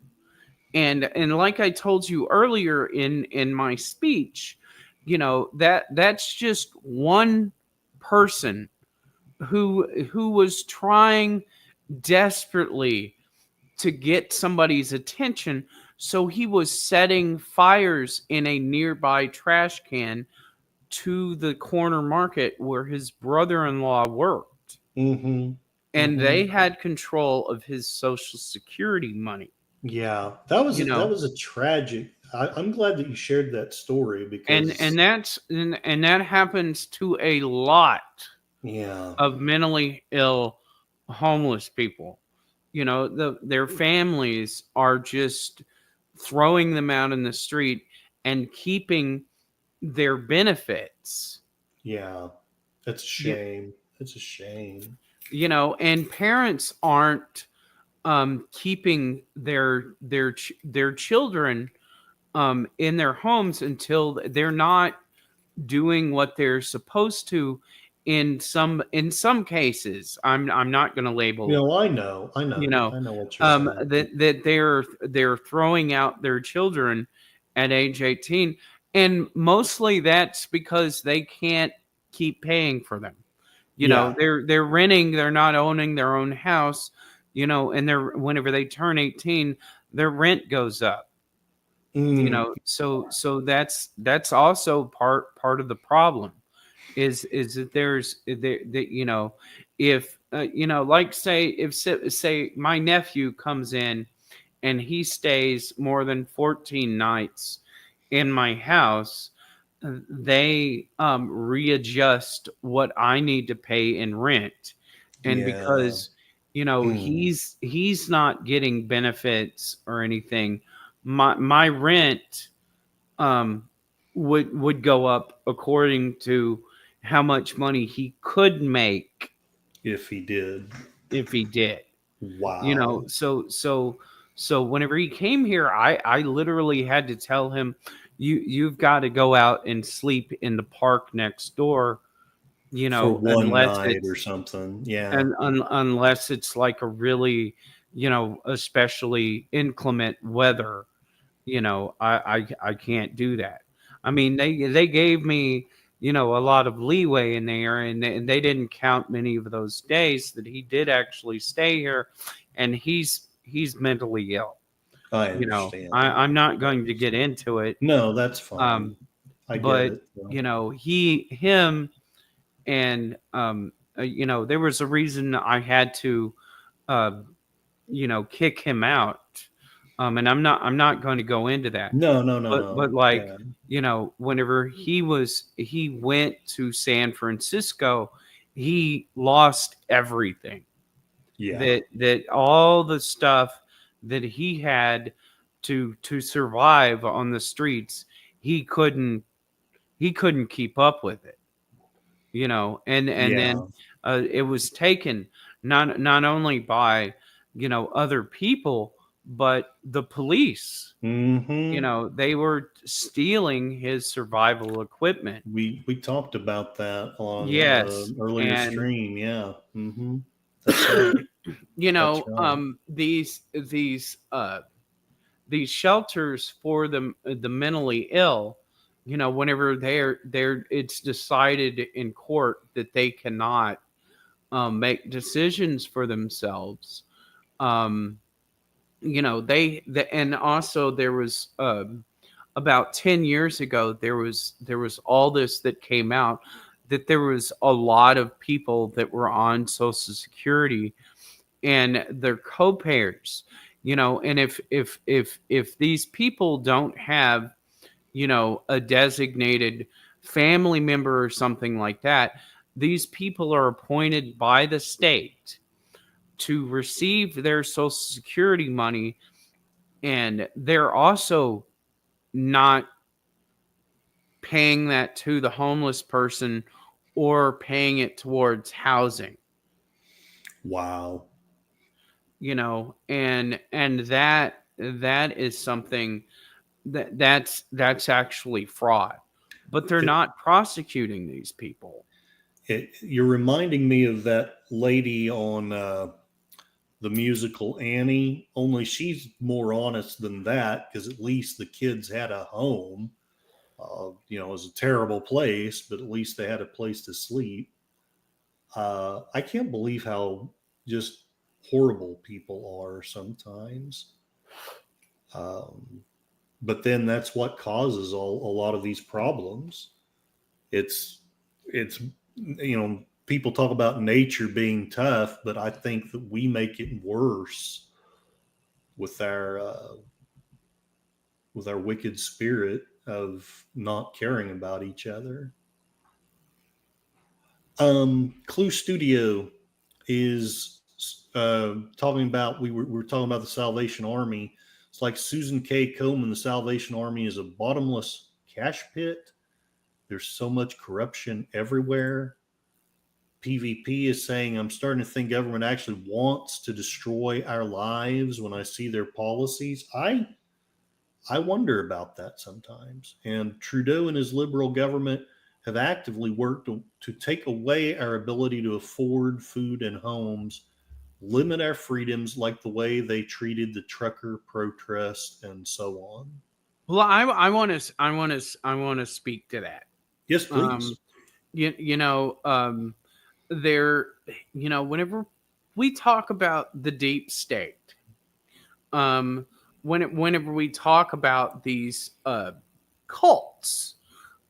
And like I told you earlier in my speech, that's just one person who was trying desperately to get somebody's attention. So he was setting fires in a nearby trash can to the corner market where his brother-in-law worked, Mm-hmm. and Mm-hmm. they had control of his social security money. Yeah, you that know was a tragic. I'm glad that you shared that story and because that happens to a lot yeah, of mentally ill homeless people. Their families are just throwing them out in the street and keeping their benefits. yeah, that's a you, shame. It's a shame. and parents aren't keeping their children in their homes until they're not doing what they're supposed to. In some cases, I'm not going to You label, know, I you know, know I know what you're saying. that they're throwing out their children at age 18, and mostly that's because they can't keep paying for them. Yeah. They're renting, they're not owning their own house. And they're whenever they turn 18, their rent goes up. Mm, So that's also part of the problem, is that that if like, say my nephew comes in and he stays more than 14 nights in my house, they readjust what I need to pay in rent. And yeah. because Mm, he's not getting benefits or anything, my rent um would go up according to how much money he could make if he did. if he did. Wow. So whenever he came here, I literally had to tell him, you've got to go out and sleep in the park next door, For one unless night or it's something. Yeah. unless it's like a really, especially inclement weather. I can't do that. I mean, they gave me, a lot of leeway in there, and they didn't count many of those days that he did actually stay here, and he's mentally ill. I understand I'm that. not going to get into it, No, that's fine. um, I get but it. So, him and there was a reason I had to, uh, kick him out. And I'm not going to go into that. No, no, no, But no. like, Yeah, whenever he went to San Francisco, he lost everything. yeah. That all the stuff that he had to survive on the streets, he couldn't he couldn't keep up with it. And then Yeah. it was taken not only by other people, but the police. Hmm. They were stealing his survival equipment. We talked about that on Yes. earlier And stream. Yeah. Hmm. That's right. That's right. these shelters for the mentally ill, whenever they're it's decided in court that they cannot make decisions for themselves. um and also there was, about 10 years ago, there was all this that came out, that there was a lot of people that were on social security and their co-payers, and if these people don't have, a designated family member or something like that, these people are appointed by the state to receive their social security money, and they're also not paying that to the homeless person or paying it towards housing. Wow. And that is something that's actually fraud, but they're It, not prosecuting these people. you're reminding me of that lady on the musical Annie, only she's more honest than that because at least the kids had a home. It was a terrible place, but at least they had a place to sleep. I can't believe how just horrible people are sometimes. Um, but then that's what causes a lot of these problems. It's people talk about nature being tough, but I think that we make it worse with our wicked spirit of not caring about each other. Clue Studio is talking about we were talking about the Salvation Army. It's like Susan K. Komen. The Salvation Army is a bottomless cash pit. There's so much corruption everywhere. PvP is saying, I'm starting to think government actually wants to destroy our lives when I see their policies. I wonder about that sometimes. And Trudeau and his liberal government have actively worked to take away our ability to afford food and homes, limit our freedoms like the way they treated the trucker protest and so on. Well, I want to speak to that. Yes, um please. you, you know there whenever we talk about the deep state, um whenever we talk about these cults,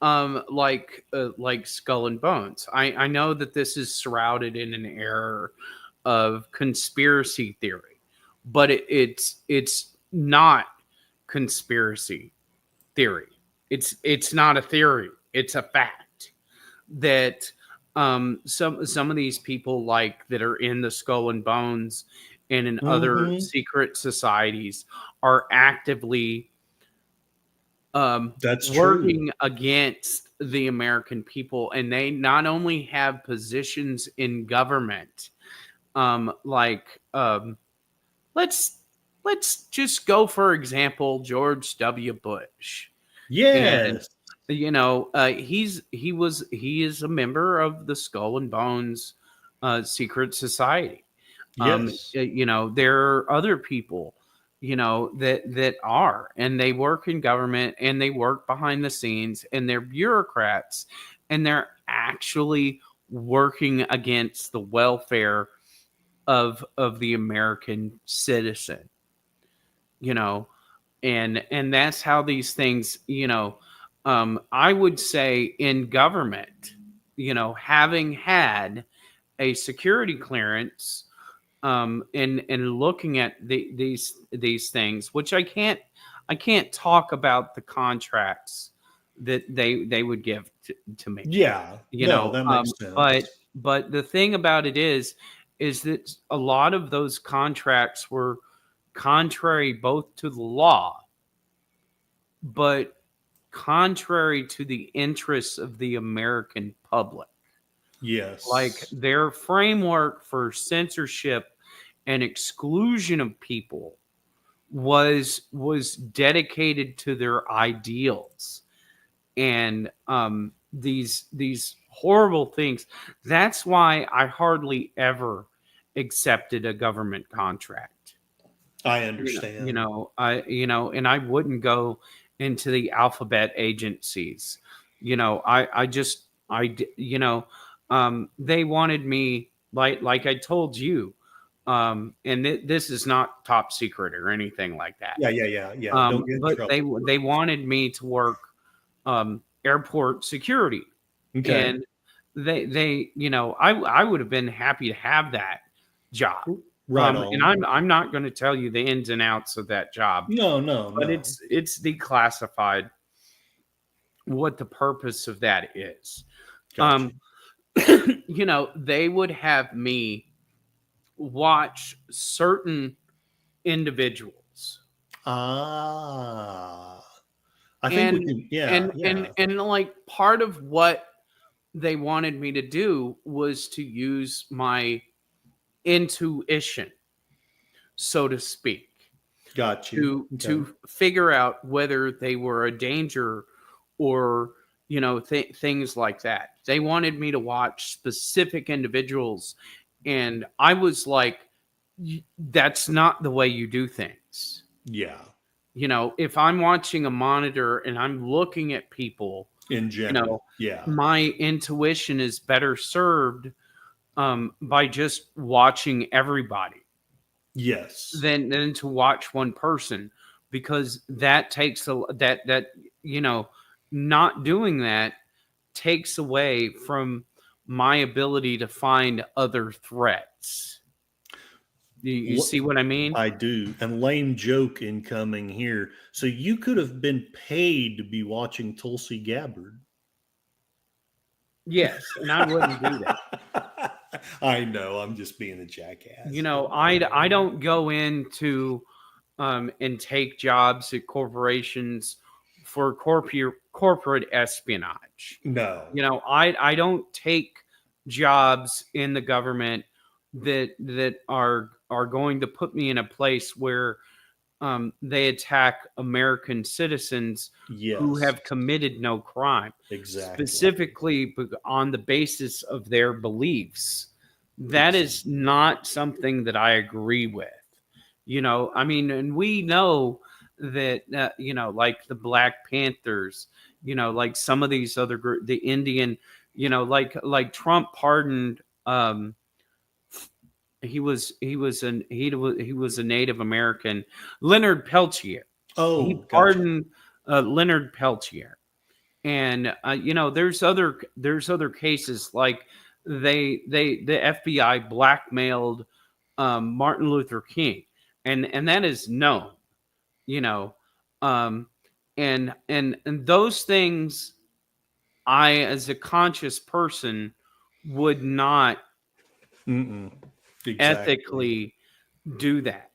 like Skull and Bones, I know that this is shrouded in an air of conspiracy theory, but it's not conspiracy theory. It's not a theory, it's a fact that some of these people, like, that are in the Skull and Bones and in other Mm-hmm. secret societies, are actively That's true. working against the American people, and they not only have positions in government, like, let's let's just go, for example, George W. Bush. And Yes. he is a member of the Skull and Bones secret society. Yes. There are other people, that are, and they work in government, and they work behind the scenes, and they're bureaucrats, and they're actually working against the welfare of the American citizen. you know and that's how these things, I would say, in government, having had a security clearance, and looking at these things, which I can't talk about the contracts that they would give to me, Yeah. you No, know. that makes sense. But the thing about it is that a lot of those contracts were contrary both to the law, but contrary to the interests of the American public. Like Yes. their framework for censorship and exclusion of people was dedicated to their ideals, and these horrible things. That's why I hardly ever accepted a government contract. I You understand. know, and I wouldn't go into the alphabet agencies. I just, they wanted me, like I told you, and this is not top secret or anything like that. Yeah, yeah, yeah, yeah. Don't get in But trouble. they wanted me to work airport security, Okay. and I would have been happy to have that job. Right And on. I'm not going to tell you the ins and outs of that job, No, no, but no. it's declassified what the purpose of that is. Gotcha. Um, they would have me watch certain individuals, Ah. I think we and can, yeah, yeah. and like part of what they wanted me to do was to use my intuition, so to speak, Got you. Okay. to figure out whether they were a danger, or things like that. They wanted me to watch specific individuals, and I was like, That's not the way you do things." Yeah. If I'm watching a monitor and I'm looking at people, In you know general. Yeah. my intuition is better served by just watching everybody Yes. than to watch one person, because that takes that not doing that takes away from my ability to find other threats. You L- see what I mean? I do. And lame joke incoming here. So you could have been paid to be watching Tulsi Gabbard. Yes, and I wouldn't do that. I know. I'm just being a jackass. I don't go into and take jobs at corporations for corporate espionage. No. I don't take jobs in the government that are going to put me in a place where they attack American citizens who Yes. have committed no crime, Exactly. specifically on the basis of their beliefs. That is not something that I agree with. I mean, and we know that, like the Black Panthers, like some of these other the Indian, like Trump pardoned, he was a Native American, Leonard Peltier. He Oh, gotcha. pardoned Leonard Peltier, and there's other cases, like the FBI blackmailed Martin Luther King, and that is known, you know, um, and those things, I, as a conscious person, would not Mm-mm. Exactly. ethically do that.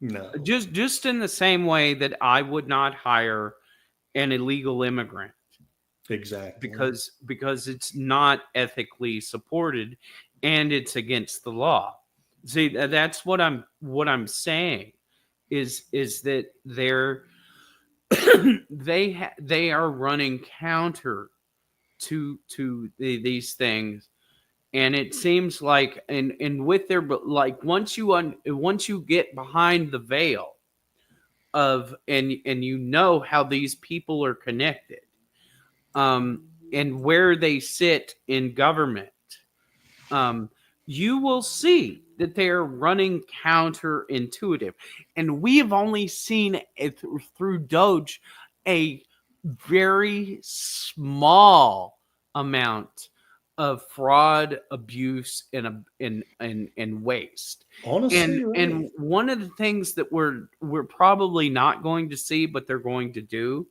No. Just in the same way that I would not hire an illegal immigrant, Exactly. because it's not ethically supported and it's against the law. See, that's what I'm saying, is that they are running counter to these things, and it seems like, and with their, like, once you get behind the veil of, and how these people are connected, and where they sit in government, um, you will see that they are running counterintuitive. And we have only seen it through Doge a very small amount of fraud, abuse, and waste. Honestly, you're And right. one of the things that we're probably not going to see, but they're going to do,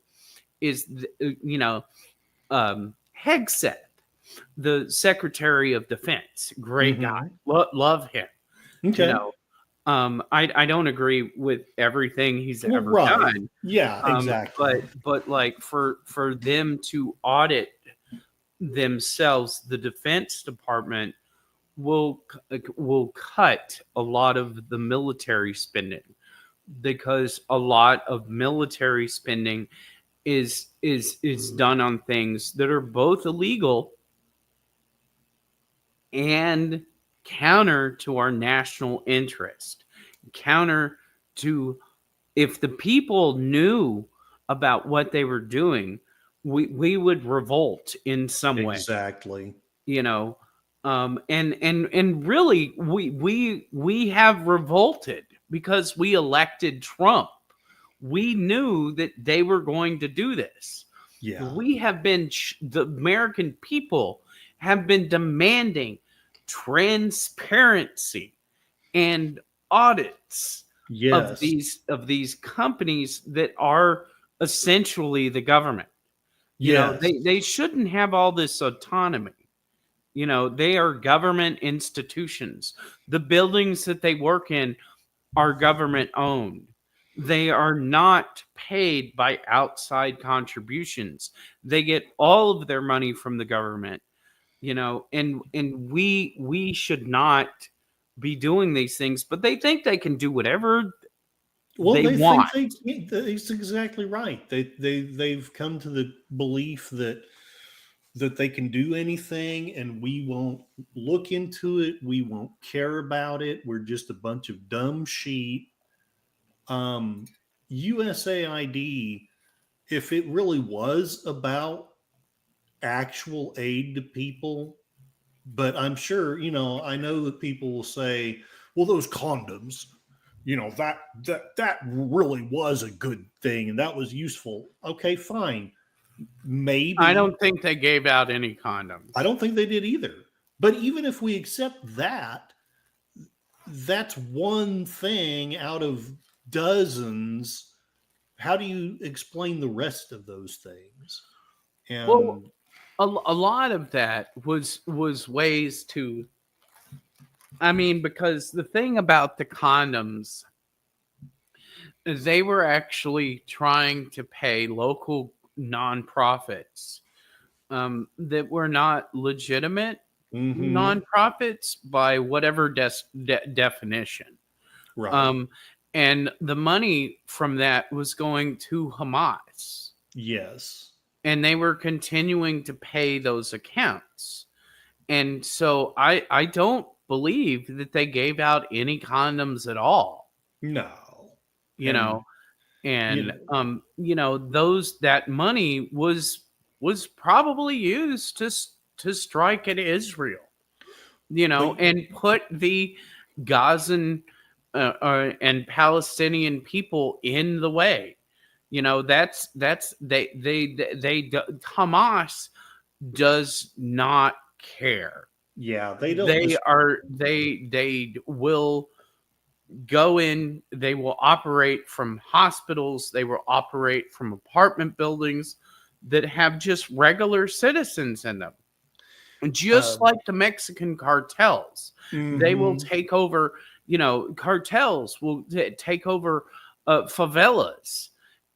is Hegseth, the Secretary of Defense, great guy, Mm-hmm. love him. You Okay. know, I don't agree with everything he's Well, ever right. done, Yeah, exactly. but like for them to audit themselves, the Defense Department will cut a lot of the military spending, because a lot of military spending is done on things that are both illegal and counter to our national interest, counter to, if the people knew about what they were doing, we would revolt in some way, Exactly. you know. And really, we have revolted because we elected Trump. We knew that they were going to do this. Yeah. We have been the American people have been demanding transparency and audits Yes. of these companies that are essentially the government. Yes. They shouldn't have all this autonomy. They are government institutions. The buildings that they work in are government owned. They are not paid by outside contributions. They get all of their money from the government, and we should not be doing these things, but they think they can do whatever Well, they they want. think it's exactly right. They've come to the belief that they can do anything and we won't look into it. We won't care about it. We're just a bunch of dumb sheep. Um, USAID, if it really was about actual aid to people, but I'm sure, I know that people will say, well, those condoms, that really was a good thing and that was useful. Okay, fine. I Maybe. don't think they gave out any I condoms. don't think they did either. But even if we accept that, that's one thing out of dozens. How do you explain the rest of those things? Well, And a lot of that was ways to, I mean, because the thing about the condoms is they were actually trying to pay local nonprofits that were not legitimate mm-hmm, nonprofits by whatever definition. right. Um, and the money from that was going to Hamas, Yes. and they were continuing to pay those accounts. And so I don't believe that they gave out any condoms at all, No. you And know. And you those that money was probably used to strike at Israel, but and put the Gazan and Palestinian people in the way. That's Hamas does not care. yeah, they don't just They will go in, they will operate from hospitals, they will operate from apartment buildings that have just regular citizens in them. uh Just like the Mexican cartels, they will mm-hmm. take over, cartels will take over favelas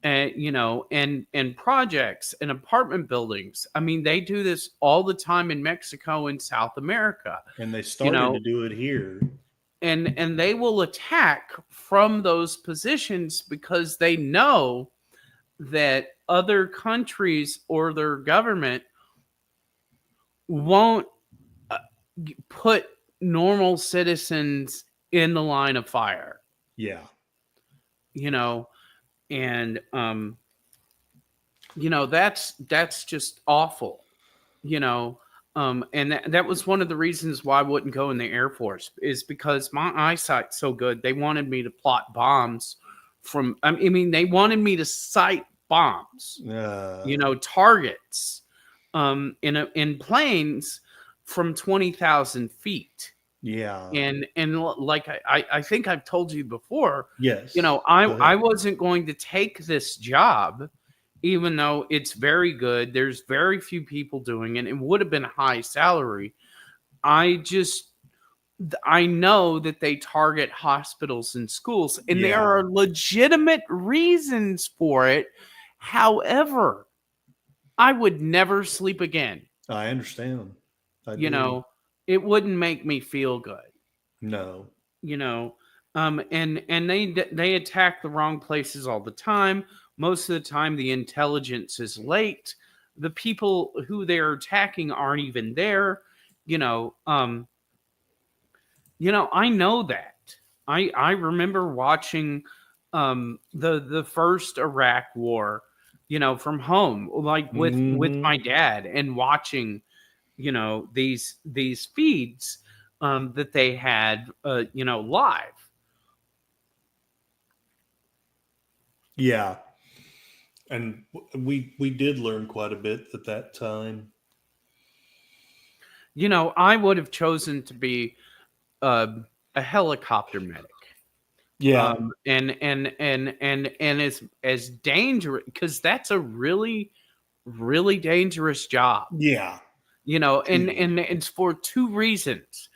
and and projects and apartment buildings. I mean, they do this all the time in Mexico and South America, And they you started to know, do it here. and they will attack from those positions because they know that other countries or their government won't uh, put normal citizens in the line of fire, Yeah. you know and that's just awful, you know and that was one of the reasons why I wouldn't go in the Air Force, is because my eyesight's so good. They wanted me to plot bombs I mean, they wanted me to sight bombs, Uh targets in planes from 20,000 feet. Yeah. And like I think I've told you before, you Yes. know, I Go I ahead. wasn't going to take this job, even though it's very good. There's very few people doing it. It would have been a high salary. I just I know that they target hospitals and schools, and there Yeah. are legitimate reasons for it. However, I would never sleep again. I understand. I You do. know, it wouldn't make me feel good. No. You know, and they attack the wrong places all the time. Most of the time, the intelligence is late. The people who they're attacking aren't even there. You know, I know that. I remember watching the first Iraq war, from home, like with Hmm. my dad, and watching, these feeds that they had, live. Yeah. And we did learn quite a bit at that time. I would have chosen to be uh, a helicopter medic. Yeah. And as dangerous, because that's a really, really dangerous job. Yeah. Too. And it's for two reasons.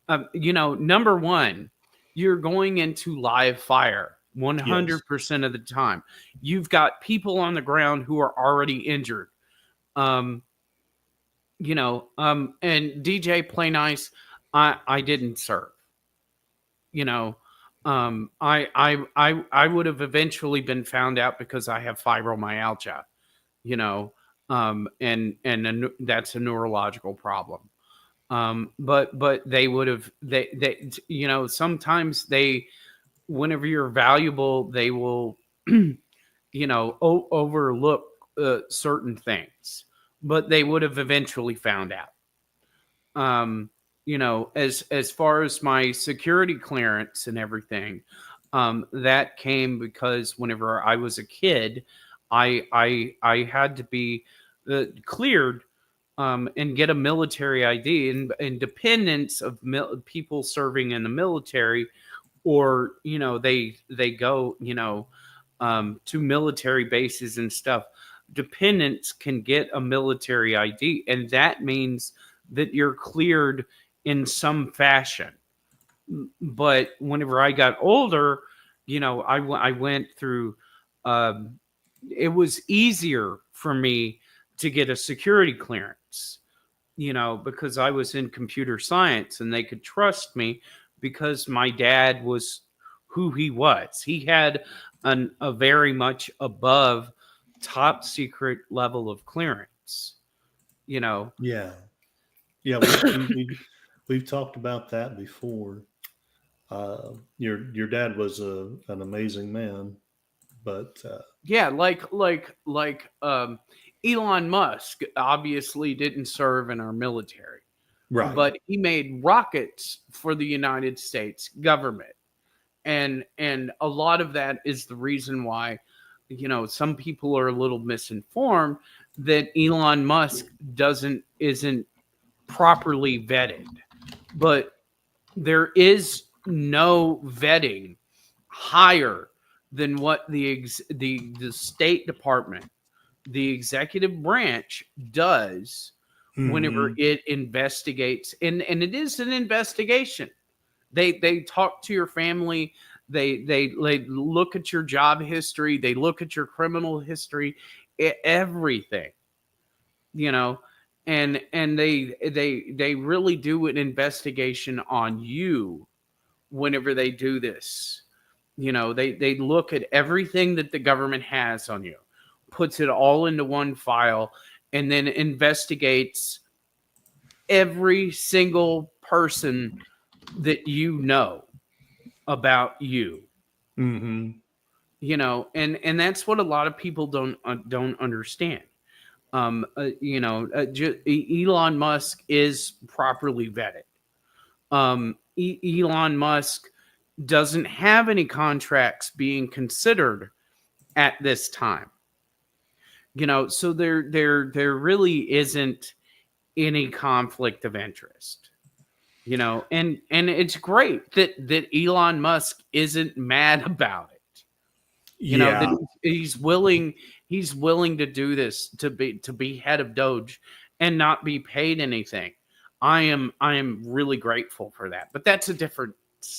Number one, you're going into live fire Yes. 100% of the time. You've got people on the ground who are already injured. Um, and DJ Play Nice, I didn't serve. You know, I would have eventually been found out because I have fibromyalgia. You know, that's a neurological problem. But they would have sometimes whenever you're valuable, they will overlook certain things, but they would have eventually found out. As far as my security clearance and everything, that came because whenever I was a kid, I had to be cleared and get a military ID, and dependents of people serving in the military, or they go to military bases and stuff. Dependents can get a military ID, and that means that you're cleared in some fashion. But whenever I got older, I went through. Um, it was easier for me to get a security clearance, because I was in computer science, and they could trust me because my dad was who he was. He had a very much above top secret level of clearance, you know. Yeah. Yeah. We've talked about that before. Your dad was an amazing man, but Yeah, like Elon Musk obviously didn't serve in our military, right. but he made rockets for the United States government. And a lot of that is the reason why some people are a little misinformed that Elon Musk doesn't isn't properly vetted. But there is no vetting higher than what the State Department, the executive branch, does whenever Hmm. it investigates. And it is an investigation. They talk to your family. They look at your job history. They look at your criminal history, everything, you know, and they really do an investigation on you whenever they do this. They look at everything that the government has on you, puts it all into one file, and then investigates every single person that about you. Hmm. And that's what a lot of people don't understand. Elon Musk is properly vetted. Elon Musk doesn't have any contracts being considered at this time. So there really isn't any conflict of interest. And it's great that Elon Musk isn't mad about it. That Yeah. he's willing to do this, to be head of Doge and not be paid anything. I am really grateful for that. But that's a different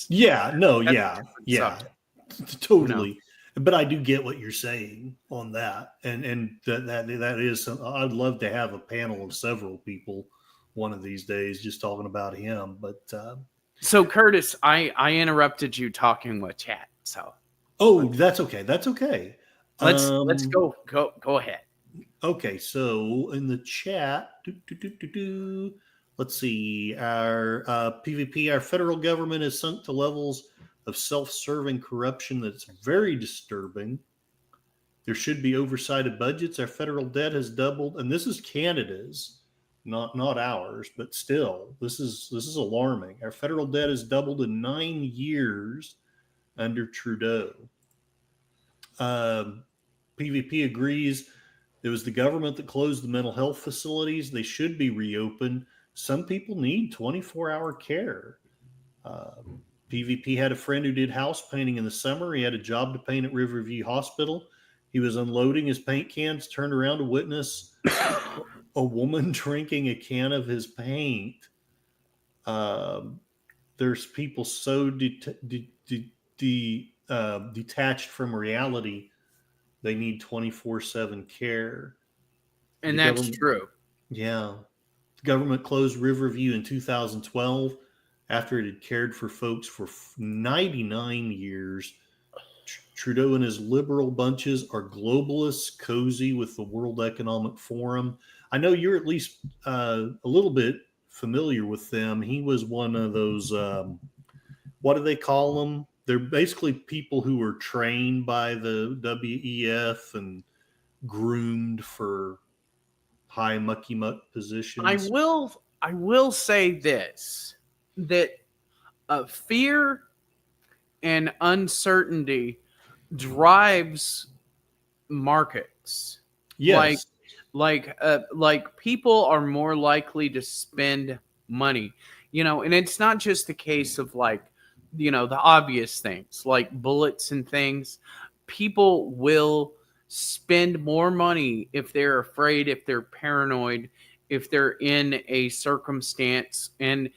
Yeah. No. that's a Yeah. different Yeah. subject. You know. Totally. But I do get what you're saying on that, and that is. I'd love to have a panel of several people one of these days just talking about him. But So Curtis, I interrupted you talking with chat. So oh, let's that's okay. That's okay. let's go ahead. Okay, so in the chat, let's see. Our PvP, our federal government has sunk to levels of self-serving corruption that's very disturbing. There should be oversight of budgets. Our federal debt has doubled, and this is Canada's, not ours, but still, this is alarming. Our federal debt has doubled in 9 years under Trudeau. Um, PvP agrees it was the government that closed the mental health facilities. They should be reopened. Some people need 24-hour care. Uh, PvP had a friend who did house painting in the summer. He had a job to paint at Riverview Hospital. He was unloading his paint cans, turned around to witness a woman drinking a can of his paint. Um, there's people so detached from reality, they need 24/7 care. The And that's government, true. yeah, the government closed Riverview in 2012 after it had cared for folks for 99 years. Trudeau and his liberal bunches are globalists, cozy with the World Economic Forum. I know you're at least a little bit familiar with them. He was one of those, what do they call them? They're basically people who were trained by the WEF and groomed for high mucky muck I positions. will I will say this, that fear and uncertainty drives markets. Like Yes. like people are more likely to spend money. And it's not just the case of like, the obvious things like bullets and things. People will spend more money if they're afraid, if they're paranoid, if they're in a circumstance. And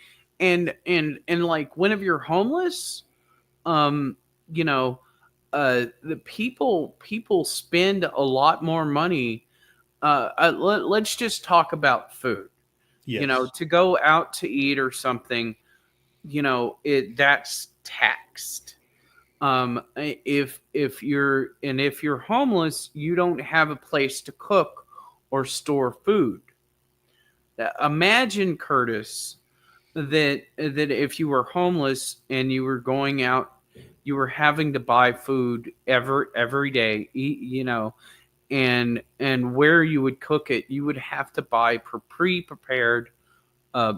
like, whenever you're homeless, um you know the people spend a lot more money. Let's just talk about food. Yes. To go out to eat or something, that's taxed. If you're homeless, you don't have a place to cook or store food. Imagine, Curtis, that if you were homeless and you were going out, you were having to buy food every day, and where you would cook it, you would have to buy pre-prepared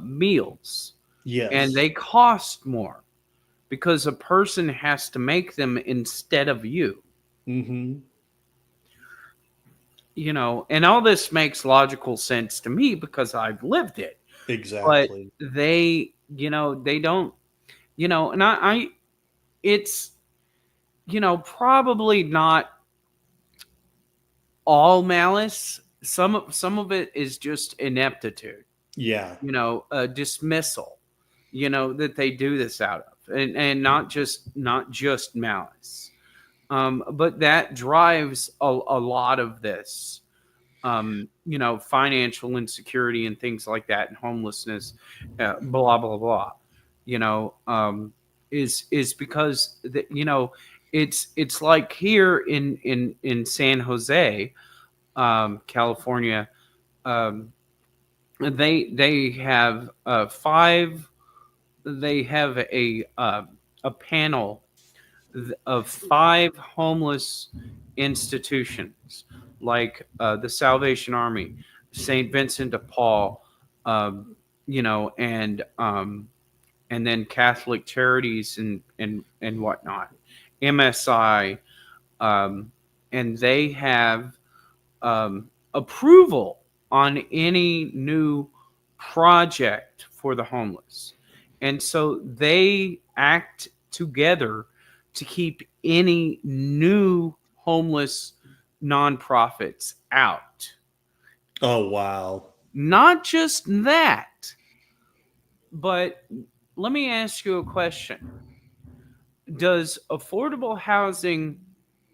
meals, and Yes. they cost more because a person has to make them instead of you. Mm-hmm. And all this makes logical sense to me because I've lived it. But Exactly. they don't, and I it's, probably not all malice. Some of it is just ineptitude, Yeah. a dismissal, that they do this out of, and not just malice. But that drives a lot of this, financial insecurity and things like that, and homelessness, blah blah blah. Is because it's like here in San Jose, California. Um, they have five. They have a panel of five homeless institutions, like the Salvation Army, Saint Vincent de Paul, um, and then Catholic Charities and whatnot, MSI, um, and they have approval on any new project for the homeless. And so they act together to keep any new homeless nonprofits out. Oh, wow. Not just that, but let me ask you a question. Does affordable housing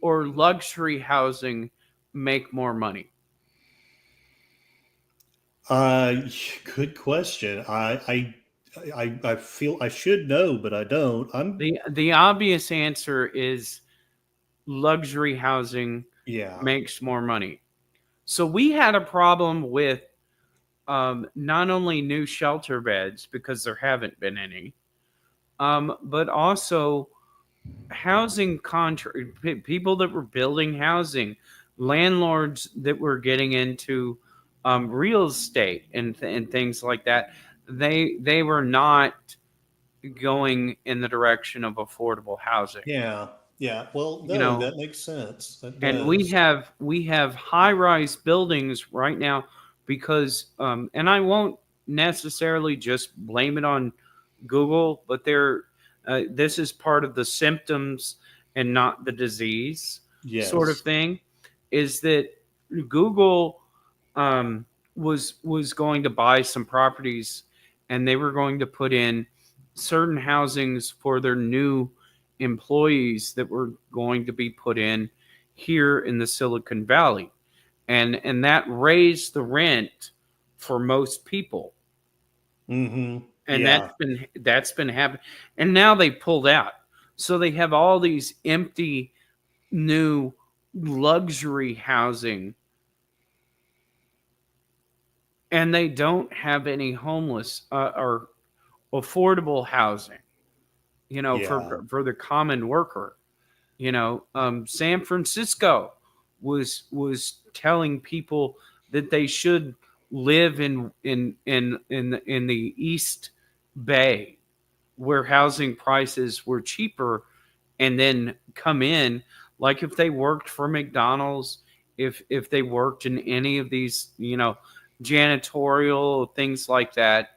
or luxury housing make more money? Uh, Good question. I feel I should know, but I don't. The obvious answer is luxury housing Yeah. makes more money. So we had a problem with not only new shelter beds because there haven't been any, but also housing contract people that were building housing, landlords that were getting into real estate and things like that. They were not going in the direction of affordable housing. Yeah. Yeah. Well, You no, know, that makes sense. That and we does. have we have high rise buildings right now because and I won't necessarily just blame it on Google, but this is part of the symptoms and not the disease sort of Yes. thing, is that Google um, was going to buy some properties and they were going to put in certain housings for their new employees that were going to be put in here in the Silicon Valley, and that raised the rent for most people, Mm-hmm. and Yeah. that's been happening, and now they pulled out, so they have all these empty new luxury housing, and they don't have any homeless or affordable housing, Yeah. for the common worker. San Francisco was telling people that they should live in the East Bay, where housing prices were cheaper, and then come in, like if they worked for McDonald's, if they worked in any of these, janitorial things like that.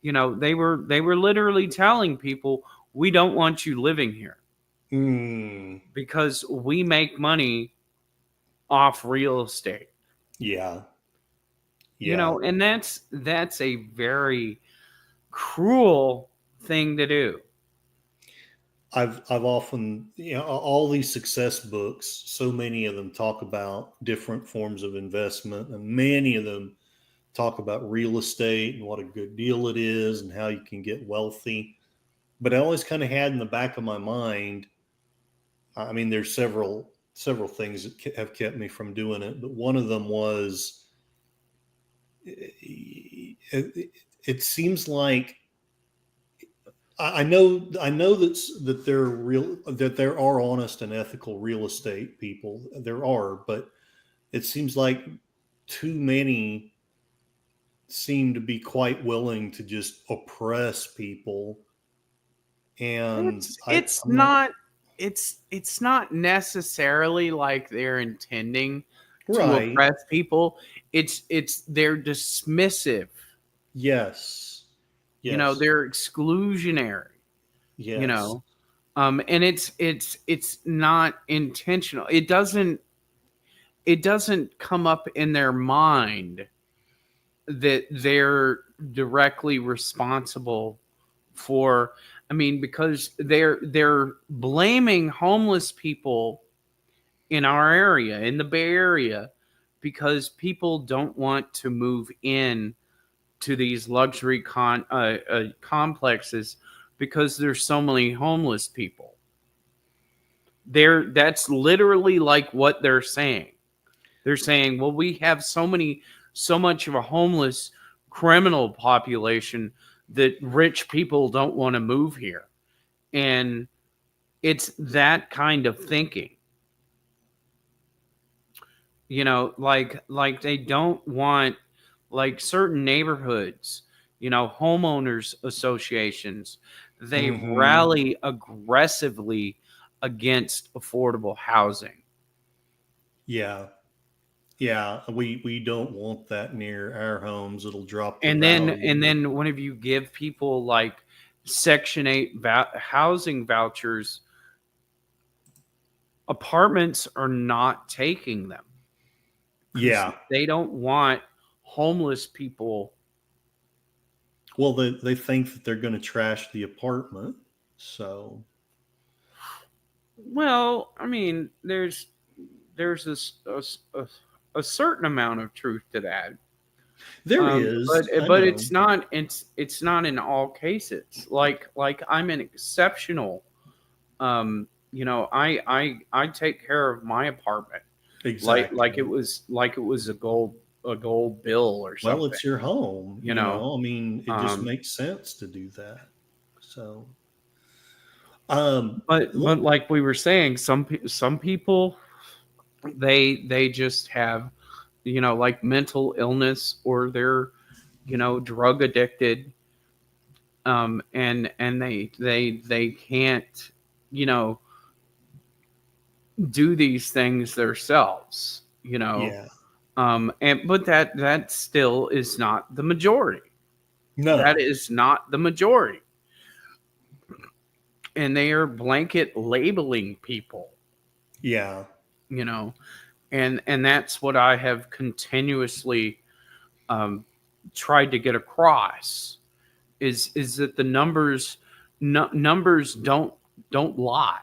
They were literally telling people, we don't want you living here Mm. because we make money off real estate. Yeah. Yeah. And that's a very cruel thing to do. I've often, all these success books, so many of them talk about different forms of investment, and many of them talk about real estate and what a good deal it is and how you can get wealthy. But I always kind of had in the back of my mind, I mean, there's several things that have kept me from doing it, but one of them was it seems like I know that there are honest and ethical real estate people. There are, but it seems like too many seem to be quite willing to just oppress people. And It's I, it's I'm not not it's not necessarily like they're intending to right. oppress people. It's they're dismissive. Yes, yes, They're exclusionary. You yes. know, and it's not intentional. It doesn't come up in their mind that they're directly responsible for. I mean, because they're blaming homeless people in our area, in the Bay Area, because people don't want to move in to these luxury complexes because there's so many homeless people. That's literally like what they're saying. They're saying, well, we have so much of a homeless criminal population that rich people don't want to move here. And it's that kind of thinking. Like they don't want, like, certain neighborhoods, homeowners associations, they Hmm. rally aggressively against affordable housing. Yeah, Yeah, we don't want that near our homes. It'll drop the And value. then whenever you give people like Section 8 housing vouchers, apartments are not taking them because Yeah. they don't want homeless people. Well, they think that they're going to trash the apartment. So, Well, I mean, there's a certain amount of truth to that. there is, I But know. it's not in all cases. Like I'm an exceptional. I take care of my apartment Exactly. like it was a gold bill or Well, something. it's your home, You know, I mean, it just um, makes sense to do that. So, but look, like we were saying, some people they just have like mental illness, or they're drug addicted, and they can't you know do these things themselves, yeah. and but that still is not the majority. That No. is not the majority, and they are blanket labeling people, Yeah. you know and that's what I have continuously um, tried to get across, is that the numbers don't lie.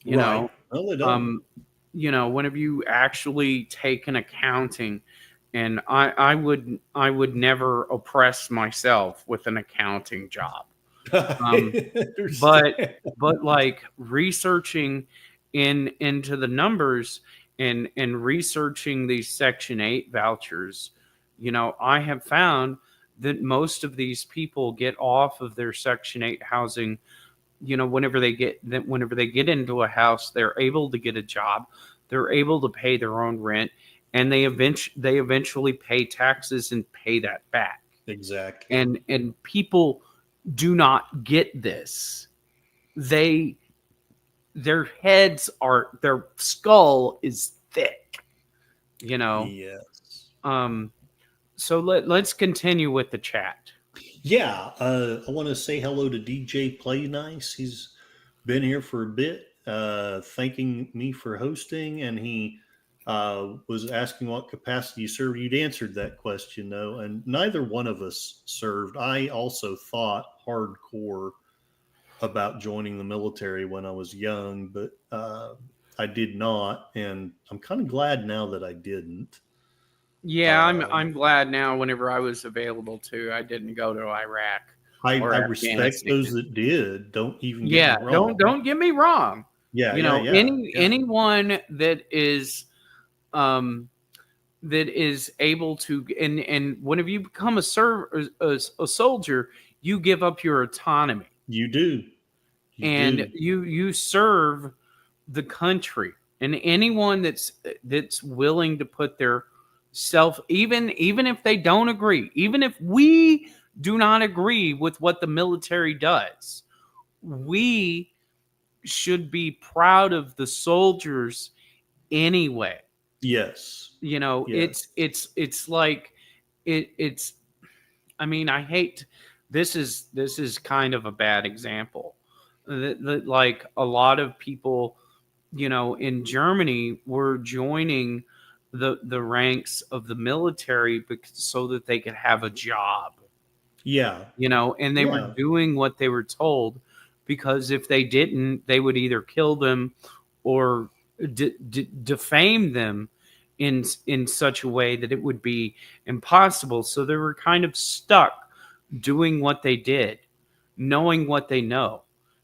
you Right. know No, they don't. um whenever you actually take an accounting, and I would never oppress myself with an accounting job. um I but understand. like researching into the numbers, and researching these Section 8 vouchers, I have found that most of these people get off of their Section 8 housing. Whenever they get into a house, they're able to get a job, they're able to pay their own rent, and they eventually pay taxes and pay that back. Exactly. And people do not get this. they their skull is thick, you know Yes. um so let's continue with the chat. Yeah, I want to say hello to DJ Play Nice. He's been here for a bit, thanking me for hosting, and he was asking what capacity you served. You'd answered that question, though, and neither one of us served. I also thought hardcore about joining the military when I was young, but I did not, and I'm kind of glad now that I didn't. Yeah, I'm Um, glad now, whenever I was available to, I didn't go to Iraq or I respect Afghanistan. those that did. Don't even get me Yeah, wrong. don't get me wrong. Yeah, yeah, yeah, yeah, Anyone um that is able to, and whenever you become a soldier, you give up your autonomy, you do. You and do. you serve the country. And anyone that's willing to put their self, even if they don't agree, even if we do not agree with what the military does, we should be proud of the soldiers anyway. Yes. Yes. It's like it's I mean, I hate, this is kind of a bad example. Like a lot of people, in Germany were joining the ranks of the military, so that they could have a job, Yeah. and they were Yeah. doing what they were told, because if they didn't, they would either kill them or defame them in such a way that it would be impossible. So they were kind of stuck doing what they did, knowing what they know,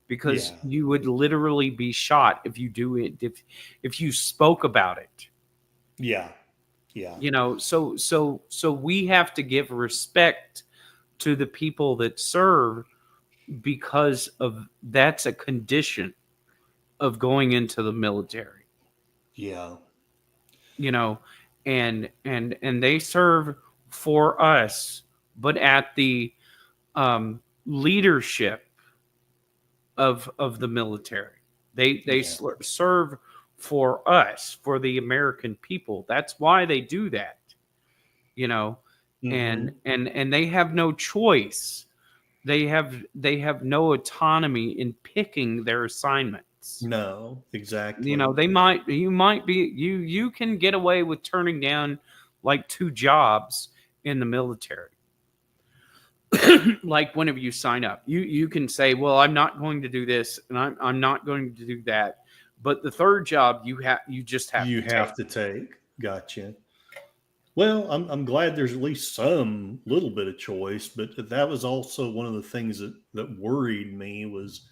because Yeah. you would literally be shot if you do it, if you spoke about it. Yeah. Yeah. So we have to give respect to the people that serve, because of that's a condition of going into the military. Yeah. you know and they serve for us, but at the leadership of the military. They Yeah. serve for us, for the American people. That's why they do that, you know, Mm-hmm. and they have no choice. They have no autonomy in picking their assignments. No, You know, exactly. you can get away with turning down like 2 jobs in the military. Like whenever you sign up, you can say, well, I'm not going to do this and I'm not going to do that, but the third job you just have You to take. have to take. Gotcha. Well, I'm glad there's at least some little bit of choice, but that was also one of the things that worried me was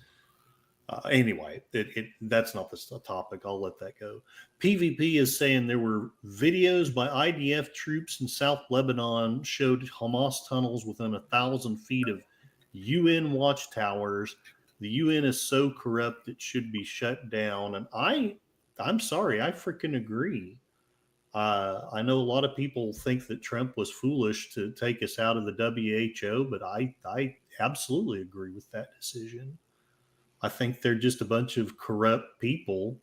anyway. It that's not the topic. I'll let that go. PvP is saying there were videos by IDF troops in South Lebanon showed Hamas tunnels within 1,000 feet of UN watchtowers. The UN is so corrupt it should be shut down, and I'm sorry, I freaking agree. I know a lot of people think that Trump was foolish to take us out of the WHO, but I absolutely agree with that decision. I think they're just a bunch of corrupt people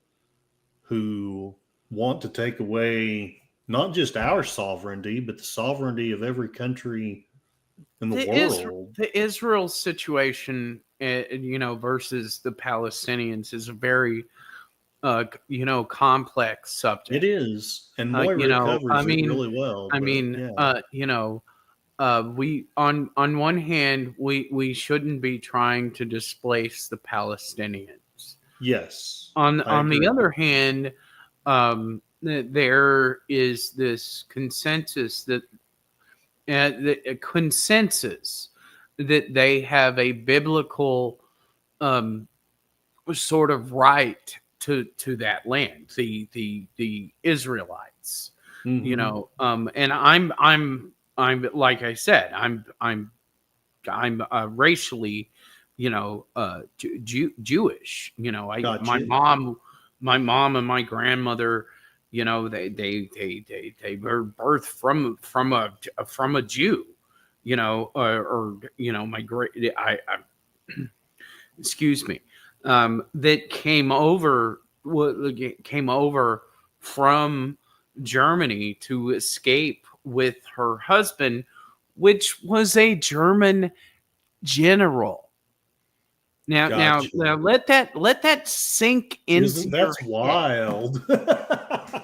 who want to take away not just our sovereignty, but the sovereignty of every country in the world. The Israel situation, versus the Palestinians is a very complex It subject. is, and Moira I covers it mean, really well. I But mean, yeah, we on one hand we shouldn't be trying to displace the Palestinians. yes, I On the agree. other hand, there is this consensus a consensus that they have a biblical um, sort of right to that land, the Israelites, Hmm. and I'm like I said, I'm racially, Jewish. Gotcha. My mom and my grandmother, they were birthed from a Jew, my great I excuse me, that came over from Germany to escape with her husband, which was a German general. Now, Gotcha. let that sink into Isn't your that's head. wild?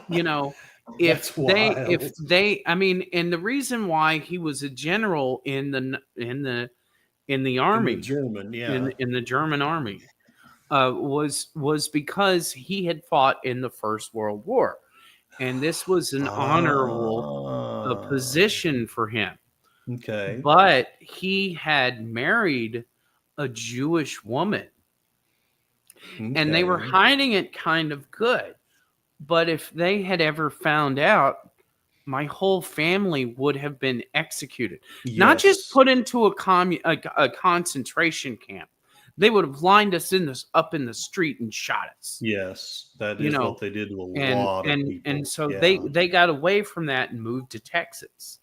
You know, That's if wild. they, I mean, and the reason why he was a general in the In the army, German, yeah. in the German army, was because he had fought in the First World War, and this was an honorable Ah, position for him. okay. But he had married a Jewish woman, and they were Okay. hiding it kind of good. But if they had ever found out, my whole family would have been executed, not just Yes. put into a concentration camp. They would have lined us up in the street and shot us. Yes. That You is know, what they did to a and lot of and people. so Yeah. they got away from that and moved to Texas,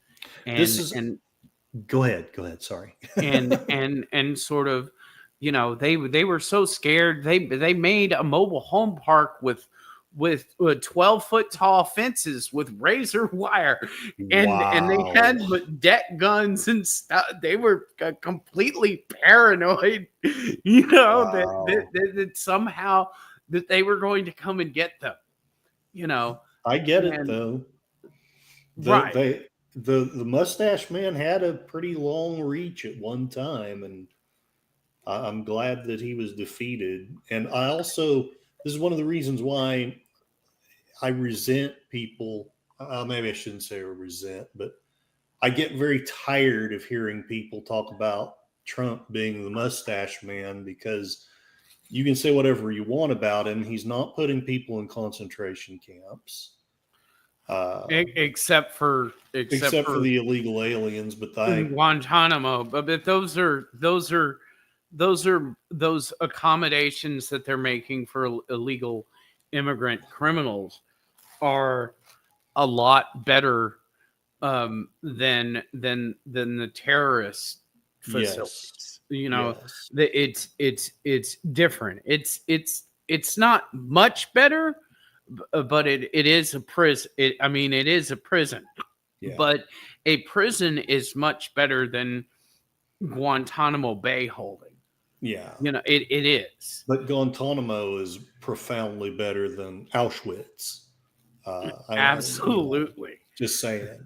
This and is and Go ahead. Go ahead. Sorry. and sort of, they were so scared they made a mobile home park with 12-foot tall fences with razor wire, and they Wow. had deck guns and stuff. They were completely paranoid, Wow. that somehow that they were going to come and get them, you know I get it and though. The right. they the mustache man had a pretty long reach at one time, and I'm glad that he was defeated. And I also this is one of the reasons why I resent people. Maybe I shouldn't say resent, but I get very tired of hearing people talk about Trump being the mustache man because you can say whatever you want about him. He's not putting people in concentration camps, uh, Except except for for the illegal aliens. But Guantanamo, but those accommodations that they're making for illegal immigrant criminals are a lot better, than the terrorist yes, facilities. yes, It's different. It's not much better, but it is a prison. I mean, it is a prison, Yeah. but a prison is much better than Guantanamo Bay holding. Yeah. It is. But Guantanamo is profoundly better than Auschwitz. Absolutely. Just saying.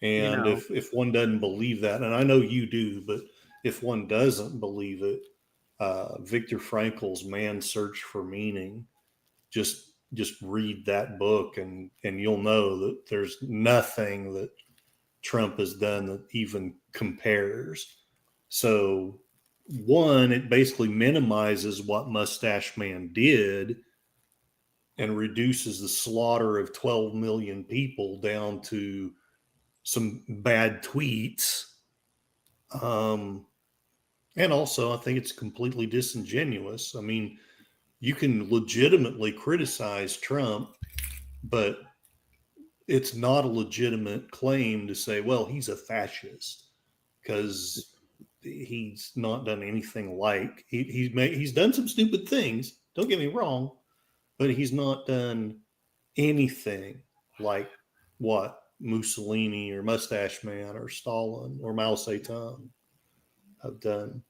You And know, if one doesn't believe that, and I know you do, but if one doesn't believe it, Viktor Frankl's Man's Search for Meaning, just read that book, and you'll know that there's nothing that Trump has done that even compares. So, one, it basically minimizes what Mustache Man did and reduces the slaughter of 12 million people down to some bad tweets. Um, and also, I think it's completely disingenuous. I mean, you can legitimately criticize Trump, but it's not a legitimate claim to say, well, he's a fascist, because he's not done anything like he's done some stupid things. Don't get me wrong, but he's not done anything like what Mussolini or Mustache Man or Stalin or Mao Zedong have done.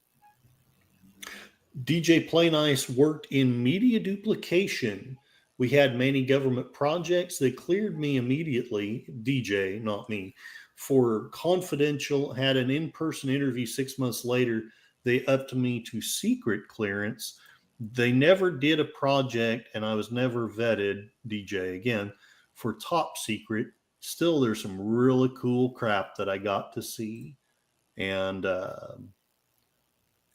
DJ Play Nice worked in media duplication. We had many government projects. They cleared me immediately, DJ, not me, for confidential. Had an in-person interview 6 months later. They upped me to secret clearance. They never did a project, and I was never vetted, DJ, again, for top secret. Still, there's some really cool crap that I got to see. And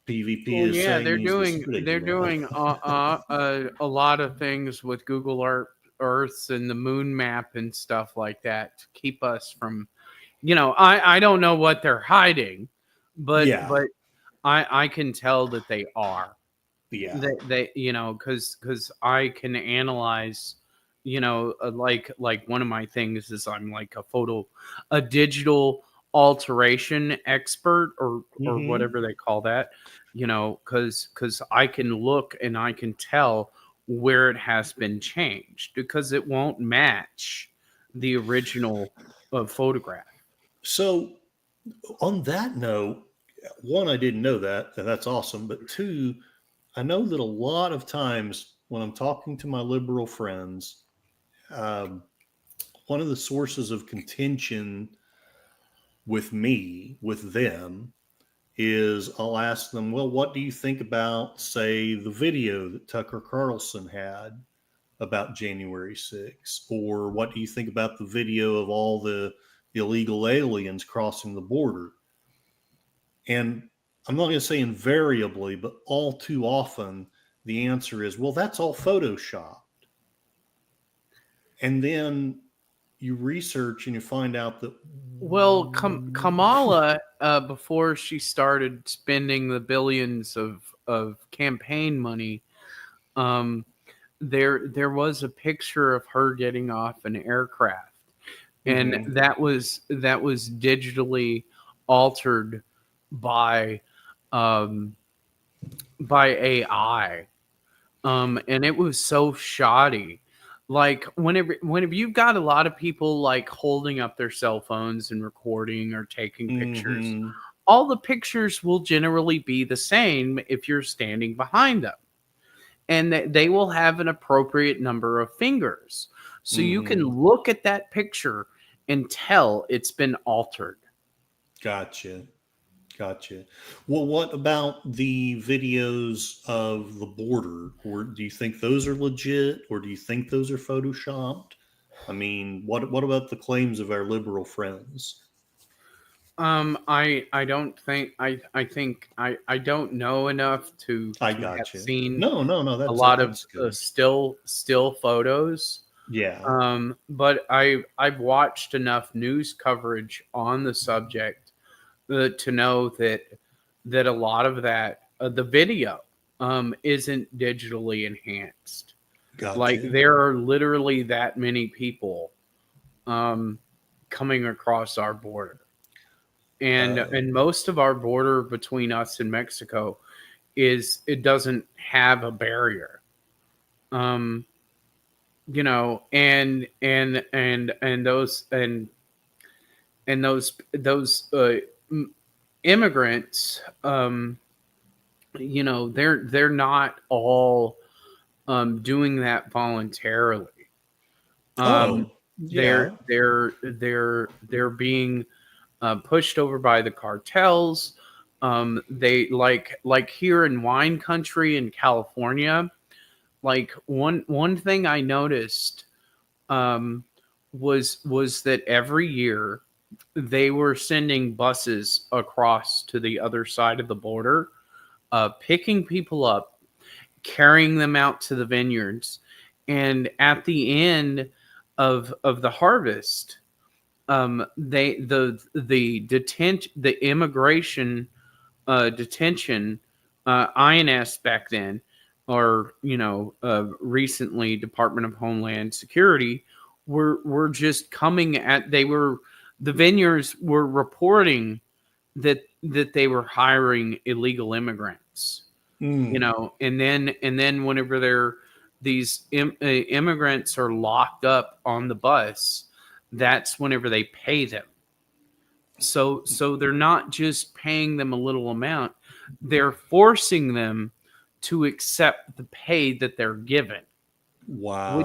PvP well, is yeah, saying they're he's the doing secret they're agent doing now. a lot of things with Google Earths and the moon map and stuff like that to keep us from. I don't know what they're hiding, but Yeah, I can tell that they are. yeah. They because I can analyze, like one of my things is I'm like a digital alteration expert, or Mm-hmm. whatever they call that, because I can look and I can tell where it has been changed because it won't match the original photograph. So, on that note, one, I didn't know that, and that's awesome. But two, I know that a lot of times when I'm talking to my liberal friends, um, one of the sources of contention with me, with them, is I'll ask them, well, what do you think about, say, the video that Tucker Carlson had about January 6th? Or what do you think about the video of all the illegal aliens crossing the border? And I'm not going to say invariably, but all too often, the answer is, well, that's all Photoshop. And then you research and you find out that, Well, Kamala, before she started spending the billions of campaign money, um, there was a picture of her getting off an aircraft, and mm-hmm, that was digitally altered by um, by AI, and it was so shoddy. Like whenever you've got a lot of people like holding up their cell phones and recording or taking pictures, mm-hmm, all the pictures will generally be the same if you're standing behind them, and they will have an appropriate number of fingers, so you can mm-hmm. look at that picture and tell it's been altered. Gotcha. Gotcha. Well, what about the videos of the border? Or do you think those are legit, or do you think those are photoshopped? I mean, what about the claims of our liberal friends? I don't think I don't know enough I to have gotcha. seen No, no, no. a That's lot of that's good. still photos. Yeah. But I've watched enough news coverage on the subject to know that a lot of that the video isn't digitally enhanced. Like Gotcha. there are literally that many people um, coming across our border, Uh, and most of our border between us and Mexico it doesn't have a barrier. Um, and those immigrants, they're not all doing that voluntarily. um Oh, they're yeah. they're they're being pushed over by the cartels. They like here in wine country in California. Like one thing I noticed um, was that every year they were sending buses across to the other side of the border, picking people up, carrying them out to the vineyards, and at the end of the harvest, the immigration detention, INS back then, or recently Department of Homeland Security, were just coming at they were the vineyards were reporting that they were hiring illegal immigrants, Mm. and then whenever immigrants are locked up on the bus, that's whenever they pay them. So they're not just paying them a little amount, they're forcing them to accept the pay that they're given, Wow.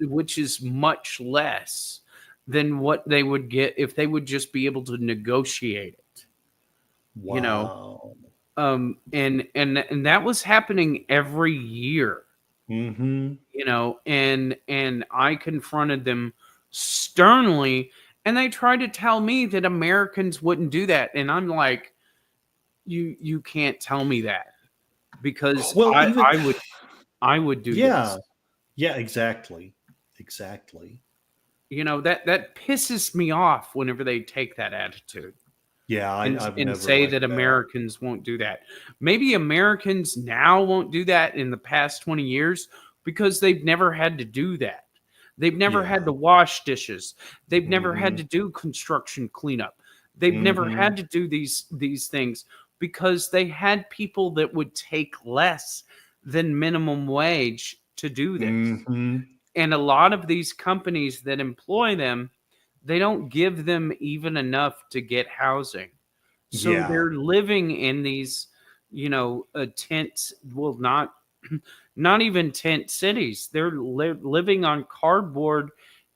which is much less than what they would get if they would just be able to negotiate it. you know Wow. and that was happening every year. Mm-hmm. And I confronted them sternly, and they tried to tell me that Americans wouldn't do that, and I'm like, you can't tell me that, because Well, I even I would I would do yeah, this. yeah, exactly, exactly. That pisses me off whenever they take that attitude Yeah, and I've and never say liked that that. Americans won't do that. Maybe Americans now won't do that in the past 20 years because they've never had to do that. They've never had Yeah. to wash dishes. They've never had Mm-hmm. to do construction cleanup. They've never Mm-hmm. had to do these things because they had people that would take less than minimum wage to do this. Mm-hmm. And a lot of these companies that employ them, they don't give them even enough to get housing. So Yeah. they're living in these, tents. Well, not even tent cities. They're living on cardboard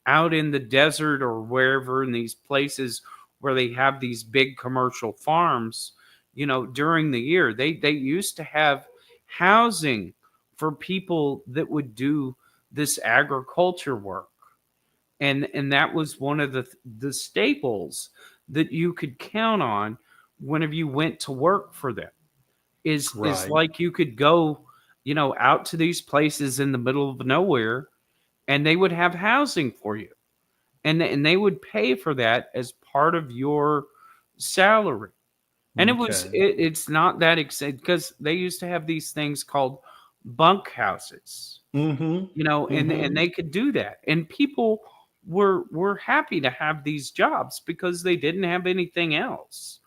out in the desert or wherever, in these places where they have these big commercial farms. During the year, they used to have housing for people that would do this agriculture work, and that was one of the staples that you could count on whenever you went to work for them. Is Right. like you could go, out to these places in the middle of nowhere, and they would have housing for you, and they would pay for that as part of your salary. And Okay. it's not that exciting because they used to have these things called bunk houses, Mm-hmm. and Mm-hmm. they could do that, and people were happy to have these jobs because they didn't have anything else.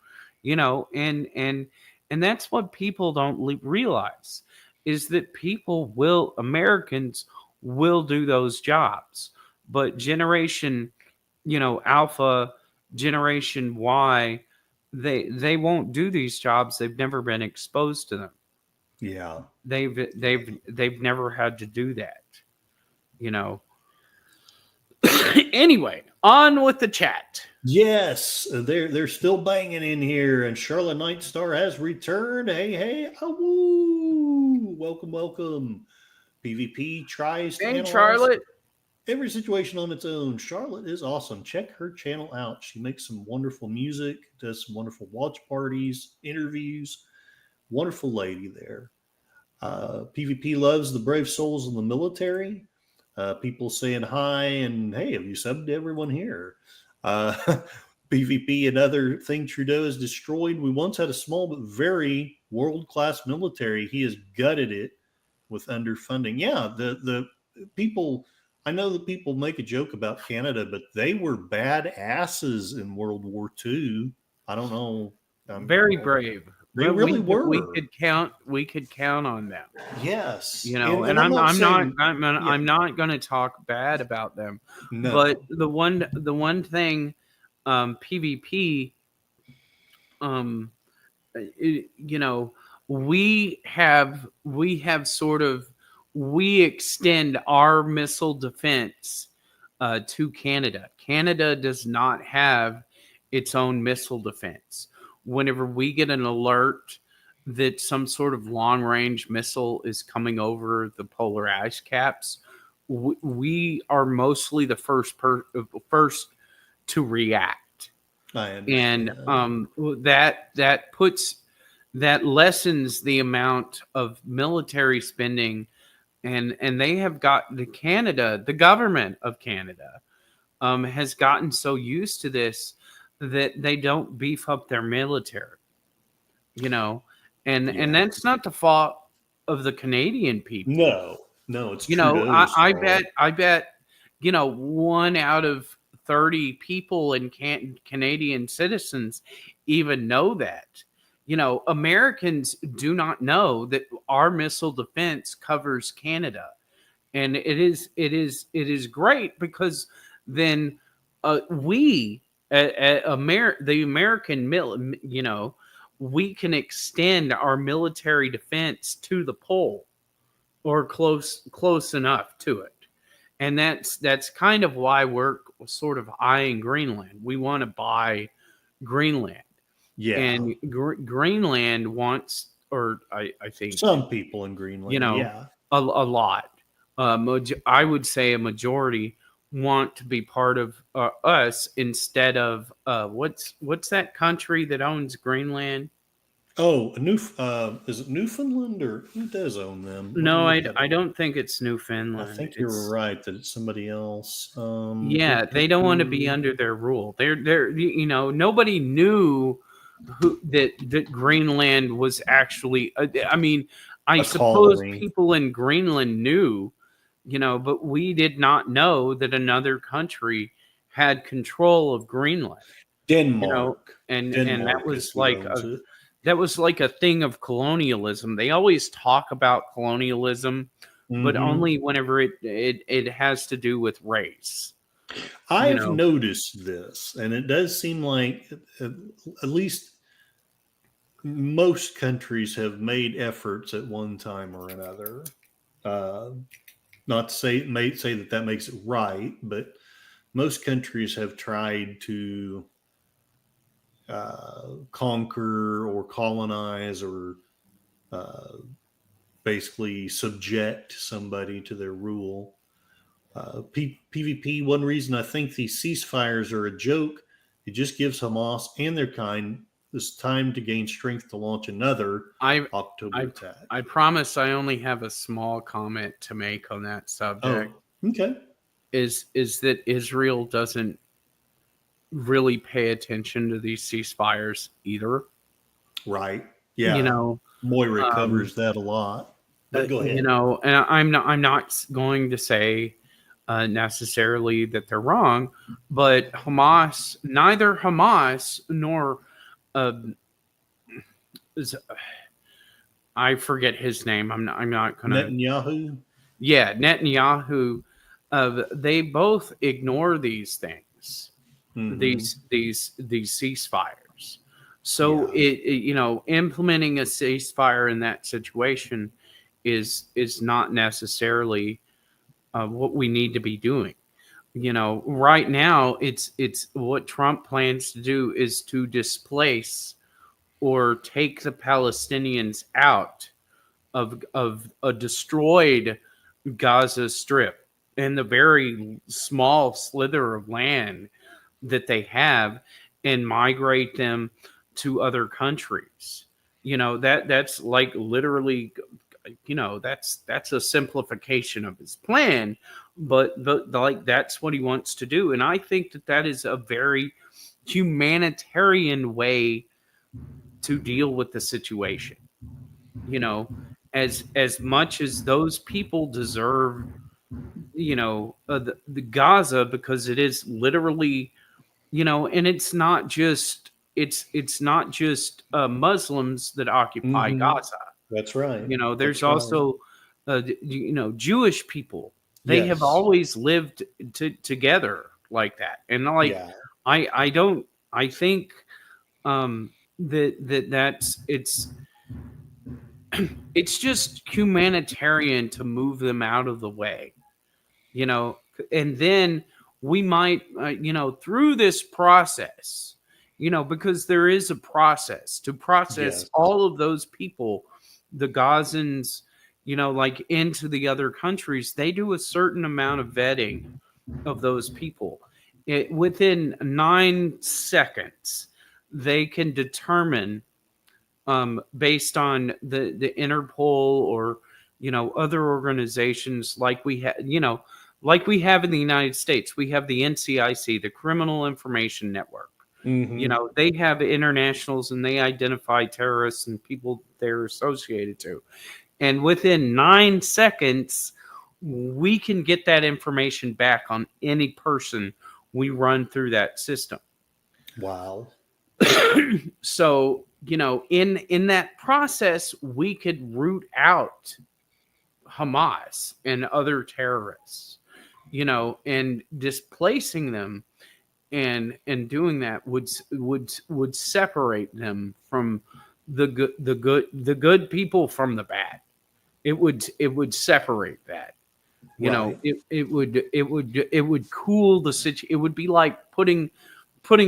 And that's what people don't realize, is that Americans will do those jobs, but generation, alpha, generation Y, they won't do these jobs. They've never been exposed to them. Yeah. They've never had to do that, you know anyway, on with the chat. Yes, they're still banging in here, and Charlotte Nightstar has returned. Hey, hey, woo! Welcome, welcome. PvP tries to Hey, analyze Charlotte. every situation on its own. Charlotte is awesome. Check her channel out. She makes some wonderful music, does some wonderful watch parties, interviews. Wonderful lady there. PvP loves the brave souls in the military. People saying hi and hey, have you subbed to everyone here? Uh, PvP, another thing Trudeau has destroyed. We once had a small but very world class military. He has gutted it with underfunding. Yeah, the people. I know that people make a joke about Canada, but they were bad asses in World War II. I don't know. Very Well, brave. They Well, really we were. could count on them, Yes, you know. And and I'm not saying, yeah, I'm not going to talk bad about them, but no, the one thing, PvP, um, you know, we have sort of we extend our missile defense to Canada. Canada does not have its own missile defense. Whenever we get an alert that some sort of long range missile is coming over the polar ice caps, we are mostly the first to react. I And understand. that puts that lessens the amount of military spending, and they have got the government of Canada has gotten so used to this that they don't beef up their military, you know. And Yeah, that's not the fault of the Canadian people. no, no, it's You know, Trudeau's fault. I bet, you know, 1 out of 30 people in Canadian citizens even know that. You know, Americans do not know that our missile defense covers Canada, and it is great because then we, the American you know, we can extend our military defense to the pole or close enough to it. And that's kind of why we're sort of eyeing Greenland. We want to buy Greenland, Yeah, and Greenland wants, or I think, some people in you Greenland, know, yeah. a lot. I would say a majority want to be part of us instead of what's that country that owns Greenland? Oh, a new is it Newfoundland or who does own them? Let me No, look at I it. don't think it's I Newfoundland. think you're It's right that it's somebody else. Yeah, they don't want to be under their rule. They're you know, nobody knew that Greenland was actually. I mean, I a suppose colony. people in Greenland knew, you know, but we did not know that another country had control of Greenland. You know, Denmark. and Denmark is who owns it. that was like a thing of colonialism. They always talk about colonialism, but Hmm. only whenever it has to do with race. You I've know, noticed this, and it does seem like at, at least most countries have made efforts at one time or another. Uh, Not to say that that makes it right, but most countries have tried to conquer or colonize or uh, basically subject somebody to their rule. PvP, one reason I think these ceasefires are a joke, it just gives Hamas and their kind this time to gain strength to launch another I October I attack. I promise I only have a small comment to make on that subject. Oh, okay. Is that Israel doesn't really pay attention to these ceasefires either. Right. You Yeah. know, Moira um, covers that a lot. But go you ahead. know, and I'm not going to say necessarily that they're wrong, but neither Hamas nor uh, I forget his name. I'm not gonna. Netanyahu. Yeah, Netanyahu. They both ignore these things, Hmm. these ceasefires. So Yeah. you know, implementing a ceasefire in that situation is not necessarily what we need to be doing. You know, right now it's what Trump plans to do is to displace or take the Palestinians out of a destroyed Gaza Strip and the very small slither of land that they have, and migrate them to other countries. You know, that's like literally, you know, that's a simplification of his plan, but like that's what he wants to do, and I think that that is a very humanitarian way to deal with the situation. You know, as much as those people deserve, you know, the Gaza, because it is literally, you know, and it's not just it's not just Muslims that occupy Hmm. Gaza. That's right. There's That's right. also Jewish people. They have Yes. always lived together like that, and like Yeah. I don't I think that's it's just humanitarian to move them out of the way, you know, and then we might, through this process, because there is a process to process Yes. all of those people, the Gazans, like into the other countries, they do a certain amount of vetting of those people. Within 9 seconds, they can determine based on the Interpol or other organizations like like we have in the United States. We have the NCIC, the Criminal Information Network. Hmm. They have internationals and they identify terrorists and people they're associated to. And within 9 seconds, we can get that information back on any person we run through that system. Wow. So in that process we could root out Hamas and other terrorists, and displacing them, and doing that would separate them from the good people from the bad. It would separate that. Right. It would cool the situation. It would be like putting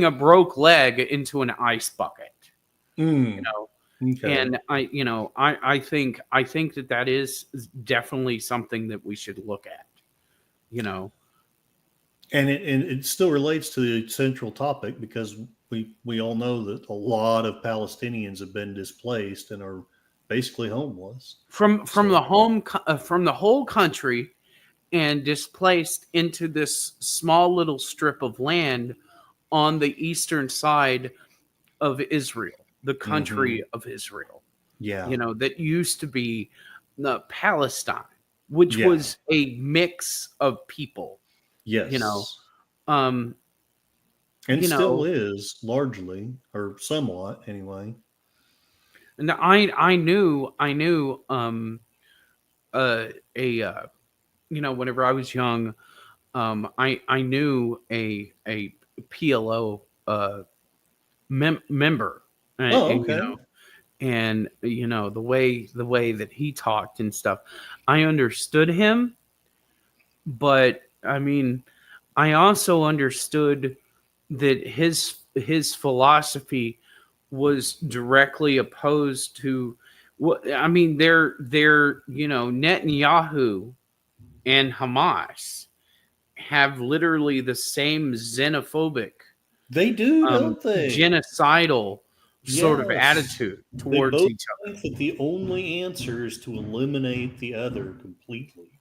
a broke leg into an ice bucket, you Mm. know. Okay. And I think that is definitely something that we should look at, you know. And it still relates to the central topic because we all know that a lot of Palestinians have been displaced and are basically homeless. From So from the whole country, and displaced into this small little strip of land on the eastern side of Israel, the hmm country of Israel, yeah. that used to be Palestine, which Yeah. was a mix of people, you know. Yes. Um, And you still know, is largely or somewhat anyway. and I knew a whenever I was young, I knew a PLO member, Oh, and okay. the way that he talked and stuff, I understood him. But I mean, I also understood that his philosophy was directly opposed to what I mean. They're Netanyahu and Hamas have literally the same xenophobic, They do, don't they? genocidal sort of Yes. attitude They towards both each other. think that the only answer is to eliminate the other completely.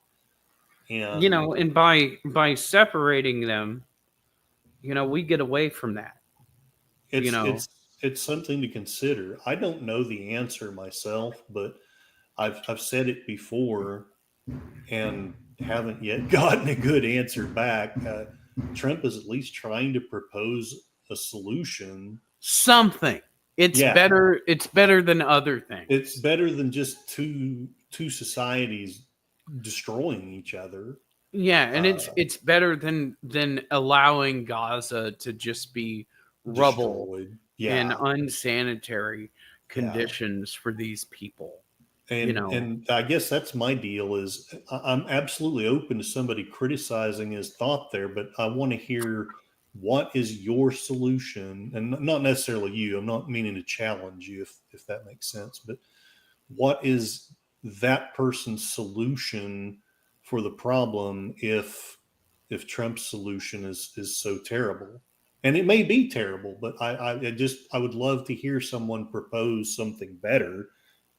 And And by separating them, we get away from that. You it's know, it's it's something to consider. I don't know the answer myself, but I've said it before and haven't yet gotten a good answer back. Trump is at least trying to propose a solution. something. It's Yeah, better. It's better than other it's things. better than just two societies destroying each other. Yeah, and it's Uh, it's better than allowing Gaza to just be rubble Destroyed. and Yeah, unsanitary yeah. conditions for these people. You And know, and I guess that's my deal is I'm absolutely open to somebody criticizing his thought there, but I want to hear what is your solution, and not necessarily you. I'm not meaning to challenge you if that makes sense, but what is that person's solution for the problem if Trump's solution is so terrible? And it may be terrible, but I would love to hear someone propose something better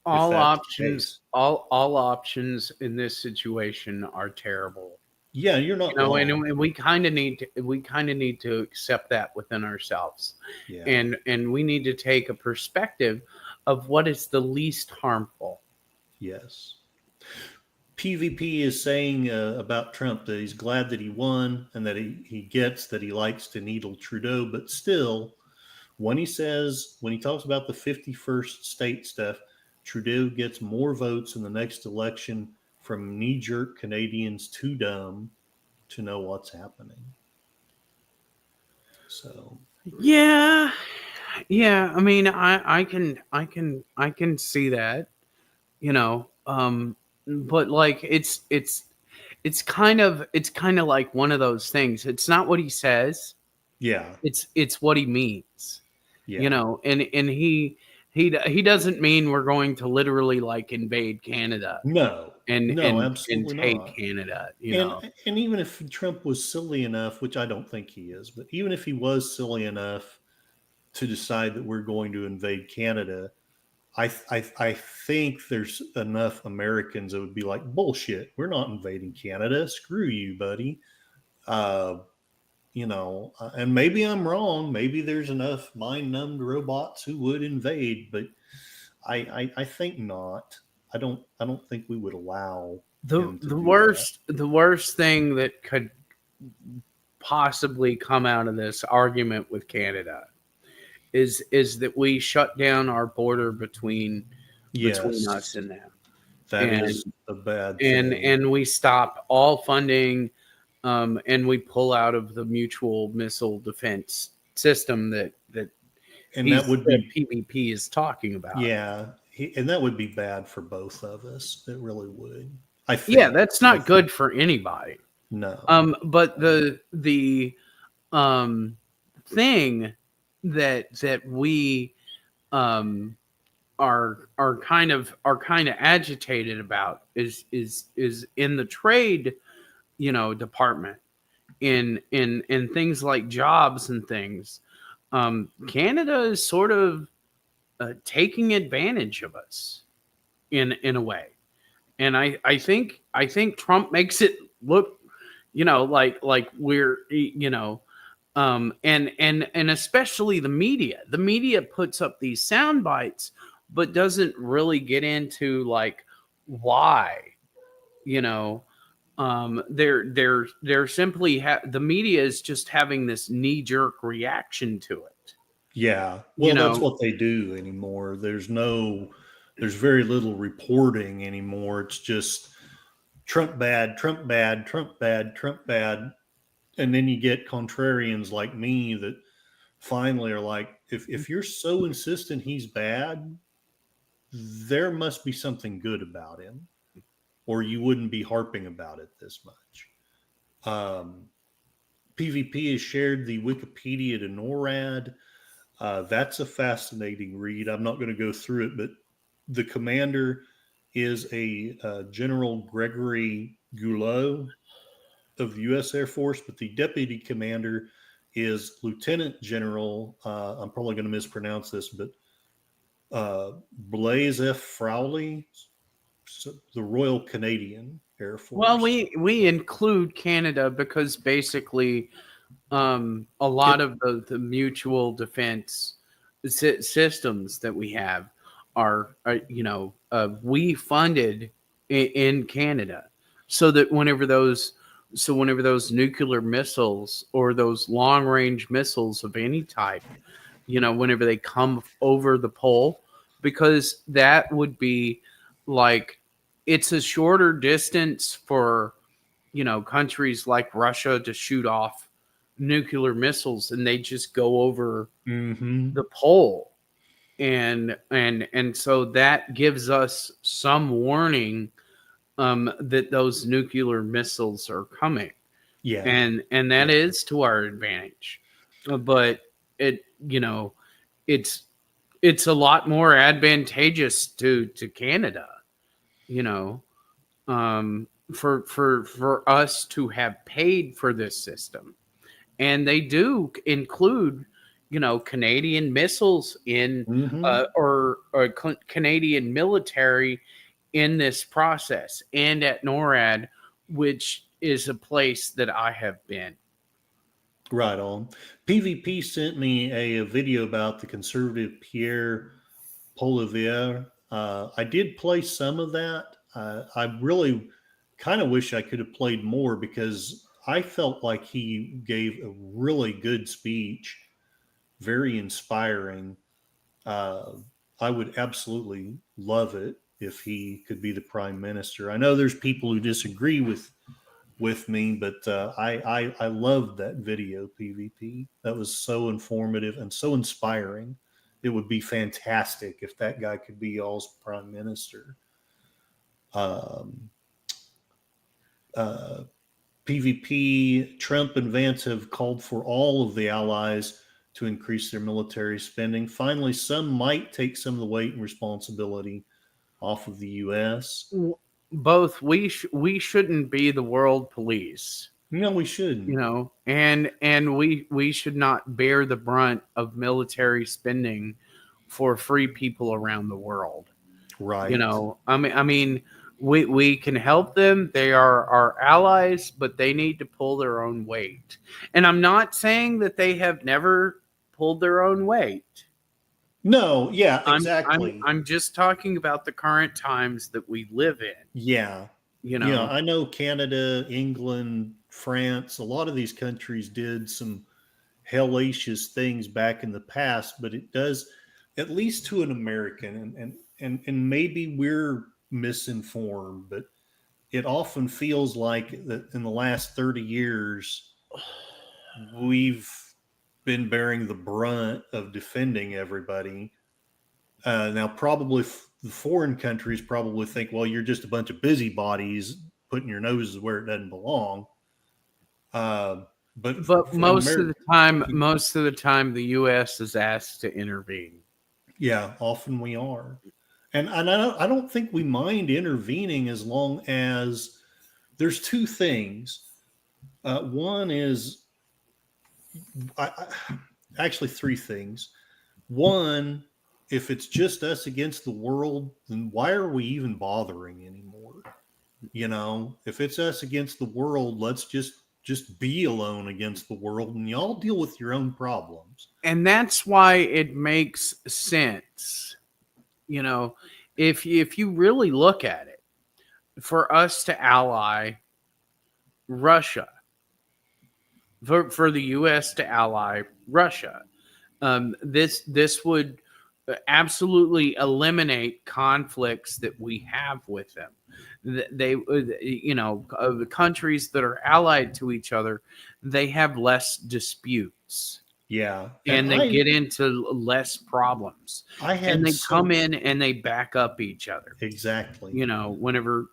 if all that's the options, case. all options in this situation are terrible. Yeah, you're not wrong. And we kind of need to accept that within ourselves, Yeah. and we need to take a perspective of what is the least harmful. Yes. PvP is saying about Trump that he's glad that he won and that he gets that he likes to needle Trudeau, but still, when he talks about the 51st state stuff, Trudeau gets more votes in the next election from knee-jerk Canadians too dumb to know what's happening. So Yeah, yeah. I mean, I can see that, you know. But like, it's kind of like one of those things. It's not what he says. yeah, It's what he means, yeah, you know. And he doesn't mean we're going to literally like invade Canada no, and no, and and absolutely take not. Canada, you And know. and even if Trump was silly enough, which I don't think he is, but even if he was silly enough to decide that we're going to invade Canada, I think there's enough Americans that would be like, bullshit, we're not invading Canada. Screw you, buddy. Uh, and maybe I'm wrong. Maybe there's enough mind numbed robots who would invade, but I think not. I don't think we would allow The him to the do that. worst thing that could possibly come out of this argument with Canada is that we shut down our border between us Yes, and them, that and is a bad and thing. and we stop all funding, and we pull out of the mutual missile defense system And that would that be, PvP is talking about. yeah, and that would be bad for both of us. It really would. I Yeah, think. that's I not think. good for anybody. No. But No. the um thing that we um are kind of agitated about is in the trade, department, in things like jobs and things. Canada is sort of taking advantage of us in a way, and I think Trump makes it look, like we're, and especially the media. The media puts up these sound bites, but doesn't really get into like why, you know. They're simply the media is just having this knee jerk reaction to it, Yeah. you Well, that's know. what they do anymore. There's very little reporting anymore. It's just Trump bad, Trump bad, Trump bad, Trump bad. And then you get contrarians like me that finally are like, if you're so insistent he's bad, there must be something good about him, or you wouldn't be harping about it this much. Um, PvP has shared the Wikipedia to NORAD. That's a fascinating read. I'm not going to go through it, but the commander is a General Gregory Goulot of the U.S. Air Force, but the deputy commander is Lieutenant General. I'm probably going to mispronounce this, but Blaise F. Frowley, the Royal Canadian Air Well, Force. we include Canada because basically, a lot It, of the mutual defense systems that we have are we funded in Canada, so that whenever those nuclear missiles or those long range missiles of any type, whenever they come over the pole, because that would be like, it's a shorter distance for, countries like Russia to shoot off nuclear missiles, and they just go over mm-hmm. the pole. And so that gives us some warning, that those nuclear missiles are coming, Yeah, and that yeah, is to our advantage. But it you know it's it's a lot more advantageous to Canada, you know, for us to have paid for this system. And they do include, Canadian missiles in, mm-hmm. or Canadian military in this process, and at NORAD, which is a place that I have been. Right on. PvP sent me a video about the conservative Pierre Polivier. I did play some of that. I really kind of wish I could have played more because I felt like he gave a really good speech very inspiring. Uh, I would absolutely love it if he could be the prime minister. I know there's people who disagree with me, but I loved that video, PvP. That was so informative and so inspiring. It would be fantastic if that guy could be y'all's prime minister. Um, uh, PvP, Trump and Vance have called for all of the allies to increase their military spending. Finally, some might take some of the weight and responsibility off of the U.S. Both we shouldn't be the world police, No, we shouldn't. and we should not bear the brunt of military spending for free people around the world. Right. I mean, we can help them. They are our allies, but they need to pull their own weight. And I'm not saying that they have never pulled their own weight. No, yeah, I'm I'm exactly. I'm just talking about the current times that we live in. Yeah. You Yeah, know, I know Canada, England, France, a lot of these countries did some hellacious things back in the past, but it does, at least to an American, and maybe we're misinformed, but it often feels like that in the last 30 years we've been bearing the brunt of defending everybody. Now, probably the foreign countries probably think, well, you're just a bunch of busybodies putting your noses where it doesn't belong. Uh, but but in most of America, the time, the U.S. is asked to intervene. yeah, often we are. And I don't think we mind intervening as long as there's two things. One is, actually three things. One, if it's just us against the world, then why are we even bothering anymore? If it's us against the world, let's just be alone against the world, and y'all deal with your own problems. And that's why it makes sense. You know, if you really look at it, for us to ally Russia, for the U.S. to ally Russia, this would absolutely eliminate conflicts that we have with them. They, the countries that are allied to each other, they have less disputes Yeah, and and they get into less problems, I and had they come so in and they back up each other. exactly. Whenever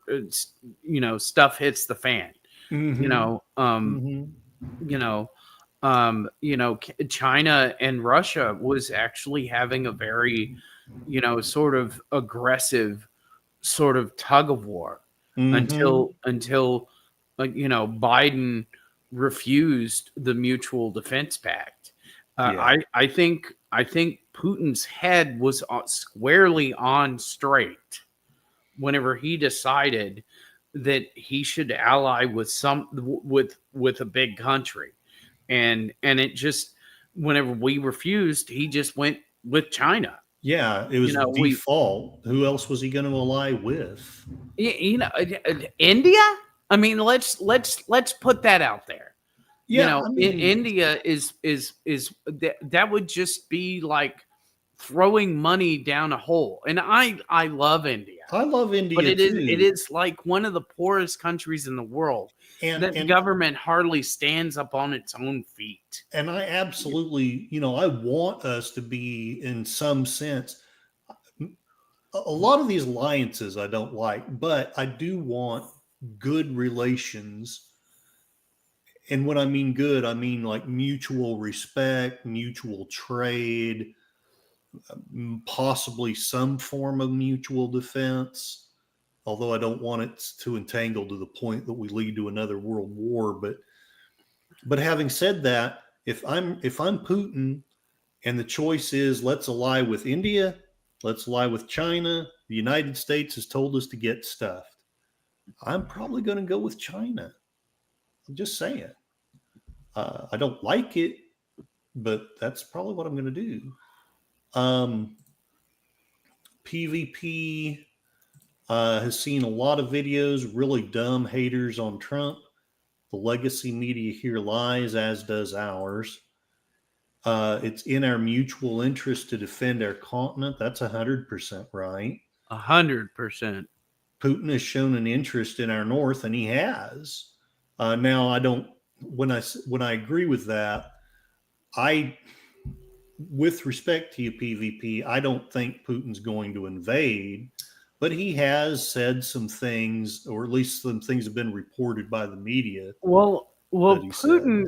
stuff hits the fan. You Mm-hmm. know, Mm-hmm. you know, China and Russia was actually having a very, sort of aggressive sort of tug of war Mm-hmm. until Biden refused the Mutual Defense Pact. Yeah. I think Putin's head was squarely on straight whenever he decided that he should ally with a big country, and it just, whenever we refused, he just went with China. Yeah, it You was know, we default. Who else was he going to ally with? India. I mean, let's put that out there. Yeah, I mean, India that would just be like throwing money down a hole. And I love India, I love but India it too, is like one of the poorest countries in the world. and That and government hardly stands up on its own feet. and I absolutely, I want us to be in some sense. A lot of these alliances I don't like, but I do want good relations. And when I mean good, I mean like mutual respect, mutual trade, possibly some form of mutual defense. Although I don't want it to entangle to the point that we lead to another world war. But having said that, if I'm Putin and the choice is let's ally with India, let's ally with China, the United States has told us to get stuffed. I'm probably going to go with China. I'm just saying. I don't like it, but that's probably what I'm going to do. Um, PvP has seen a lot of videos, really dumb haters on Trump. The legacy media here lies, as does ours. It's in our mutual interest to defend our continent. That's 100% right. 100%. Putin has shown an interest in our north, and he has. Now, I don't. When I agree with that, I, with respect to you, PvP, I don't think Putin's going to invade, but he has said some things, or at least some things have been reported by the media that Well, he said. Putin,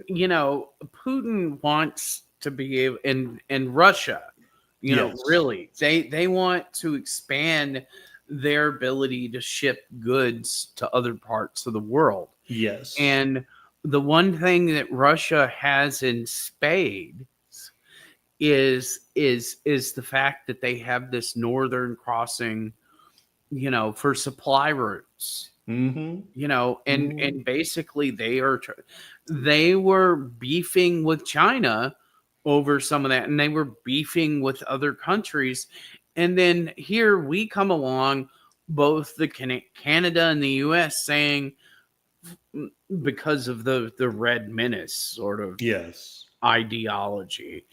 Putin wants to be able, and Russia, Yes, really, they want to expand their ability to ship goods to other parts of the world. yes, And the one thing that Russia has in spades is the fact that they have this northern crossing, for supply routes. mm-hmm, mm-hmm. And basically they were beefing with China over some of that, and they were beefing with other countries. And then here we come along, both the Canada and the US, saying, because of the Red Menace sort of Yes. ideology,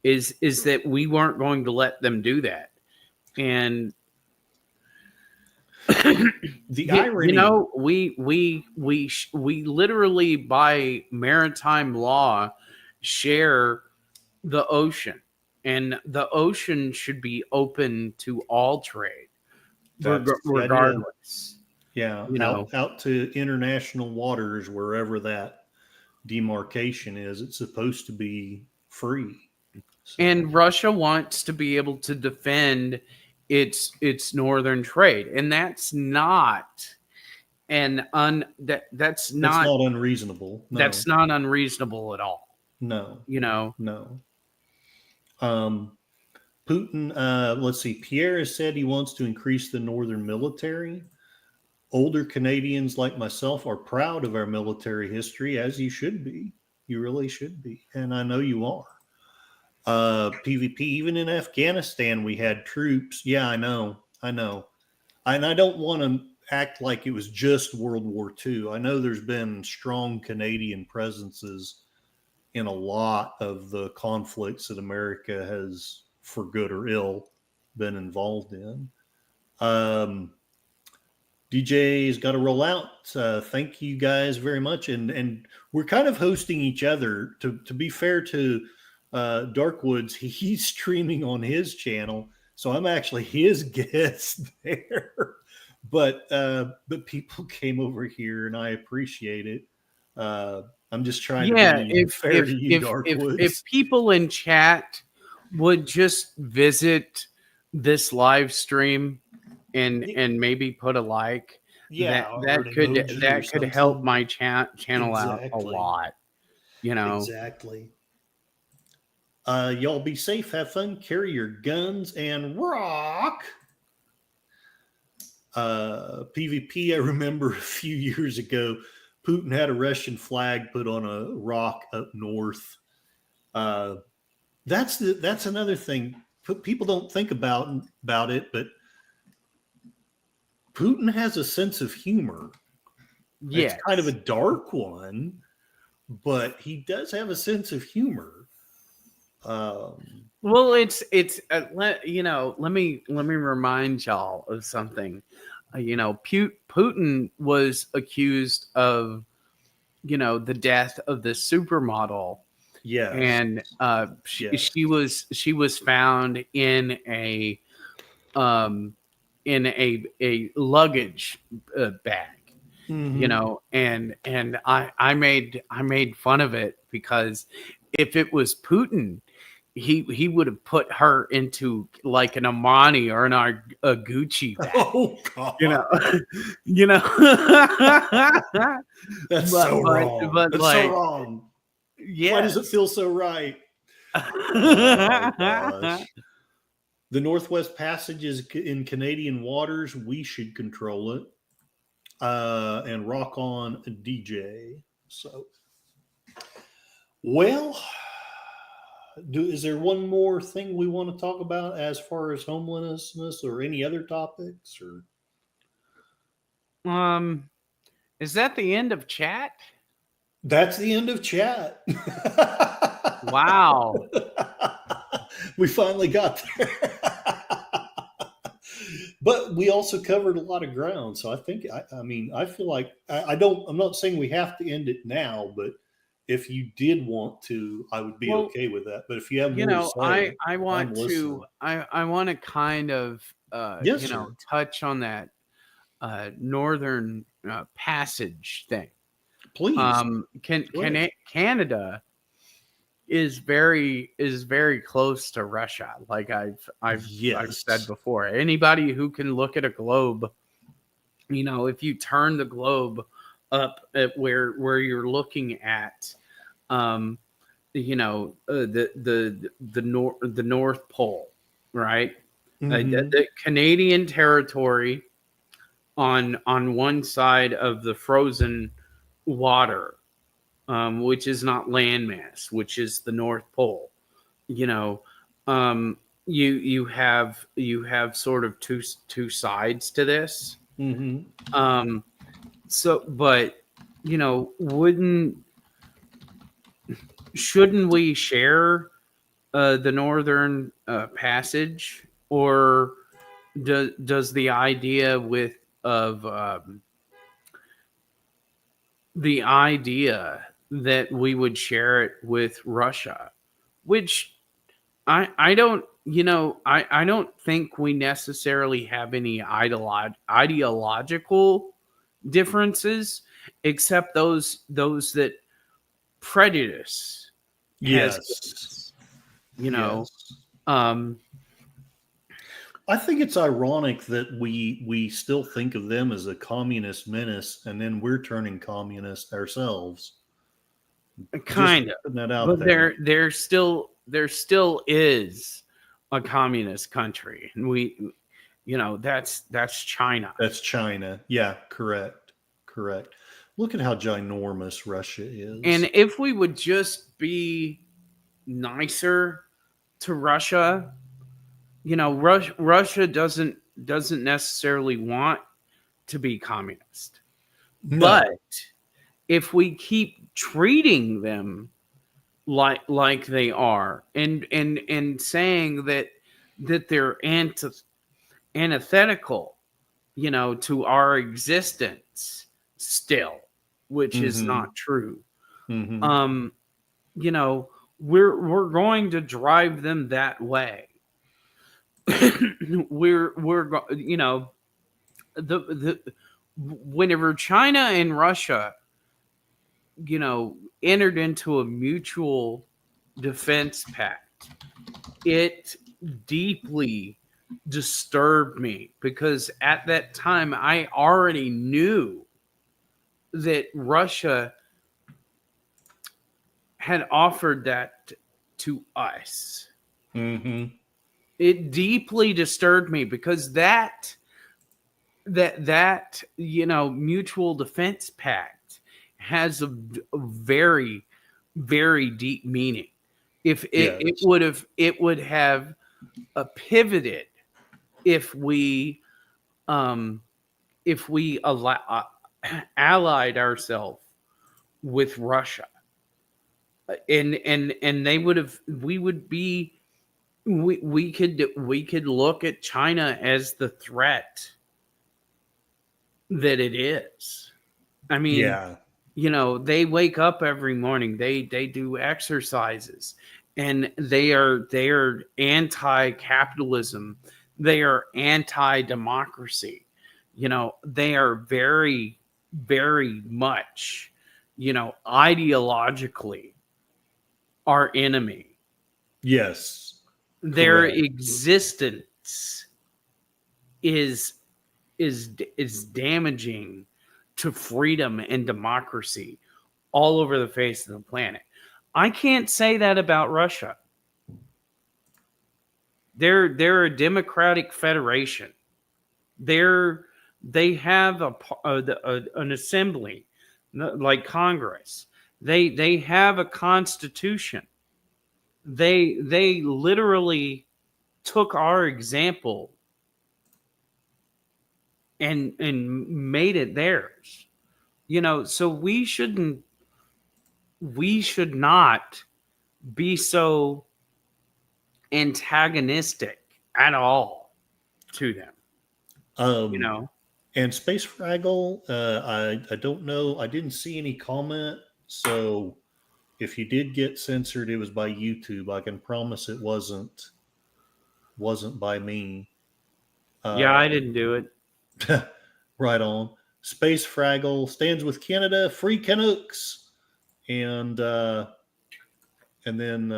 is that we weren't going to let them do that. And The irony, we literally, by maritime law, share the ocean, and the ocean should be open to all trade, that's the idea. regardless. Yeah, You know, out to international waters, wherever that demarcation is, it's supposed to be free. So, and Russia wants to be able to defend its northern trade, and that's not an un that that's not unreasonable. No, that's not unreasonable at all. no, You know, no. Um, Putin, let's see, Pierre has said he wants to increase the northern military. Older Canadians like myself are proud of our military history, as you should be. You really should be. And I know you are. PvP, even in Afghanistan, we had troops. Yeah, I know. I know. And I don't want to act like it was just World War II. I know there's been strong Canadian presences in a lot of the conflicts that America has, for good or ill, been involved in. DJ's got to roll out. Thank you guys very much, and we're kind of hosting each other. To be fair to Darkwoods, he's streaming on his channel, so I'm actually his guest there. But people came over here, and I appreciate it. I'm just trying to yeah. be If fair to if you, if if Darkwoods. if people in chat would just visit this live stream and maybe put a like, Yeah, or that an could emoji or help something. my channel out a Exactly. lot. You know. Exactly. Y'all be safe, have fun, carry your guns, and rock. PvP, I remember a few years ago, Putin had a Russian flag put on a rock up north. That's another thing. People don't think about it, but Putin has a sense of humor. It's Yes. kind of a dark one, but he does have a sense of humor. Well, it's let me remind y'all of something. Putin was accused of the death of the supermodel, Yes. and Yes. she was found in a luggage bag. Mhm. And I made fun of it, because if it was Putin, he would have put her into like an Armani or a Gucci bag. Oh God. you know. That's so wrong. But That's like, so wrong. yes. Why does it feel so right? Oh gosh. The Northwest Passage is in Canadian waters. We should control it. And rock on, DJ. So, well, is there one more thing we want to talk about as far as homelessness or any other topics? Or Is that the end of chat? that's the end of chat. Wow. We finally got there. But we also covered a lot of ground. So I think, I mean, I feel like I don't, I'm not saying we have to end it now, but if you did want to, I would be Well, okay with that. But if you have more to say, I I'm want to listening. I want to kind of Yes, sir. touch on that northern passage thing. Please. Go ahead. Canada is very close to Russia. Like I've said Yes. before. Anybody who can look at a globe, if you turn the globe up at where you're looking at, um, the North Pole, right? Mm-hmm. The Canadian territory on one side of the frozen water, which is not landmass, which is the North Pole. You know, um, you have sort of two sides to this. Mm-hmm. Um, but wouldn't shouldn't we share the Northern Passage, or does the idea of the idea that we would share it with Russia, which I don't I don't think we necessarily have any ideological differences, except those that prejudice has given Yes. us. You know, Yes. um, I think it's ironic that we still think of them as a communist menace, and then we're turning communist ourselves. Just kind of, putting that out but there. there still is a communist country, and that's China. That's China. Yeah, correct. Correct. Look at how ginormous Russia And is. if we would just be nicer to Russia, Russia doesn't necessarily want to be communist. But No. if we keep treating them like they are, and saying that they're antithetical, to our existence still, which is Mm-hmm. not true. Mm-hmm. Um, you know, we're going to drive them that way. The whenever China and Russia, entered into a mutual defense pact, it deeply disturbed me, because at that time I already knew that Russia had offered that to us. Mm-hmm. It deeply disturbed me, because that mutual defense pact has a very, very deep meaning. If Yes. it would have pivoted if we um allied ourselves with Russia, and they would have we would be we could look at China as the threat that it is. I mean, Yeah. they wake up every morning, they do exercises, and they are anti-capitalism, they are anti-democracy. They are very, very much, ideologically our enemy. Yes. Their Correct. existence is is damaging to freedom and democracy all over the face of the planet. I can't say that about Russia. They're a democratic federation. They have an assembly, like Congress. They have a constitution. They literally took our example and made it theirs. So we should not be so antagonistic at all to them. You Um, know, and Space Fraggle, I don't know. I didn't see any comment. So if you did get censored, it was by YouTube. I can promise it wasn't by me. yeah, I Uh, didn't do it. right on. Space Fraggle stands with Canada, free Canucks, and then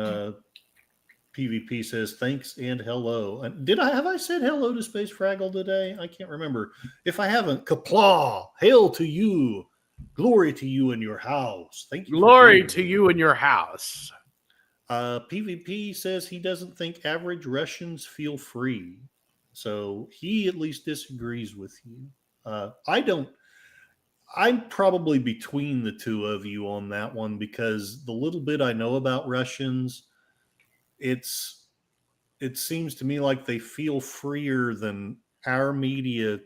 PvP says thanks and hello. And did I have I said hello to Space Fraggle today? I can't remember. If I haven't, Kaplaw, hail to you, glory to you in your house. Thank you for Glory being to here. you and your house. PvP says he doesn't think average Russians feel free, so he at least disagrees with you. I don't. I'm probably between the two of you on that one because the little bit I know about Russians, it's it seems to me like they feel freer than our media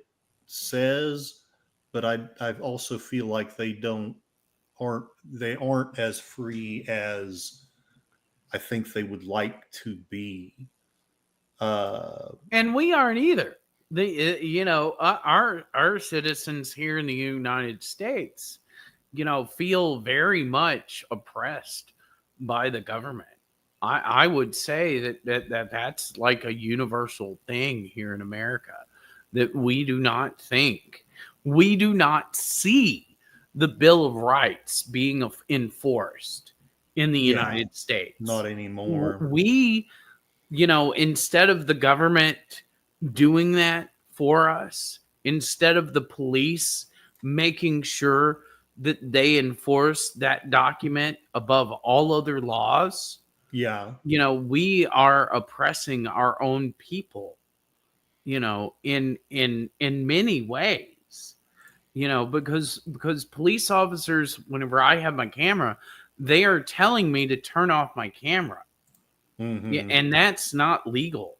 says, but I also feel like they aren't as free as I think they would like to be. Uh, And we aren't either. Our citizens here in the United States, feel very much oppressed by the government. I would say that's like a universal thing here in America, that we do not see the Bill of Rights being enforced in the yeah, United States. not anymore. We, instead of the government doing that for us, instead of the police making sure that they enforce that document above all other laws, Yeah, we are oppressing our own people, in many ways, because police officers, whenever I have my camera, they are telling me to turn off my camera. Yeah, hmm, and that's not legal.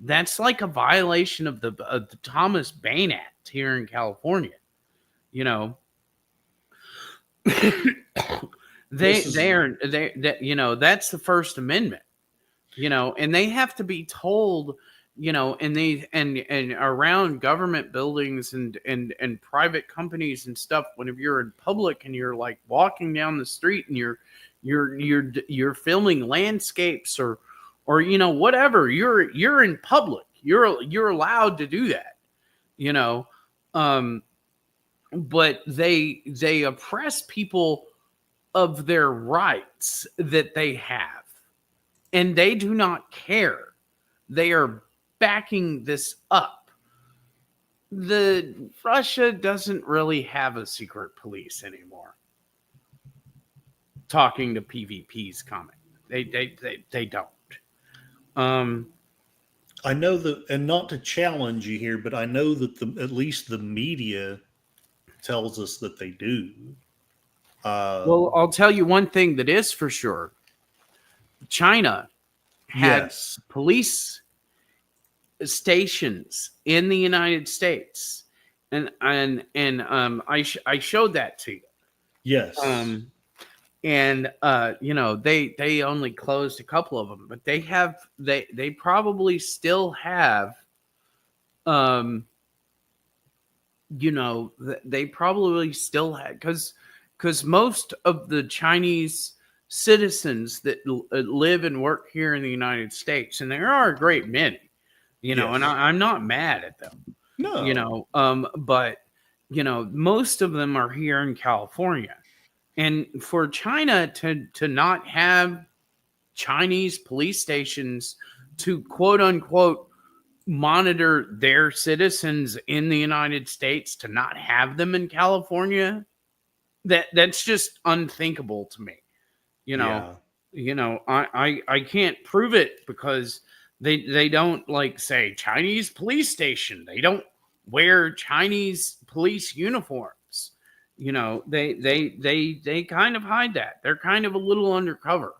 That's like a violation of the Thomas Paine Act here in California. You know, this is that's the First Amendment. And they have to be told, and they and around government buildings and private companies and stuff. Whenever you're in public and you're like walking down the street and you're filming landscapes or whatever, you're in public. You're allowed to do that. You know, um, but they oppress people of their rights that they have, and they do not care. They are backing this up. The Russia doesn't really have a secret police anymore. Talking to PvP's comment, they don't. Um, I know that, and not to challenge you here, but I know that at least the media tells us that they do. well, Um, I'll tell you one thing that is for sure. China had yes, police stations in the United States, and I showed that to you. yes, Um, and they only closed a couple of them, but they probably still have um they probably still had, because most of the Chinese citizens that live and work here in the United States, and there are a great many, and yes. I'm not mad at them, No, but most of them are here in California. And for China to not have Chinese police stations to quote unquote monitor their citizens in the United States, to not have them in California, that's just unthinkable to me. You know, yeah. I can't prove it because they don't like say Chinese police station. They don't wear Chinese police uniforms. They kind of hide that. They're kind of a little undercover.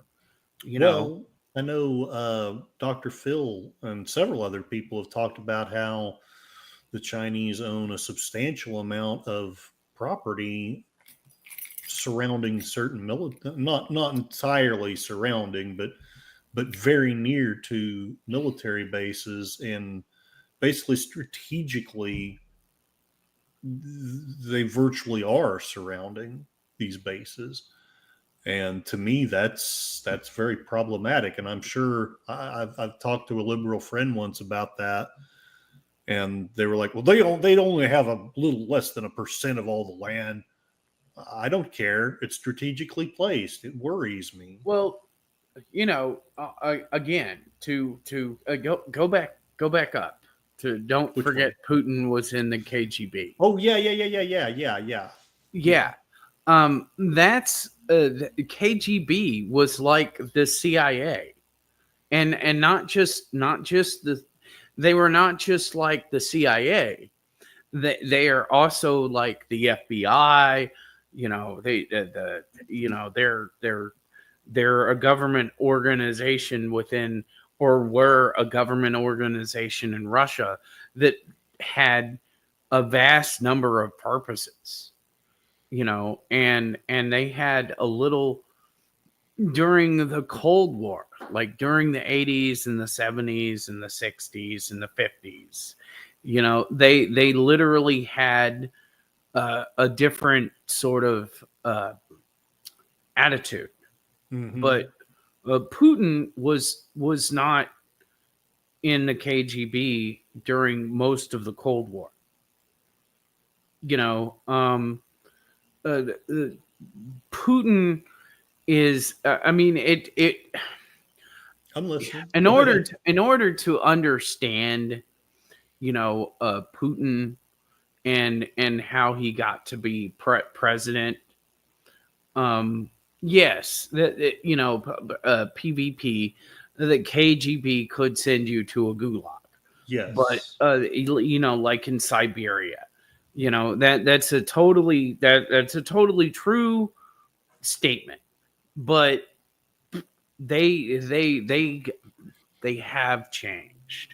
You know, Well, I know Dr. Phil and several other people have talked about how the Chinese own a substantial amount of property surrounding certain military, not entirely surrounding, but but very near to military bases, and basically strategically they virtually are surrounding these bases. And to me, that's very problematic. And I'm sure I've talked to a liberal friend once about that, and they were like, "Well, they'd only have a little less than 1% of all the land." I don't care. It's strategically placed. It worries me. Well, again, go back up to don't Which forget one? Putin was in the KGB. Oh yeah, yeah, yeah, yeah, yeah, yeah, yeah, yeah. Yeah, that's the KGB was like the CIA, and not just the they were not just like the CIA. They are also like the FBI. They're a government organization within, or were a government organization in Russia that had a vast number of purposes, and they had a little during the Cold War, like during the 80s and the 70s and the 60s and the 50s. They literally had a different sort of attitude. Mm-hmm. But Putin was not in the KGB during most of the Cold War. You know, Putin is. I mean, it. I'm listening. In Go order ahead. to understand, Putin and how he got to be president. Yes, PvP, the KGB could send you to a gulag, but Yes. like in Siberia, that's a totally true statement. But they they they they have changed,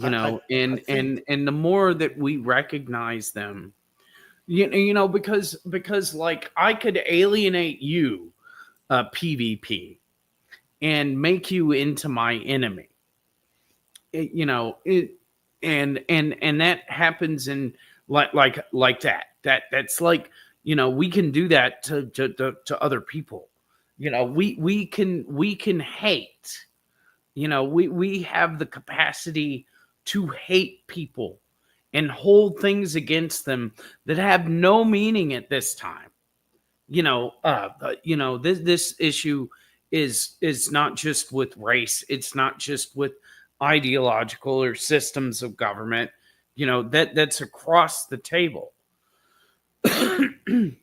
I and think the more that we recognize them, because like I could alienate you, PvP, and make you into my enemy. It and that happens in like that's like, we can do that to other people. We can hate. We have the capacity to hate people and hold things against them that have no meaning at this time. This issue is not just with race. It's not just with ideological or systems of government. That's across the table. Putin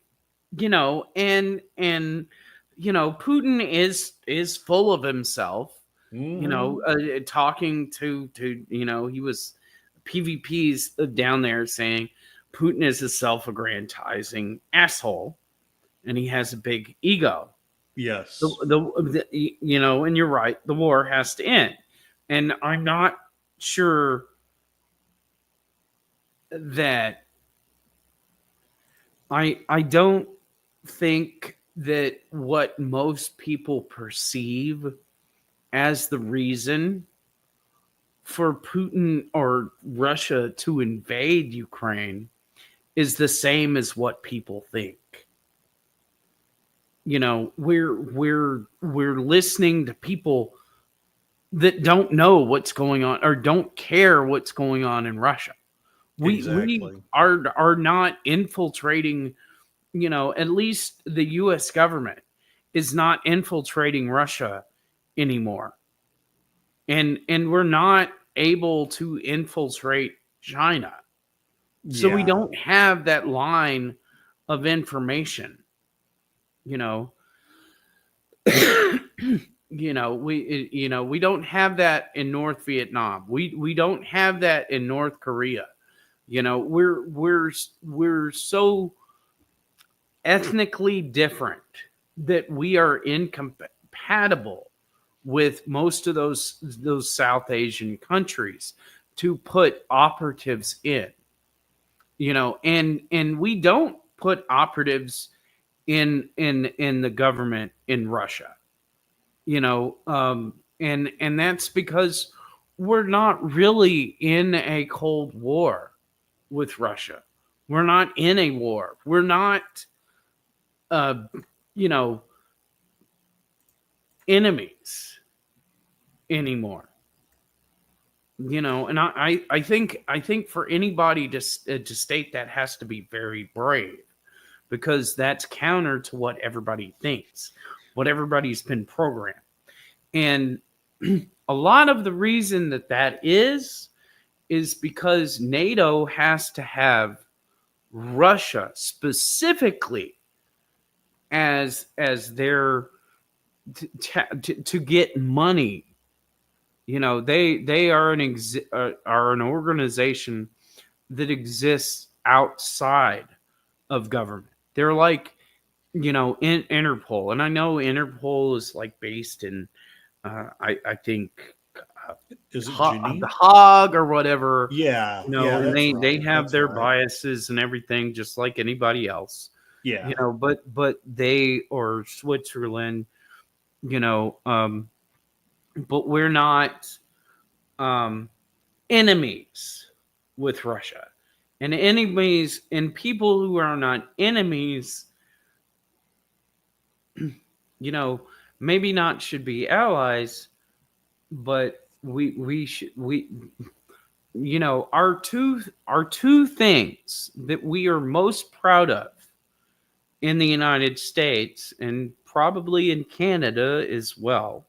is full of himself. hmm Talking to he was PvP's down there saying Putin is a self-aggrandizing asshole and he has a big ego. yes. And you're right, the war has to end. And I'm not sure that I don't think that what most people perceive as the reason for Putin or Russia to invade Ukraine is the same as what people think. We're listening to people that don't know what's going on or don't care what's going on in Russia. We Exactly. are not infiltrating, at least the US government is not infiltrating Russia anymore. And we're not able to infiltrate China. So we Yeah. don't have that line of information, you know. We don't have that in North Vietnam. We don't have that in North Korea. We're so ethnically different that we are incompatible with most of those South Asian countries to put operatives in. And we don't put operatives in the government in Russia. And that's because we're not really in a cold war with Russia. We're not in a war. We're not, uh, you know, enemies anymore. And I think for anybody to state that has to be very brave, because that's counter to what everybody thinks, what everybody's been programmed. And a lot of the reason that is because NATO has to have Russia specifically as their to get money. They are an organization that exists outside of government. They're like, Interpol, and I know Interpol is like based in, I think, uh, Is it The Geneva? Hague or whatever. Yeah, yeah, And that's they right. have That's their right. biases and everything, just like anybody else. Yeah. But they, or Switzerland, you know, um, but we're not um, enemies with Russia. And enemies and people who are not enemies, you know, maybe not should be allies, but we should we our two things that we are most proud of in the United States, and probably in Canada as well,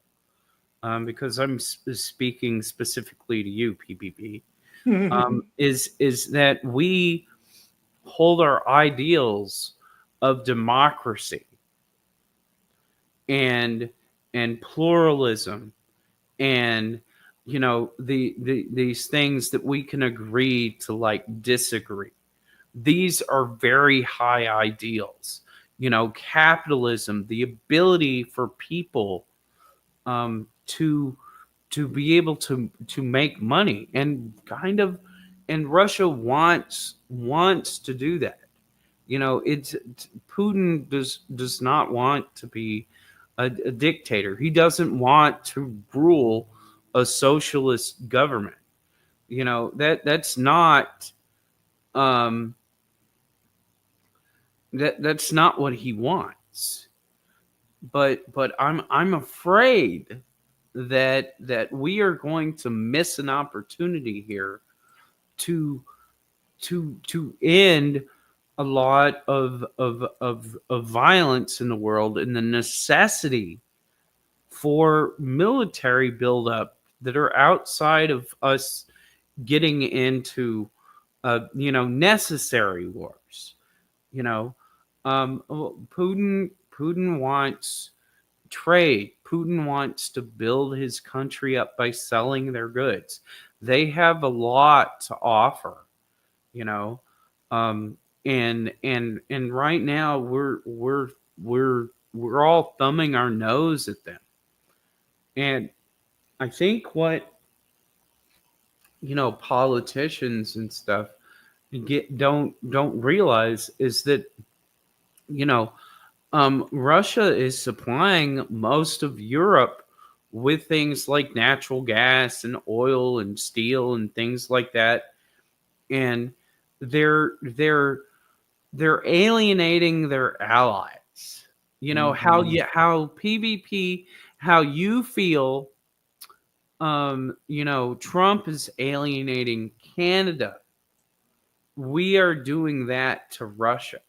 because I'm speaking specifically to you, PPP, is that we hold our ideals of democracy and pluralism, and these things that we can agree to, like, disagree. These are very high ideals. Capitalism, the ability for people to be able to make money, and Russia wants to do that. It's Putin does not want to be a dictator. He doesn't want to rule a socialist government. That's not um that's not what he wants. But I'm afraid that we are going to miss an opportunity here to end a lot of violence in the world, and the necessity for military buildup that are outside of us getting into necessary wars. You know, Putin wants trade. Putin wants to build his country up by selling their goods. They have a lot to offer. You know, um, and right now we're all thumbing our nose at them. And I think what politicians and stuff don't realize is that you know Russia is supplying most of Europe with things like natural gas and oil and steel and things like that, and they're alienating their allies. Hmm. How PvP, how you feel. Trump is alienating Canada. We are doing that to Russia,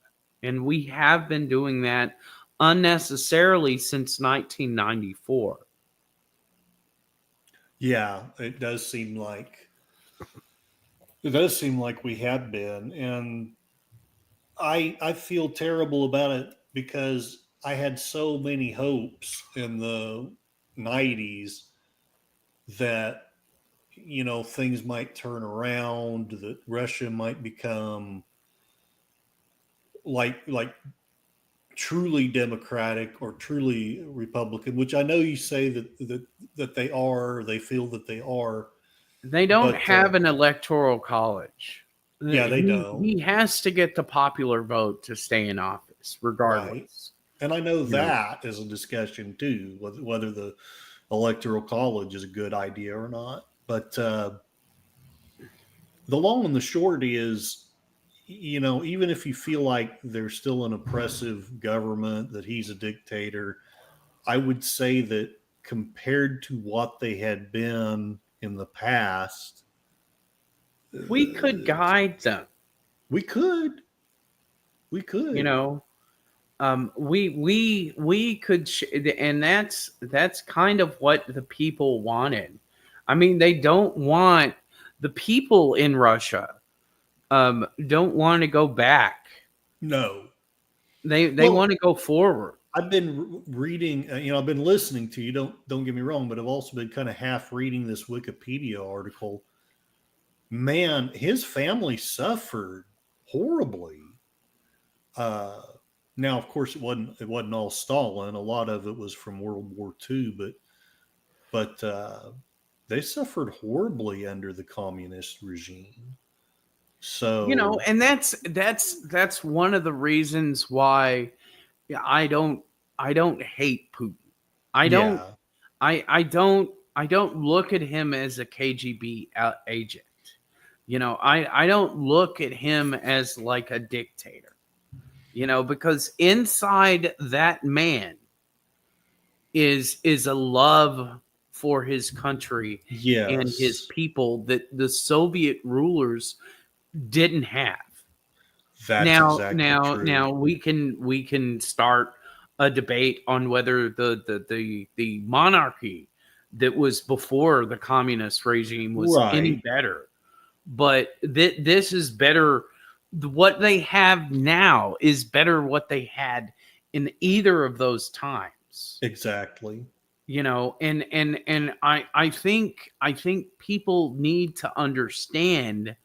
and we have been doing that unnecessarily since 1994. Yeah, it does seem like we have been, and I feel terrible about it because I had so many hopes in the '90s that things might turn around, that Russia might become like truly democratic or truly Republican, which I know you say that they are, they feel that they are, They don't but have an electoral college. yeah, they He don't. he has to get the popular vote to stay in office, Right. regardless. And I know You know, that is a discussion too, whether the electoral college is a good idea or not. But the long and the short is, even if you feel like there's still an oppressive government, that he's a dictator, I would say that compared to what they had been in the past, we could guide them. we could, we You could. know, we could, and that's kind of what the people wanted. I mean, they don't want the people in Russia don't want to go back. No. They Well, want to go forward. I've been reading, I've been listening to you. Don't get me wrong, but I've also been kind of half reading this Wikipedia article. Man, his family suffered horribly. Uh, Now, of course, it wasn't all Stalin. A lot of it was from World War II, but they suffered horribly under the communist regime. So, And that's one of the reasons why I don't I don't hate Putin. I don't yeah, I don't look at him as a KGB agent. I don't look at him as like a dictator. Because inside that man is a love for his country and his yes, people that the Soviet rulers didn't have. that's Now, exactly now, true. now we can start a debate on whether the monarchy that was before the communist regime was any Right. better. But this is better. What they have now is better what they had in either of those times. Exactly. And I think people need to understand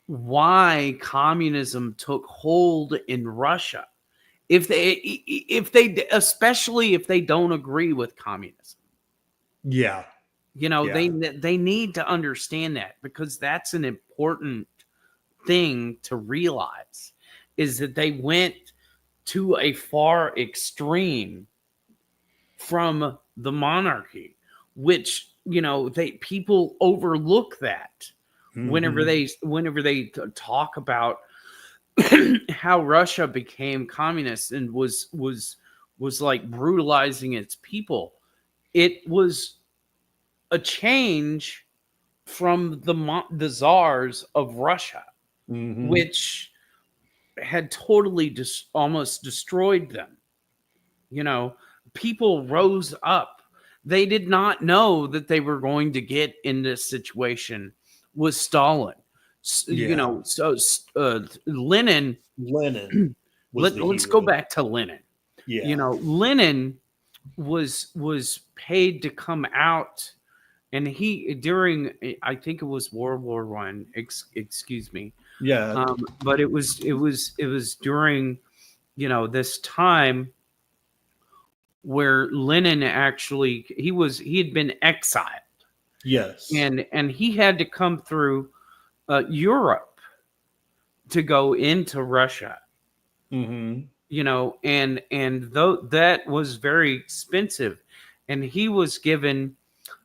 why communism took hold in Russia. If they especially if they don't agree with communism. Yeah. They Yeah. they need to understand that, because that's an important thing to realize, is that they went to a far extreme from the monarchy, which they people overlook that whenever Hmm. they talk about how Russia became communist and was like brutalizing its people. It was a change from the czars of Russia, Hmm. which had totally almost destroyed them. You know, People rose up. They did not know that they were going to get in this situation with Stalin. Yeah. So Lenin. Lenin was the Let's go hero. back to Lenin. Yeah. Lenin was paid to come out, and he during, I think it was World War I. Excuse me, Yeah. but it was during this time where Lenin actually he had been exiled, Yes. and he had to come through Europe to go into Russia. Hmm. And though that was very expensive, and he was given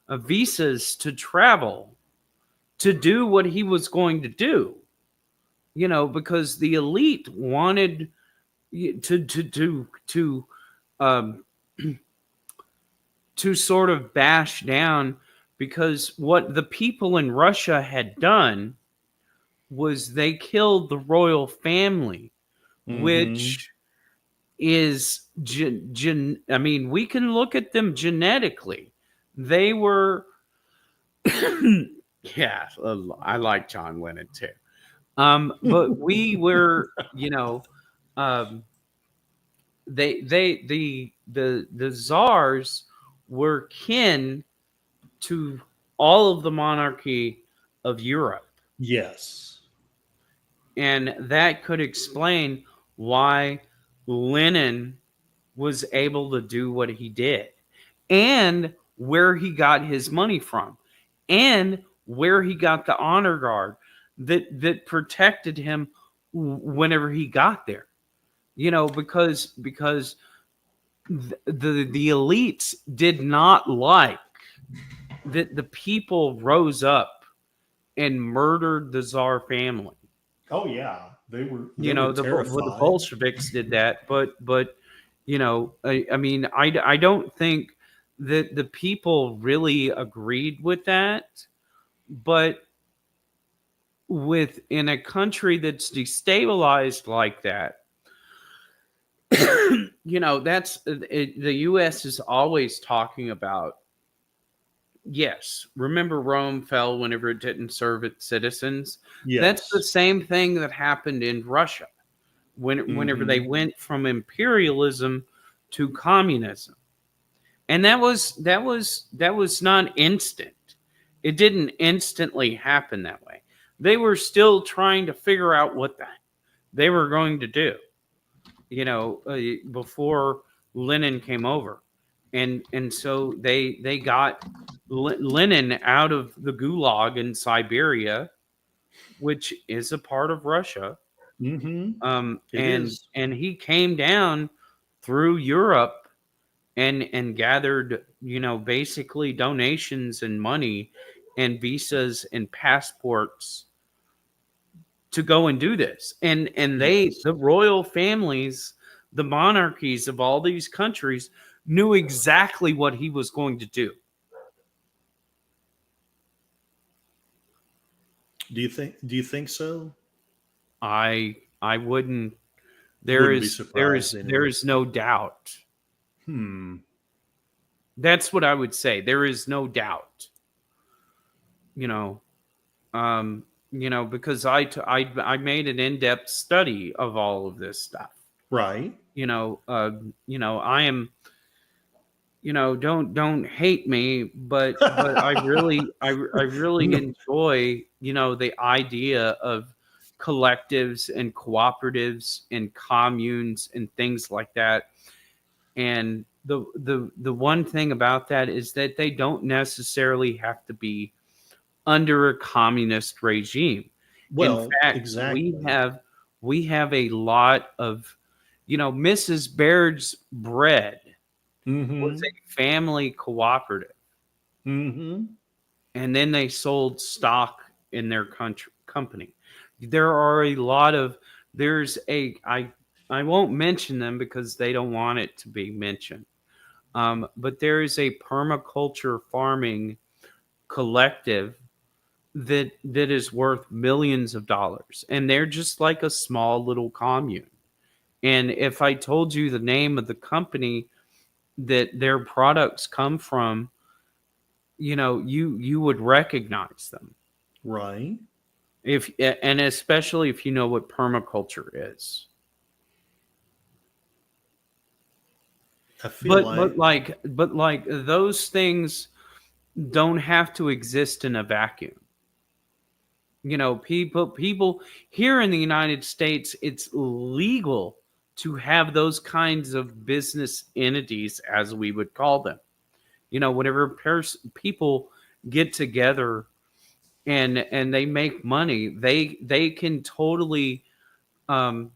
visas to travel to do what he was going to do. Because the elite wanted to um, to sort of bash down, because what the people in Russia had done was they killed the royal family, Hmm. which is I mean, we can look at them genetically. They were yeah, I like John Lennon too. But we were, um, the czars were kin to all of the monarchy of Europe, Yes. and that could explain why Lenin was able to do what he did, and where he got his money from, and where he got the honor guard that protected him whenever he got there. Because the elites did not like that the people rose up and murdered the Tsar family. Oh yeah, they You were know, the terrified. Bolsheviks did that, but you know, I mean, I don't think that the people really agreed with that, but within a country that's destabilized like that, you know, the U.S. is always talking about. Yes, remember Rome fell whenever it didn't serve its citizens. That's the Yes. same thing that happened in Russia whenever they Mm-hmm. went from imperialism to communism. And that was not instant. It didn't instantly happen that way. They were still trying to figure out what they were going to do, you know, before Lenin came over, and so they got Lenin out of the Gulag in Siberia, which is a part of Russia, Mm-hmm. It and is. he came down through Europe and gathered, you know, basically donations and money and visas and passports to go and do this. And Yes. the royal families, the monarchies of all these countries knew exactly what he was going to do. Do you think so? I wouldn't. There Wouldn't be is there surprised is there anyway. is no doubt. Hmm. That's what I would say. There is no doubt. You know, because I made an in-depth study of all of this stuff. Right. You know, I am, don't hate me, but I really No. enjoy, the idea of collectives and cooperatives and communes and things like that. And the one thing about that is that they don't necessarily have to be under a communist regime. In Well, fact, exactly. we have a lot of, Mrs. Baird's bread was Mm-hmm. a family cooperative, Mm-hmm. and then they sold stock in their company. There are a lot of there's a I won't mention them because they don't want it to be mentioned. But there is a permaculture farming collective that is worth millions of dollars, and they're just like a small little commune. And if I told you the name of the company that their products come from, you would recognize them, Right. if and especially if you know what permaculture is. I feel But like those things don't have to exist in a vacuum. People here in the United States, it's legal to have those kinds of business entities, as we would call them. Whenever people get together and they make money, they can totally, whenever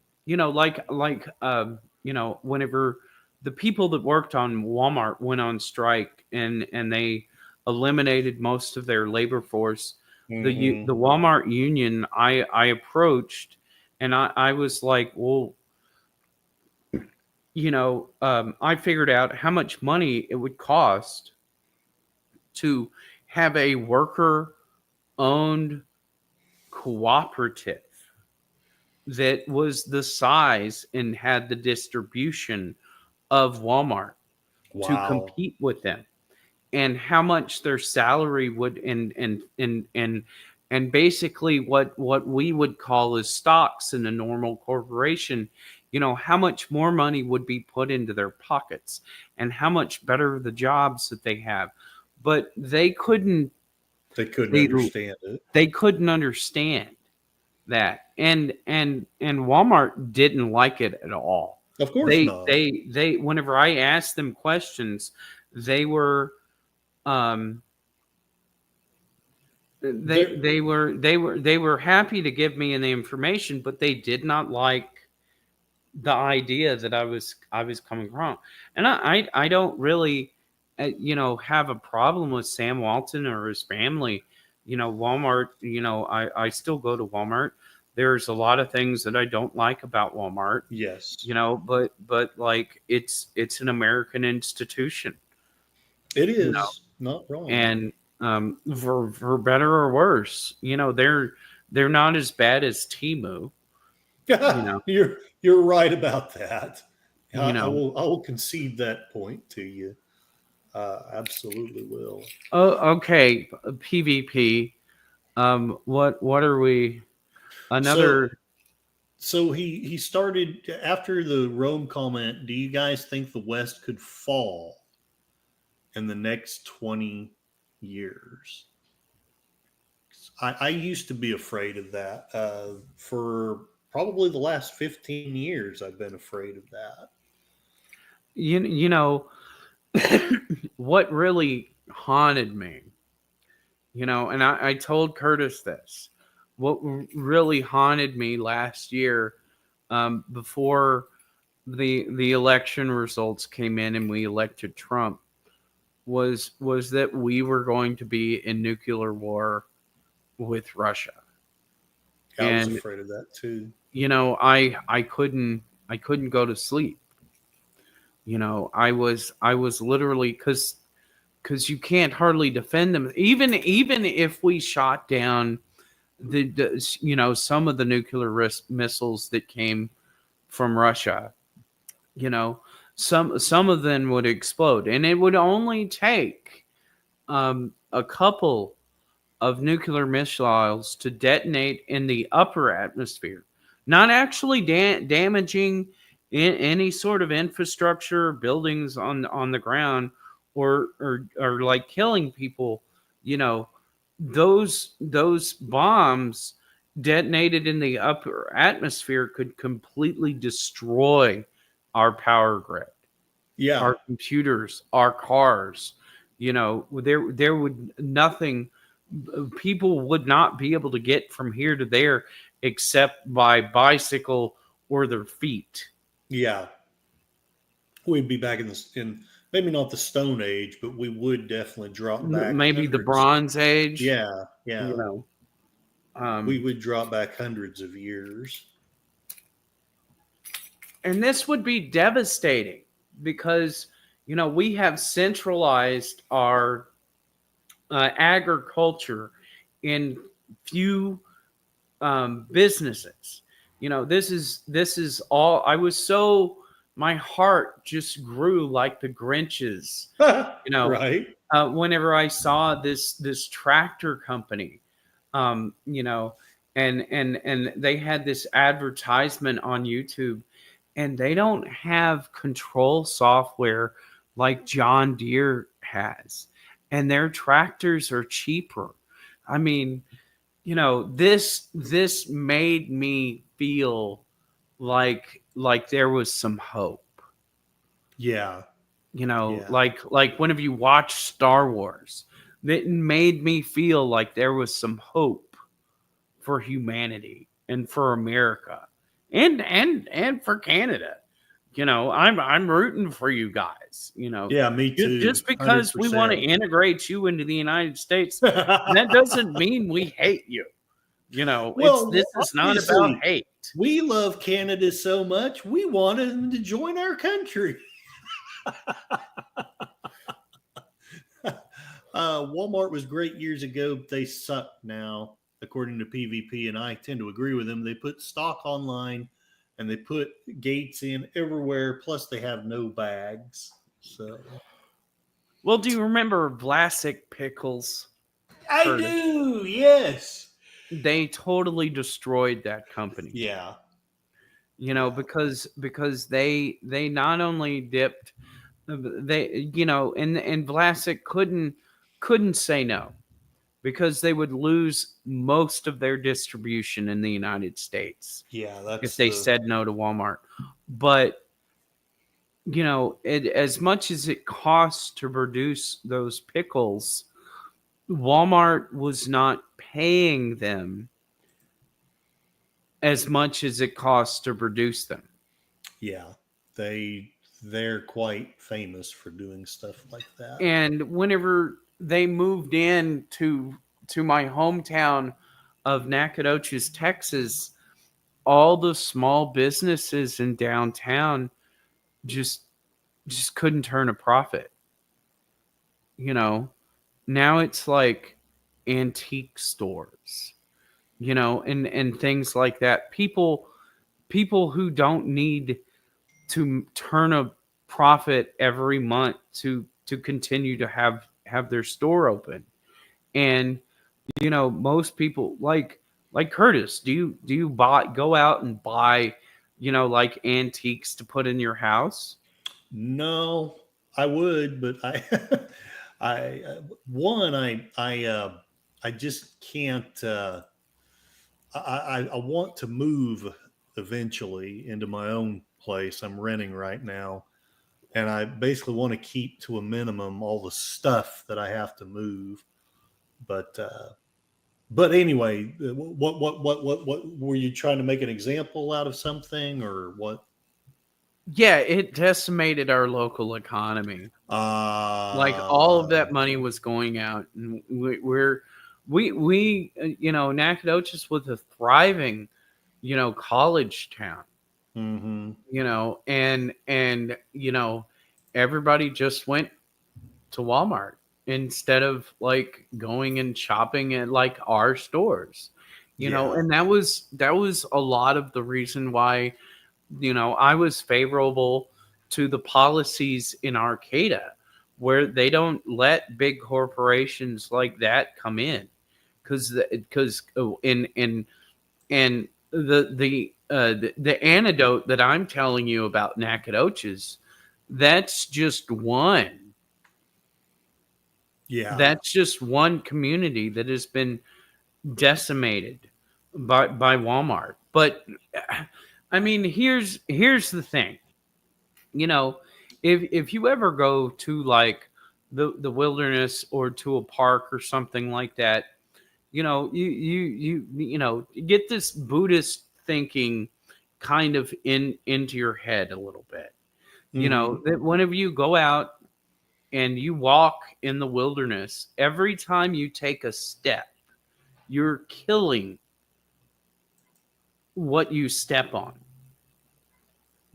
the people that worked on Walmart went on strike and they eliminated most of their labor force, mm-hmm. the Walmart union I approached, and I was like, well, I figured out how much money it would cost to have a worker owned cooperative that was the size and had the distribution of Walmart to Wow. compete with them, and how much their salary would, and basically what we would call as stocks in a normal corporation, how much more money would be put into their pockets, and how much better the jobs that they have. But They couldn't they understand it. they couldn't understand that, and Walmart didn't like it at all. Of course they not. they they whenever I asked them questions, they were um There they were happy to give me the information, but they did not like the idea that I was coming wrong. And I don't really have a problem with Sam Walton or his family. Walmart, I still go to Walmart. There's a lot of things that I don't like about Walmart, Yes, but like it's an American institution, it you know, is not wrong. and for better or worse, they're not as bad as Timu, you know, You're right about that. you know. I will concede that point to you. Absolutely will. Oh, okay, PvP. What are we? So Another. he started after the Rome comment. Do you guys think the West could fall in the next 20 years? I used to be afraid of that. For probably the last 15 years, I've been afraid of that. You know what really haunted me, and I told Curtis this. What really haunted me last year, before the election results came in and we elected Trump, was that we were going to be in nuclear war with Russia. I was And afraid of that too. I couldn't go to sleep. I was literally, because you can't hardly defend them, even if we shot down some of the nuclear missiles that came from Russia. you know some of them would explode, and it would only take a couple of nuclear missiles to detonate in the upper atmosphere, not actually damaging any sort of infrastructure, buildings on the ground, or like killing people. You know, those bombs detonated in the upper atmosphere could completely destroy our power grid, Yeah, our computers, our cars. There would nothing, people would not be able to get from here to there except by bicycle or their feet. yeah. We'd be back in maybe not the Stone Age, but we would definitely drop back Maybe the hundreds. Bronze Age, Yeah, you yeah. know. We Um, would drop back hundreds of years. and this would be devastating because, we have centralized our agriculture in few businesses. This is all. My heart just grew like the Grinch's. Right? Whenever I saw this tractor company, um, you know, and they had this advertisement on YouTube, and they don't have control software like John Deere has, and their tractors are cheaper. I mean, this made me feel like there was some hope. Yeah, yeah, Like whenever you watch Star Wars, it made me feel like there was some hope for humanity and for America, and for Canada. I'm rooting for you guys. yeah. Me too. Just because we want to 100%. integrate you into the United States, that doesn't mean we hate you. This Well, is not about obviously, hate. we love Canada so much, we wanted them to join our country. Walmart was great years ago, but they suck now, according to PvP, and I tend to agree with them. They put stock online and they put gates in everywhere, plus they have no bags. So Well, do you remember Vlasic Pickles, I Curtis? do, yes. They totally destroyed that company. Yeah, yeah, Because they not only dipped, and Vlasic couldn't say no, because they would lose most of their distribution in the United States yeah. if That's they the said no to Walmart. But as much as it costs to produce those pickles, Walmart was not paying them as much as it costs to produce them. Yeah, they they're quite famous for doing stuff like that. And whenever they moved in to my hometown of Nacogdoches, Texas, all the small businesses in downtown just just couldn't turn a profit. You know, now it's like antique stores, and things like that. People who don't need to turn a profit every month to continue to have their store open. And most people like Curtis, do you go out and buy like antiques to put in your house? No, I would, but I, one, I just can't. I want to move eventually into my own place. I'm renting right now, and I basically want to keep to a minimum all the stuff that I have to move. But anyway, what were you trying to make an example out of something or what? Yeah, it decimated our local economy. Like all of Uh, that money was going out, and Nacogdoches was a thriving college town. mm-hmm. And everybody just went to Walmart instead of like going and shopping at like our stores. Yeah. And that was a lot of the reason why I was favorable to the policies in Arcata, where they don't let big corporations like that come in, because and the antidote that I'm telling you about Nacogdoches, that's just one. Yeah. That's just one community that has been decimated by Walmart. But I mean, here's the thing. You know, if you ever go to like the wilderness or to a park or something like that, you get this Buddhist thinking kind of into your head a little bit. Mm-hmm. That whenever you go out and you walk in the wilderness, every time you take a step, you're killing what you step on.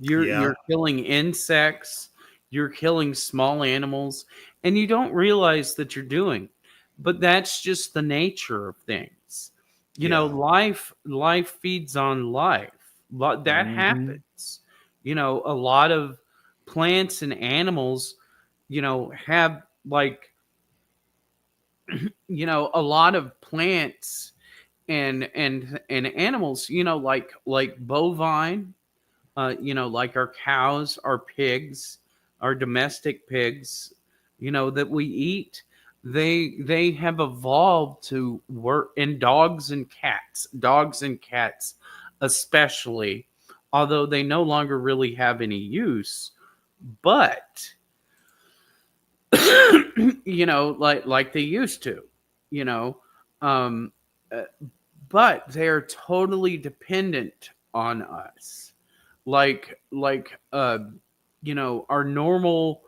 Yeah. You're killing insects, you're killing small animals, and you don't realize that you're doing. But that's just the nature of things. Yeah. Life feeds on life. That Mm-hmm. happens. A lot of plants and animals, have like, a lot of plants and animals, like bovine, like our cows, our pigs, our domestic pigs, that we eat. They have evolved to work, and dogs and cats, especially, although they no longer really have any use, but like they used to, you know, um, uh, but they're totally dependent on us, like our normal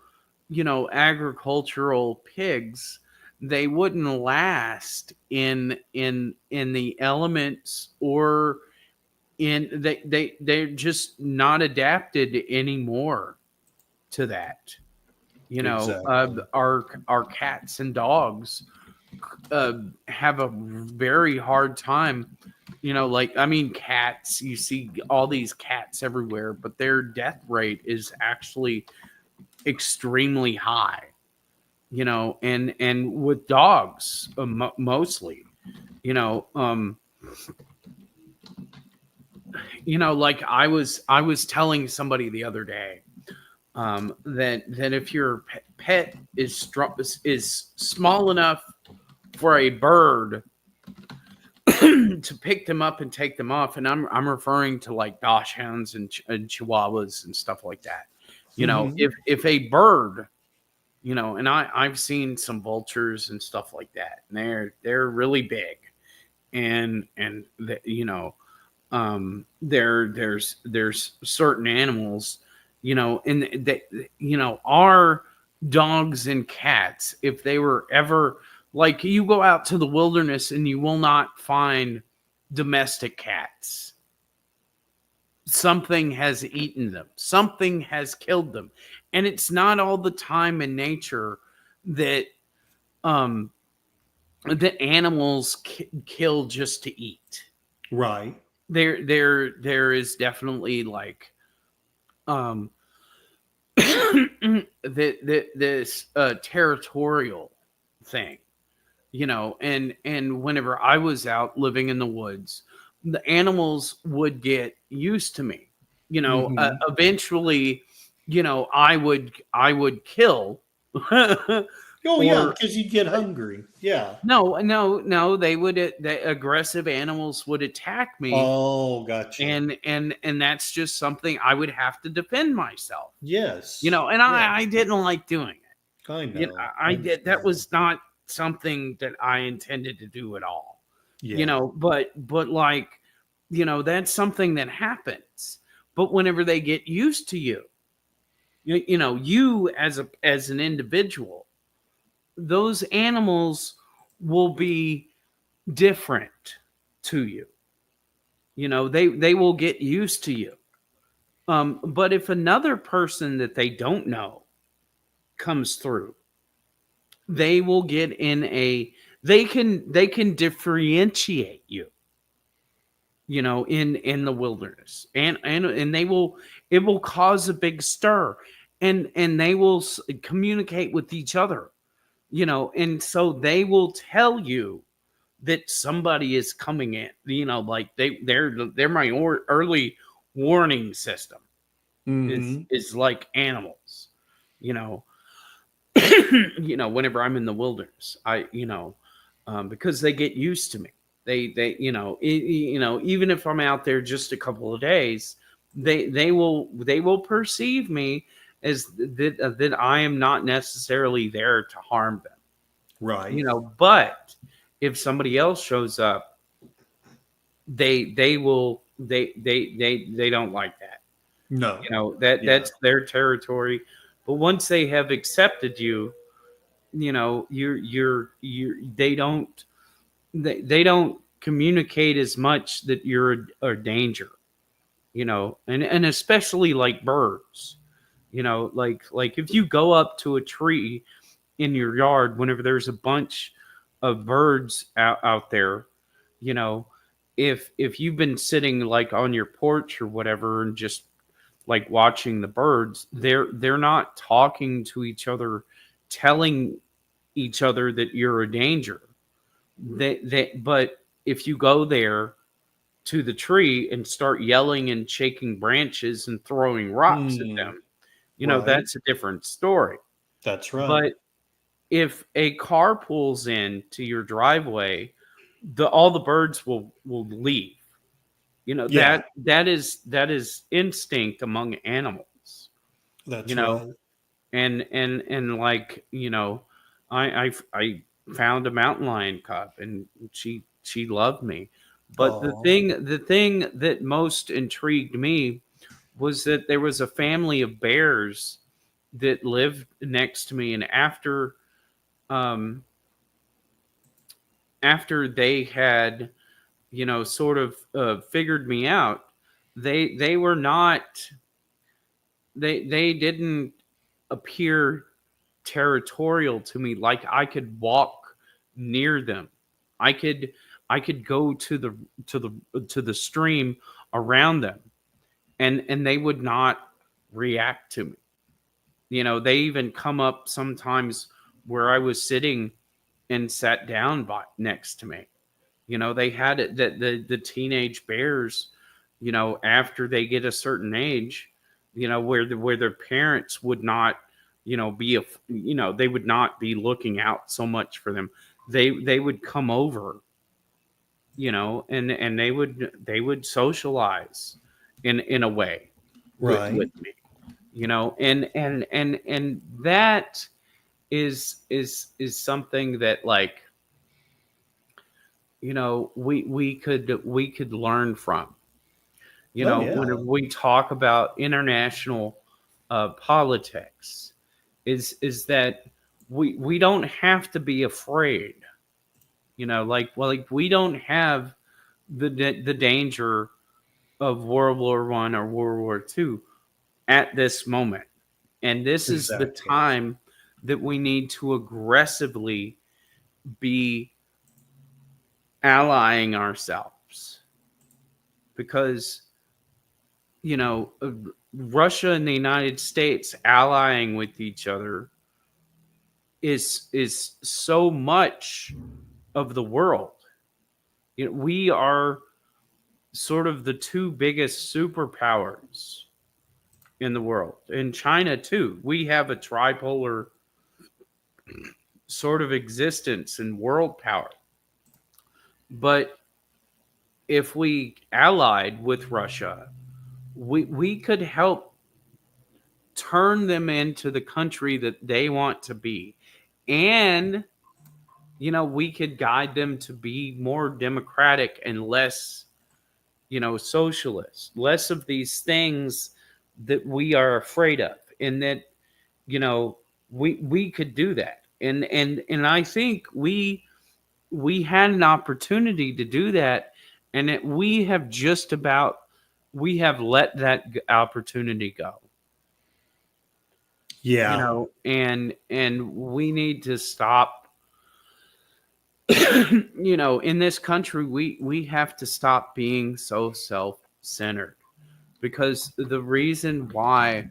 agricultural pigs. They wouldn't last in the elements, or they're just not adapted anymore to that. Exactly. Our cats and dogs have a very hard time. Like, I mean, cats, you see all these cats everywhere, but their death rate is actually extremely high. And with dogs, mostly, you know um like I was telling somebody the other day, that if your pet is small enough for a bird to pick them up and take them off, and I'm referring to like dachshunds and chihuahuas and stuff like that. Mm-hmm. If a bird, and I've seen some vultures and stuff like that, and they're really big, and there's certain animals, and they, our dogs and cats, if they were ever, like, you go out to the wilderness and you will not find domestic cats. Something has eaten them, something has killed them. And it's not all the time in nature that um that animals kill just to eat. Right. There is definitely like um this territorial thing, and whenever I was out living in the woods, the animals would get used to me. Mm-hmm. Eventually, I would kill. Oh yeah, Or because you get hungry. Yeah. no, they would, the aggressive animals would attack me, Oh, gotcha. and that's just something I would have to defend myself. Yes. And Yeah. I didn't like doing it. I know. I I did. That understand. was not something that I intended to do at all. Yeah. But like, that's something that happens. But whenever they get used to you, you as an individual, those animals will be different to you. They will get used to you. But if another person that they don't know comes through, they will get in a they can differentiate you, in the wilderness, and they will, it will cause a big stir, and they will communicate with each other, and so they will tell you that somebody is coming in, like they're my early warning system, Mm-hmm. is like animals, you know whenever I'm in the wilderness, because they get used to me. Even if I'm out there just a couple of days, they will perceive me as that I am not necessarily there to harm them. Right. But if somebody else shows up, they don't like that. No. Yeah. That's their territory. But once they have accepted you, you're they don't communicate as much that you're a danger, and especially like birds, like if you go up to a tree in your yard whenever there's a bunch of birds out there, you know if you've been sitting like on your porch or whatever and just like watching the birds, they're not talking to each other, telling each other that you're a danger. But if you go there to the tree and start yelling and shaking branches and throwing rocks at Hmm. them, Right. that's a different story. That's right. But if a car pulls into your driveway, all the birds will leave. Yeah. That is instinct among animals. You That's know, right. and like, I found a mountain lion cub, and she loved me. But the Oh. thing the thing that most intrigued me was that there was a family of bears that lived next to me, and um after they had, sort of figured me out, they were not they didn't appear territorial to me. Like, I could walk near them. I could go to the stream around them, and they would not react to me. They even come up sometimes where I was sitting and sat down next to me. They had it that the teenage bears, after they get a certain age, where their parents would not, they would not be looking out so much for them. They would come over, and they would socialize in a way with Right. me, and that is something that, like, we could learn from. Oh When yeah, we talk about international politics, is that we don't have to be afraid. Like we don't have the danger of World War I or World War II at this moment. And this is the exactly. time that we need to aggressively be allying ourselves because, you know, Russia and the United States allying with each other is so much of the world. We are sort of the two biggest superpowers in the world. In China too, we have a tripolar sort of existence and world power. But if we allied with Russia, we could help turn them into the country that they want to be. And, we could guide them to be more democratic and less, socialist, less of these things that we are afraid of. And that, you know, we could do that. And I think we had an opportunity to do that, and we have let that opportunity go. Yeah, And we need to stop. In this country, we have to stop being so self-centered, because the reason why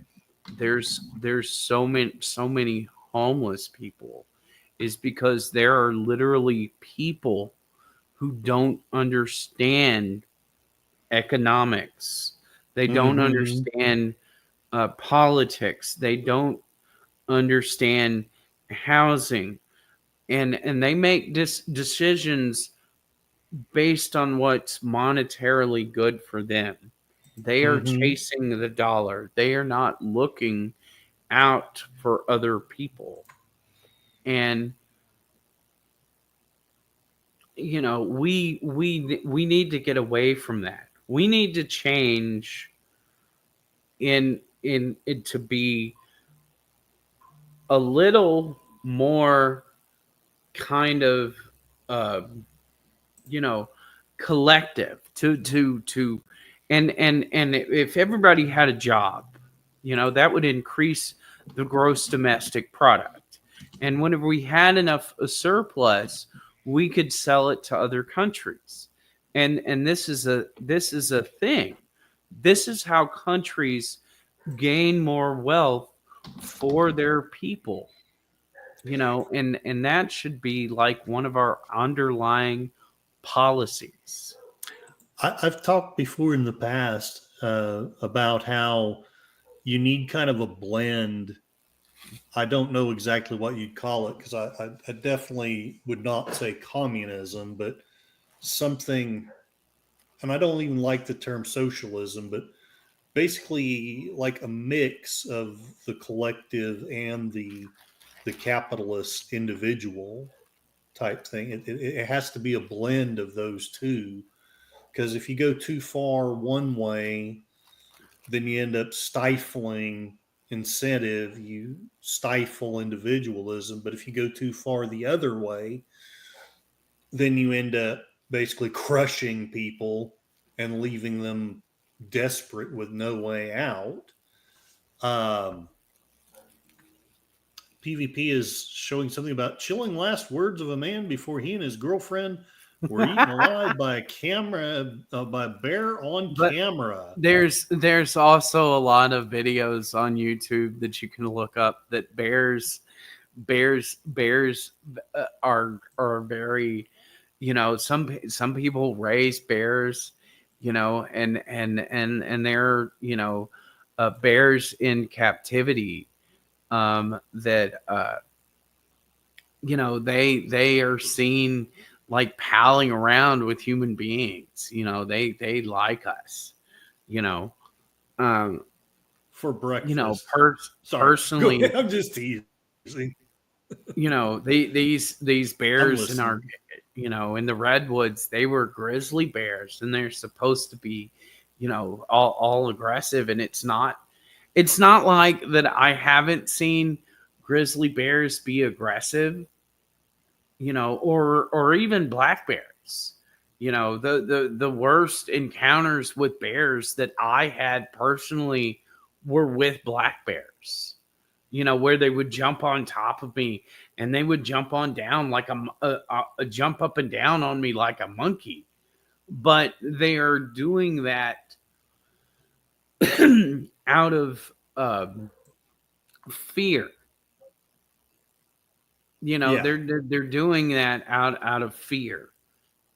there's so many homeless people is because there are literally people who don't understand economics. They don't hmm understand politics. They don't understand housing, and they make decisions based on what's monetarily good for them. They are hmm chasing the dollar. They are not looking out for other people. And we need to get away from that. We need to change in it to be a little more kind of uh you know collective to and if everybody had a job, that would increase the gross domestic product. And whenever we had enough a surplus, we could sell it to other countries. And this is a thing. This is how countries gain more wealth for their people. And that should be like one of our underlying policies. I've talked before in the past about how you need kind of a blend. I don't know exactly what you'd call it because I definitely would not say communism, but something, and I don't even like the term socialism, but basically like a mix of the collective and the capitalist individual type thing. It has to be a blend of those two because if you go too far one way, then you end up stifling incentive, you stifle individualism. But if you go too far the other way, then you end up basically crushing people and leaving them desperate with no way out. Um, PvP is showing something about chilling last words of a man before he and his girlfriend were eaten alive by a camera, by a bear on But camera. there's also a lot of videos on YouTube that you can look up that bears are very, some people raise bears, and they're, bears in captivity, that they are seen like palling around with human beings. They like us, you know um For breakfast. Sorry, go ahead. personally, I'm just teasing. these I'm bears in our, listening. in the redwoods, they were grizzly bears, and they're supposed to be, all aggressive. And it's not like that I haven't seen grizzly bears be aggressive, or even black bears. The worst encounters with bears that I had personally were with black bears. Where they would jump on top of me, and they would jump on down like a jump up and down on me like a monkey. But they are doing that out of fear. Yeah. They're doing that out of fear,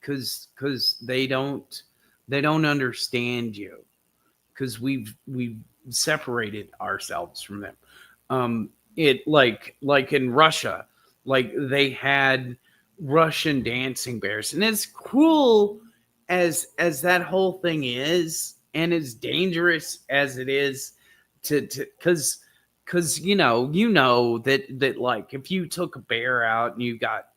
because they don't understand you, because we've separated ourselves from them. It like in Russia, like they had Russian dancing bears, and as cool as that whole thing is, and as dangerous as it is, to because that like if you took a bear out and you got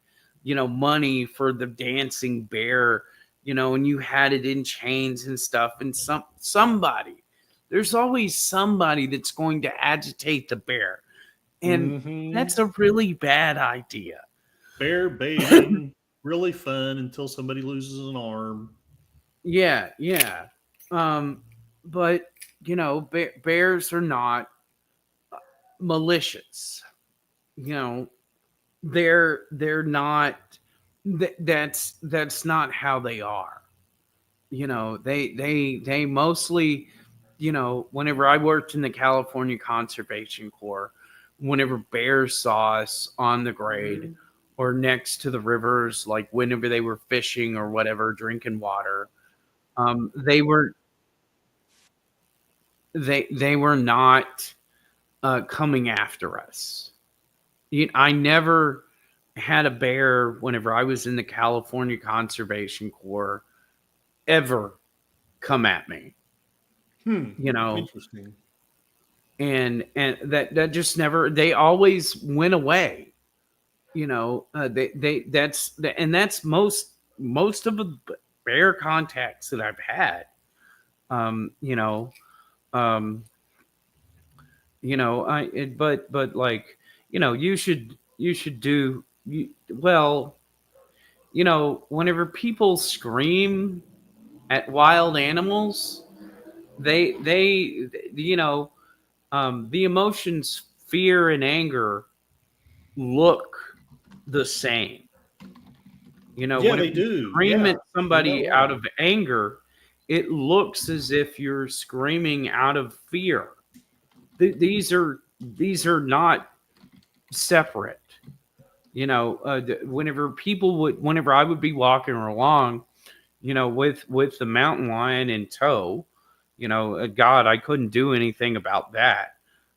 money for the dancing bear, and you had it in chains and stuff, and somebody there's always somebody that's going to agitate the bear, and Hmm. that's a really bad idea. Bear baiting, really fun until somebody loses an arm. Yeah, yeah. um but bears are not malicious. you know they're not. That's not how they are. They mostly, whenever I worked in the California Conservation Corps, whenever bears saw us on the grade or next to the rivers, like whenever they were fishing or whatever, drinking water, they were not coming after us. I never had a bear whenever I was in the California Conservation Corps ever come at me. Hmm. You know, Interesting. and that just never. They always went away. They that's most of the bear contacts that I've had. Um, you know, um, but like, you should do well. Whenever people scream at wild animals, they the emotions fear and anger look the same. Yeah, Whenever they you do. scream Yeah, at you're not somebody out wrong. of anger, it looks as if you're screaming out of fear. These are not separate. Whenever I would be walking along, with the mountain lion in tow, God, I couldn't do anything about that.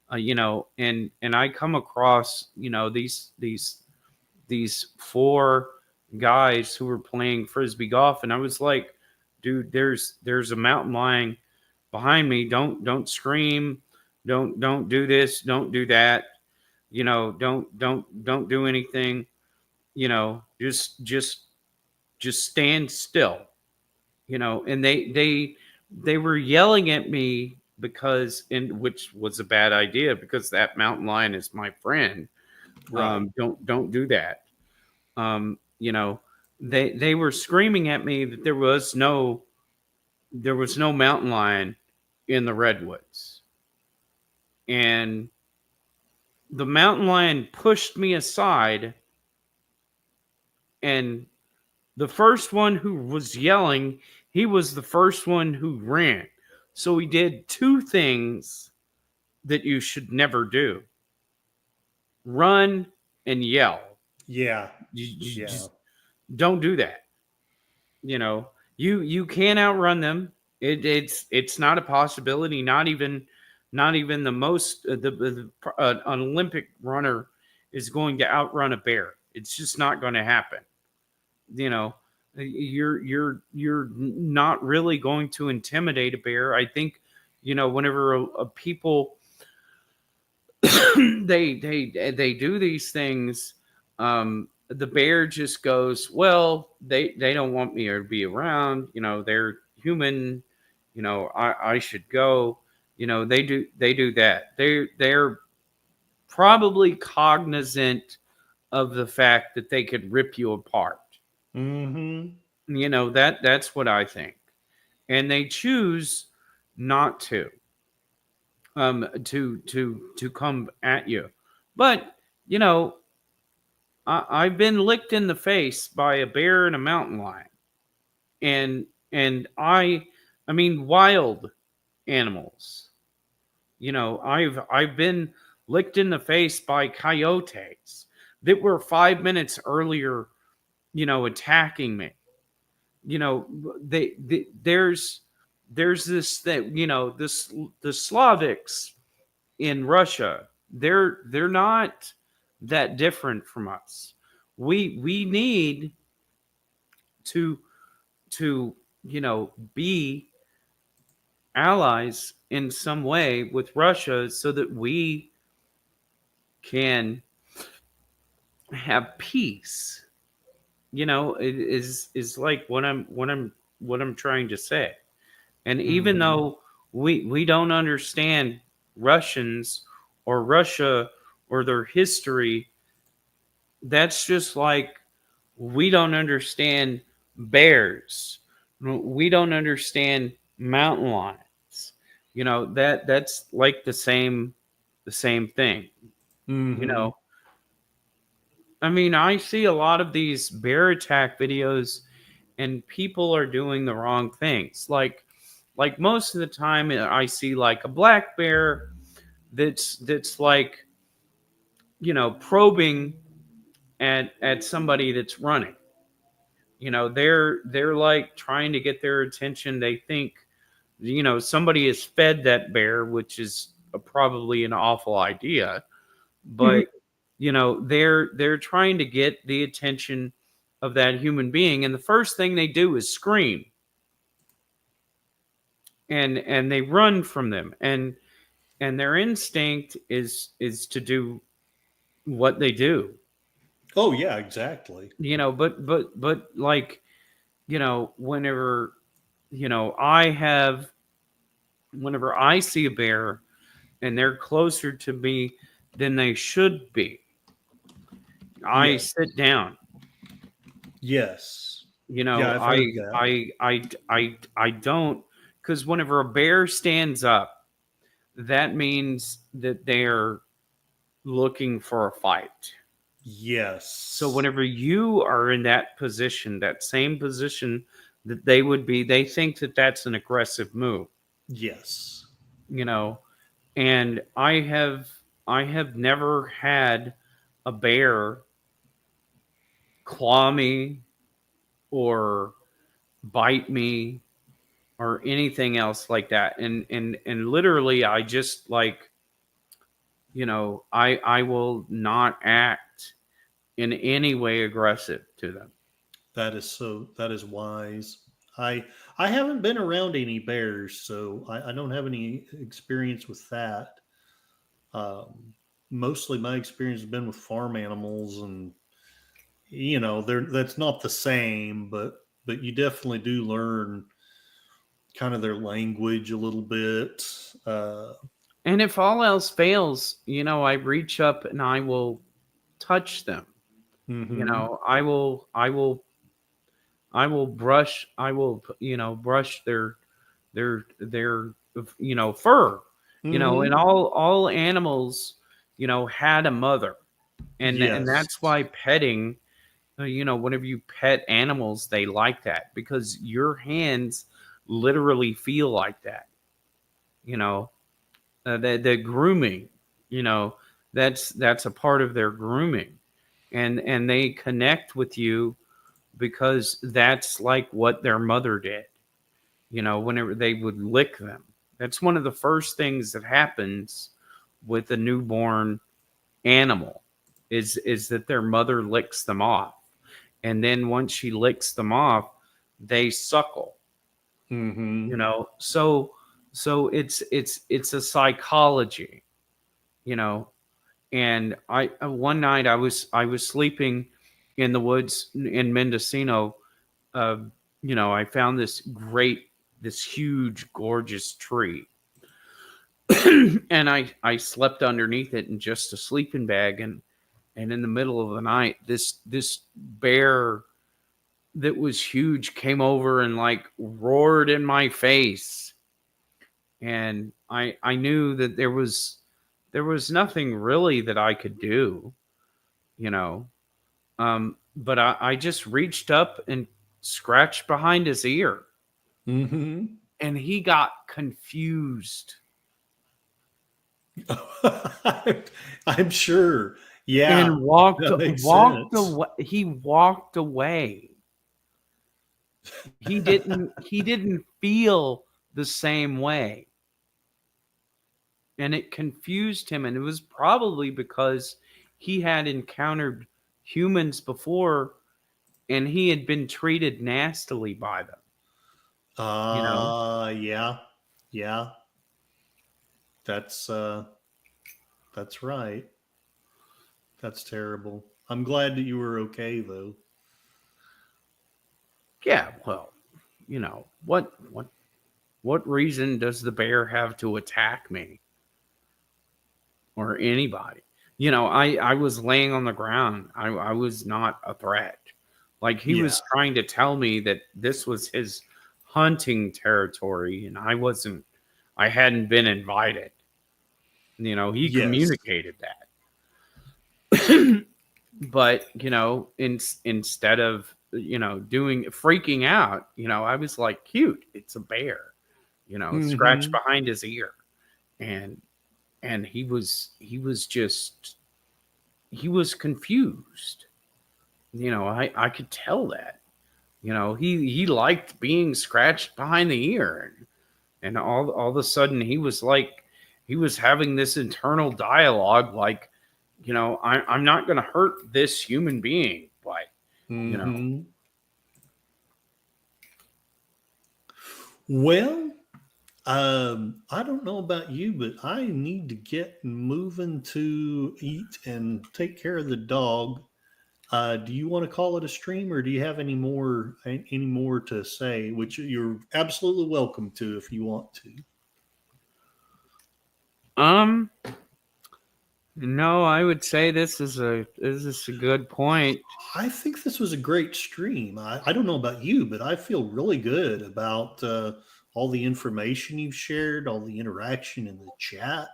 And I come across, these four guys who were playing frisbee golf, and I was like, dude, there's a mountain lion behind me. Don't scream. Don't do this. Don't do that. Don't do anything. Just stand still. And they were yelling at me, because, and which was a bad idea, because that mountain lion is my friend. Right. Don't do that. um, you know, they were screaming at me that there was no mountain lion in the redwoods, and the mountain lion pushed me aside, and the first one who was yelling, he was the first one who ran. So he did two things that you should never do: run and yell. Yeah. You Yeah. just don't do that. you know you can't outrun them. It's not a possibility. Not even the most an Olympic runner is going to outrun a bear. It's just not going to happen. you know you're not really going to intimidate a bear. I think, whenever a people they do these things, the bear just goes, well, they don't want me to be around. They're human. I should go. They do that. They're probably cognizant of the fact that they could rip you apart. Mm-hmm. That's what I think. And they choose not to come at you. But, you know, I've been licked in the face by a bear and a mountain lion. And wild animals. I've been licked in the face by coyotes that were 5 minutes earlier, attacking me. There's this that the Slavics in Russia, they're not that different from us. We need to to be allies in some way with Russia so that we can have peace. It is like what I'm trying to say. And even Mm-hmm. though we don't understand Russians or Russia or their history, that's just like we don't understand bears. We don't understand mountain lions. That's like the same thing. You Mm-hmm. know, I see a lot of these bear attack videos and people are doing the wrong things. Like most of the time I see like a black bear that's like, probing at somebody that's running. They're like trying to get their attention. They think, somebody has fed that bear, which is probably an awful idea, but they're trying to get the attention of that human being, and the first thing they do is scream, and they run from them, and their instinct is to do what they do. Oh yeah, exactly. But like, whenever I have whenever I see a bear and they're closer to me than they should be, I Yes. sit down. Yes. You Yeah, know, I've I heard that. I don't, because whenever a bear stands up, that means that they're looking for a fight. So Yes. whenever you are in that position, that same position that they would be, they think that that's an aggressive move. Yes. You know, and I have never had a bear claw me or bite me or anything else like that. And literally I just like, I will not act in any way aggressive to them. That is wise. I I haven't been around any bears, so I don't have any experience with that. Mostly my experience has been with farm animals, and that's not the same, but you definitely do learn kind of their language a little bit. And if all else fails, I reach up and I will touch them. Mm-hmm. I will brush their fur. And Mm-hmm. all animals, had a mother. And Yes. that's why petting, whenever you pet animals, they like that because your hands literally feel like that. You know, the grooming, you know, that's a part of their grooming, and they connect with you because that's like what their mother did. Whenever they would lick them, that's one of the first things that happens with a newborn animal is that their mother licks them off, and then once she licks them off, they suckle. Mm-hmm. So it's a psychology, you know. And I one night I was sleeping in the woods in Mendocino. uh, I found this great this huge, gorgeous tree. And I slept underneath it in just a sleeping bag, and in the middle of the night, this bear that was huge came over and like roared in my face, and I knew that there was nothing really that I could do, you know. But I just reached up and scratched behind his ear, Mm-hmm. and he got confused I'm sure. Yeah, and walked that makes walked sense. away. He walked away. He didn't feel the same way, and it confused him, and it was probably because he had encountered humans before and he had been treated nastily by them, you know. Yeah, yeah. That's that's right. That's terrible. I'm glad that you were okay though. Yeah, well, what reason does the bear have to attack me or anybody? I was laying on the ground. I was not a threat. Like, he Yeah. was trying to tell me that this was his hunting territory, and I hadn't been invited. He Yes. communicated that. But, instead of, doing freaking out, I was like, cute, it's a bear, scratch Mm-hmm. behind his ear. And he was confused. I could tell that. He liked being scratched behind the ear, and all of a sudden he was having this internal dialogue, like, I'm not going to hurt this human being, but you know Mm-hmm. Well, I don't know about you, but I need to get moving to eat and take care of the dog. Do you want to call it a stream, or do you have any more to say? Which you're absolutely welcome to if you want to. um no, I would say this is a good point. I think this was a great stream. I don't know about you, but I feel really good about all the information you've shared, all the interaction in the chat.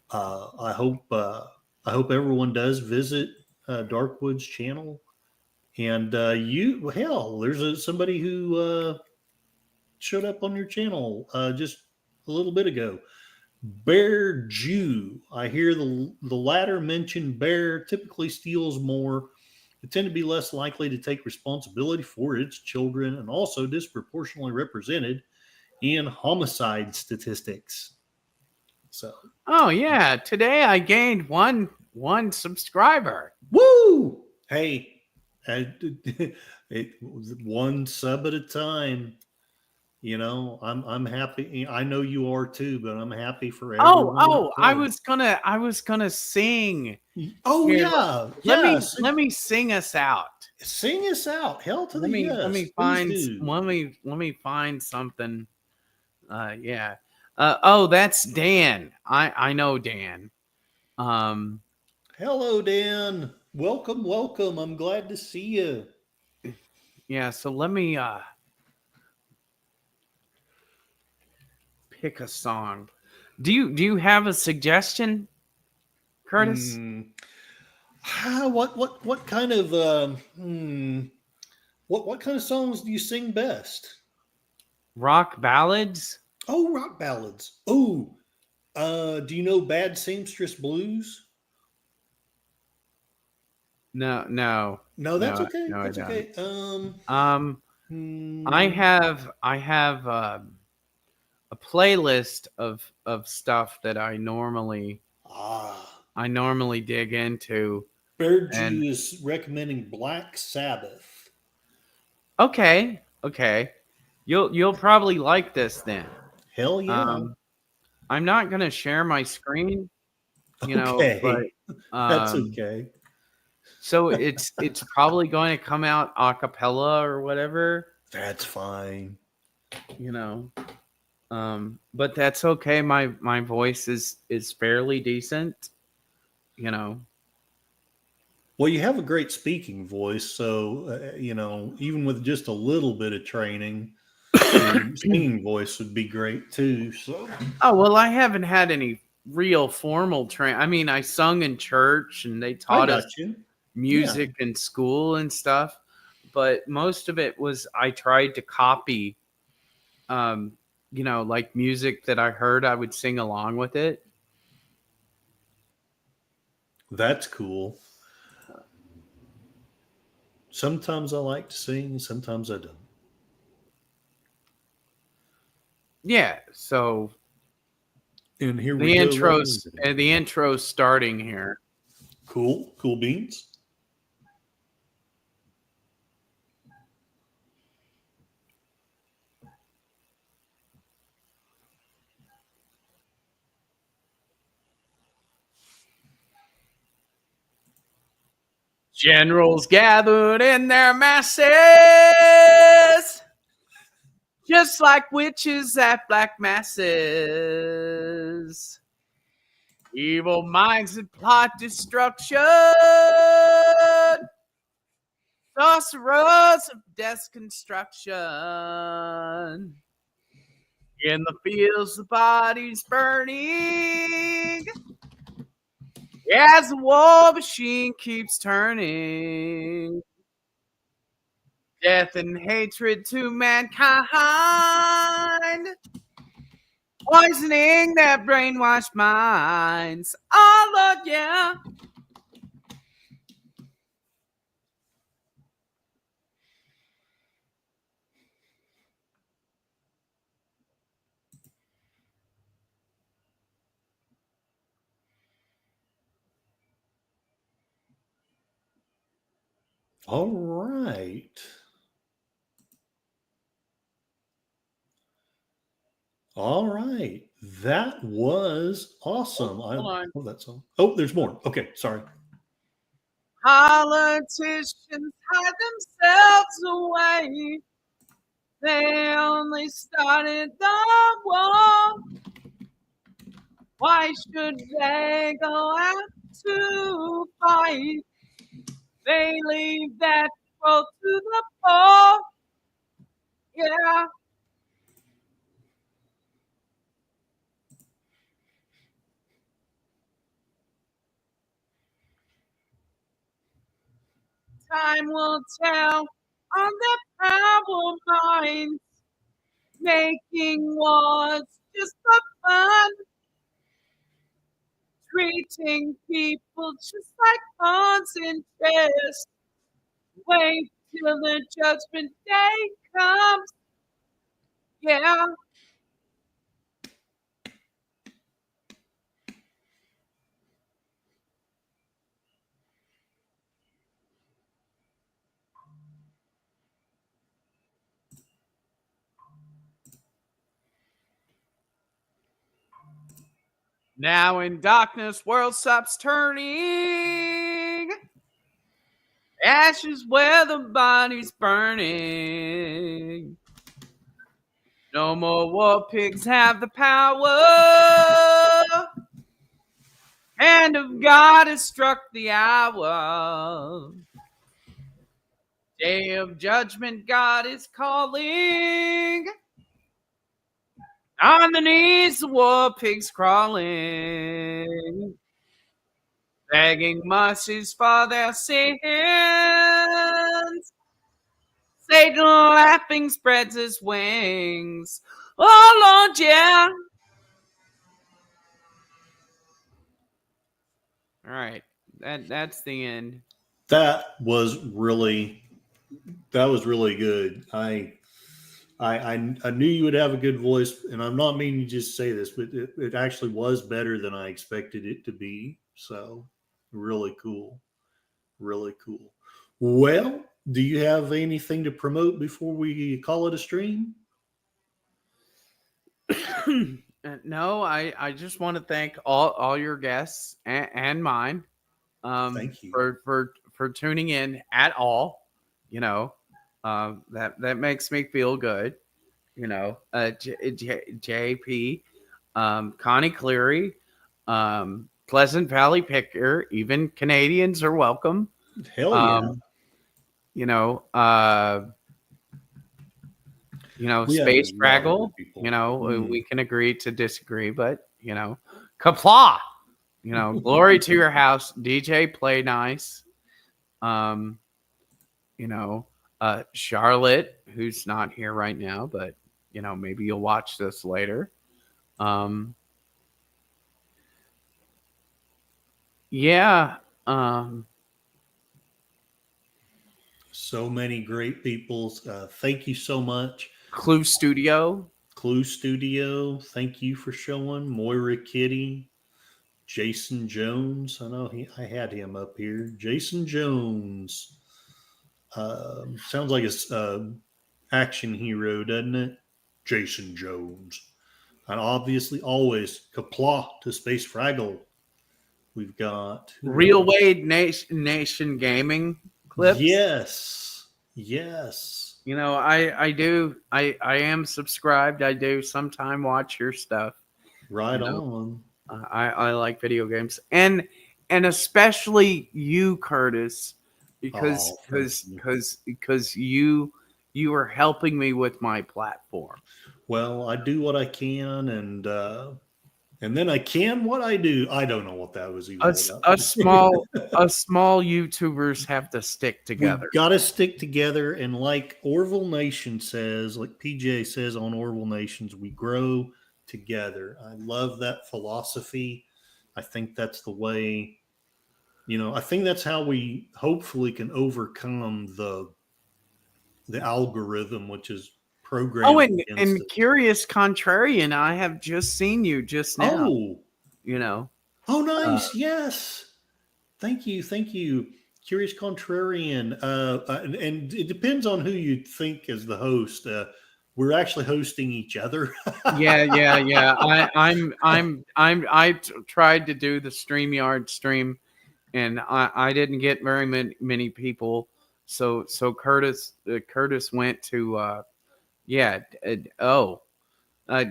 Uh, I hope uh, I hope everyone does visit Darkwood's channel. And hell, there's somebody who showed up on your channel just a little bit ago. Bear Jew. I hear the latter mentioned bear typically steals more. They tend to be less likely to take responsibility for its children and also disproportionately represented in homicide statistics. So, Oh yeah, today I gained one subscriber. woo! Hey, one sub at a time. I'm happy. I know you are too, but I'm happy for Oh, everyone that oh, I does. was gonna I was gonna sing. Oh Here, yeah, let yeah. me let me sing us out. Sing us out. Hell to Let the me let yes. me Please find do. let me find something. Yeah. Oh, that's Dan. I know Dan. Um, Hello, Dan. Welcome, welcome. I'm glad to see you. yeah. So let me pick a song. Do you have a suggestion, Curtis? Hmm. What kind of what kind of songs do you sing best? Rock ballads? Oh, rock ballads. Oh, do you know Bad Seamstress Blues? No, no, No, that's no, okay. no. I That's don't. okay. Um, I Hmm, have a playlist of stuff that ah, I normally dig into. Bear And Jew is recommending Black Sabbath. okay, okay, you'll probably like this then. Hell yeah. Um, I'm not gonna share my screen, but Okay. That's um, okay. so it's probably going to come out a cappella or whatever. That's fine. you know. But that's okay. My voice is fairly decent, you know. Well, you have a great speaking voice, so even with just a little bit of training, your singing voice would be great too. So, Oh, well, I haven't had any real formal train. I mean, I sung in church and they I taught us got you. Yeah, music in school and stuff, but most of it was I tried to copy, um, like music that I heard, I would sing along with it. that's cool. Sometimes I like to sing, sometimes I don't. Yeah, so And here we the go right intros, into it. the intro's starting here. Cool, cool beans. Generals gathered in their masses, just like witches at black masses. Evil minds that plot destruction, sorcerers of death's construction. In the fields, the bodies burning, as the war machine keeps turning. Death and hatred to mankind, poisoning their brainwashed minds. Oh, Lord, yeah. All right. All right. That was awesome. I Hold on. love that song. Oh, there's more. Okay, sorry. Politicians hide themselves away. They only started the war. Why should they go out to fight? They leave that world to the poor. Yeah, time will tell on their power minds, making wars just for fun, treating people just like pawns in chess. Wait till the judgment day comes. Yeah, now in darkness, world stops turning. Ashes where the body's burning. No more war pigs have the power. Hand of God has struck the hour. Day of judgment, God is calling. On the knees, the war pigs crawling, begging mercies for their sins. Satan laughing spreads his wings. Oh Lord, yeah. All right, that's the end. That was really good. I knew you would have a good voice, and I'm not meaning to just say this, but it actually was better than I expected it to be. So, really cool. Really cool. Well, do you have anything to promote before we call it a stream? No, I just want to thank all your guests and mine, Thank you. for tuning in at all. You know, that makes me feel good. JP, Connie Cleary, Pleasant Valley Picker. Even Canadians are welcome. Hell yeah. Um, you know, uh, We have a Space lot of Fraggle. good people. We can agree to disagree, but Kapla. Glory to your house, DJ. Play nice. Um, you know, Charlotte, who's not here right now, but maybe you'll watch this later. Um, yeah. Um, So many great people. Thank you so much. Clue Studio. Clue Studio, thank you for showing. Moira Kitty, Jason Jones. I know I had him up here. Jason Jones. Sounds like a action hero, doesn't it? Jason Jones. And obviously, always Kapla to Space Fraggle. We've got who Real else? Wade Nation Gaming clips. Yes, yes. I am subscribed. I do sometime watch your stuff. Right You know, on. I like video games, and especially you, Curtis, because Oh, thank because you. because because you are helping me with my platform. Well, I do what I can, and then I can what I do. I don't know what that was even all Us about. us small us small YouTubers have to stick We together. got to stick together, and like Orville Nation says, like PJ says on Orville Nations, we grow together. I love that philosophy. I think that's the way. I think that's how we hopefully can overcome the algorithm, which is Oh, programmed against and us. Curious Contrarian, I have just seen you just now. Oh, You know, oh, uh, nice. Yes. Thank you. Thank you. Curious Contrarian. And it depends on who you think is the host. We're actually hosting each other. yeah. Tried to do the StreamYard stream, and I didn't get very many people. So Curtis went to yeah.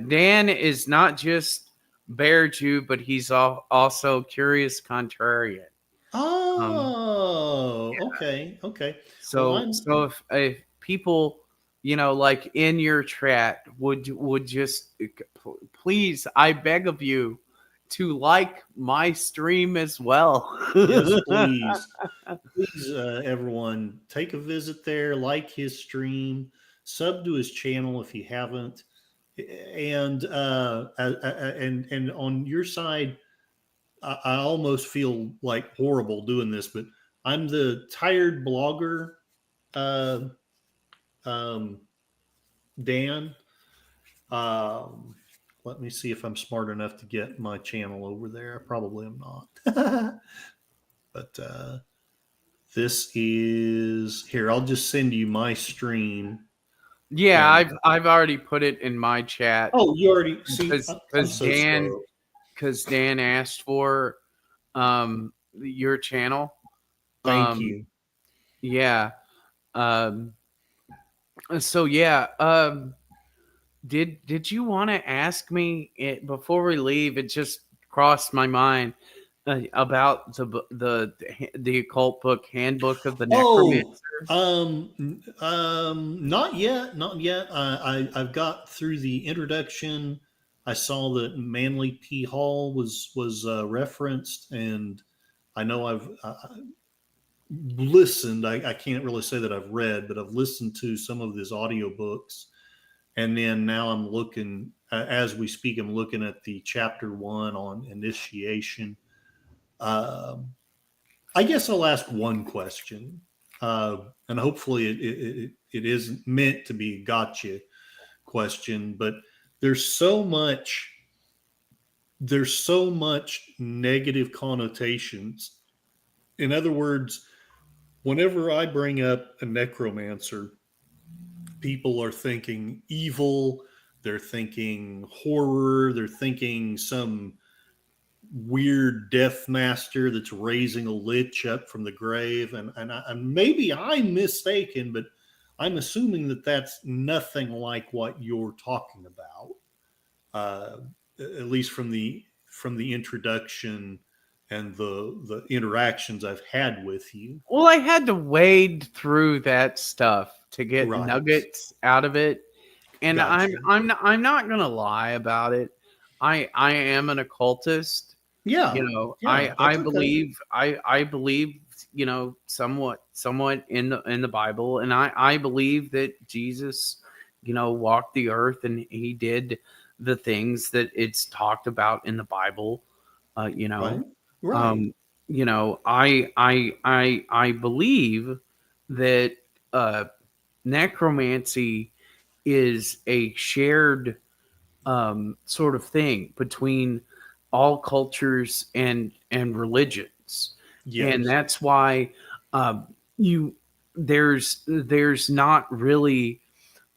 Dan is not just Bear Jew, but he's also Curious Contrarian. Um, Oh, okay. Okay. Well, so if people, like in your chat, would just please, I beg of you, to like my stream as well. yes, please. Please, everyone, take a visit there, like his stream, sub to his channel if you haven't. And on your side, I almost feel like horrible doing this, but I'm the tired blogger, uh, um, Dan. Um, Let me see if I'm smart enough to get my channel over there. I probably am not. But this is here. I'll just send you my stream. Yeah, And I've already put it in my chat oh, you already see. I'm because so Dan slow. asked for your channel. Thank Um, you. yeah. Um, so yeah. Did you want to ask me before we leave? It just crossed my mind about the occult book, Handbook of the Oh, Necromancer. not yet, not yet. I've got through the introduction. I saw that Manly P. Hall was referenced, and I know I've listened. I can't really say that I've read, but I've listened to some of his audiobooks, and then now I'm looking as we speak. I'm looking at the chapter 1 on initiation. Um, I guess I'll ask one question, and hopefully it isn't meant to be a gotcha question. But there's so much there's so much negative connotations. In other words, whenever I bring up a necromancer, people are thinking evil, they're thinking horror, they're thinking some weird death master that's raising a lich up from the grave, and maybe I'm mistaken, but I'm assuming that that's nothing like what you're talking about, at least from the introduction and the interactions I've had with you. Well, I had to wade through that stuff to get Right. nuggets out of it, and Gotcha. I'm not gonna lie about it. I am an occultist. You Yeah. know, Yeah. I That's okay. believe I believe, somewhat in the Bible, and I believe that Jesus, walked the earth and he did the things that it's talked about in the Bible. Uh, you Right. know, Right. um, I believe that uh, necromancy is a shared sort of thing between all cultures and religions, and Yes. that's why um, you there's not really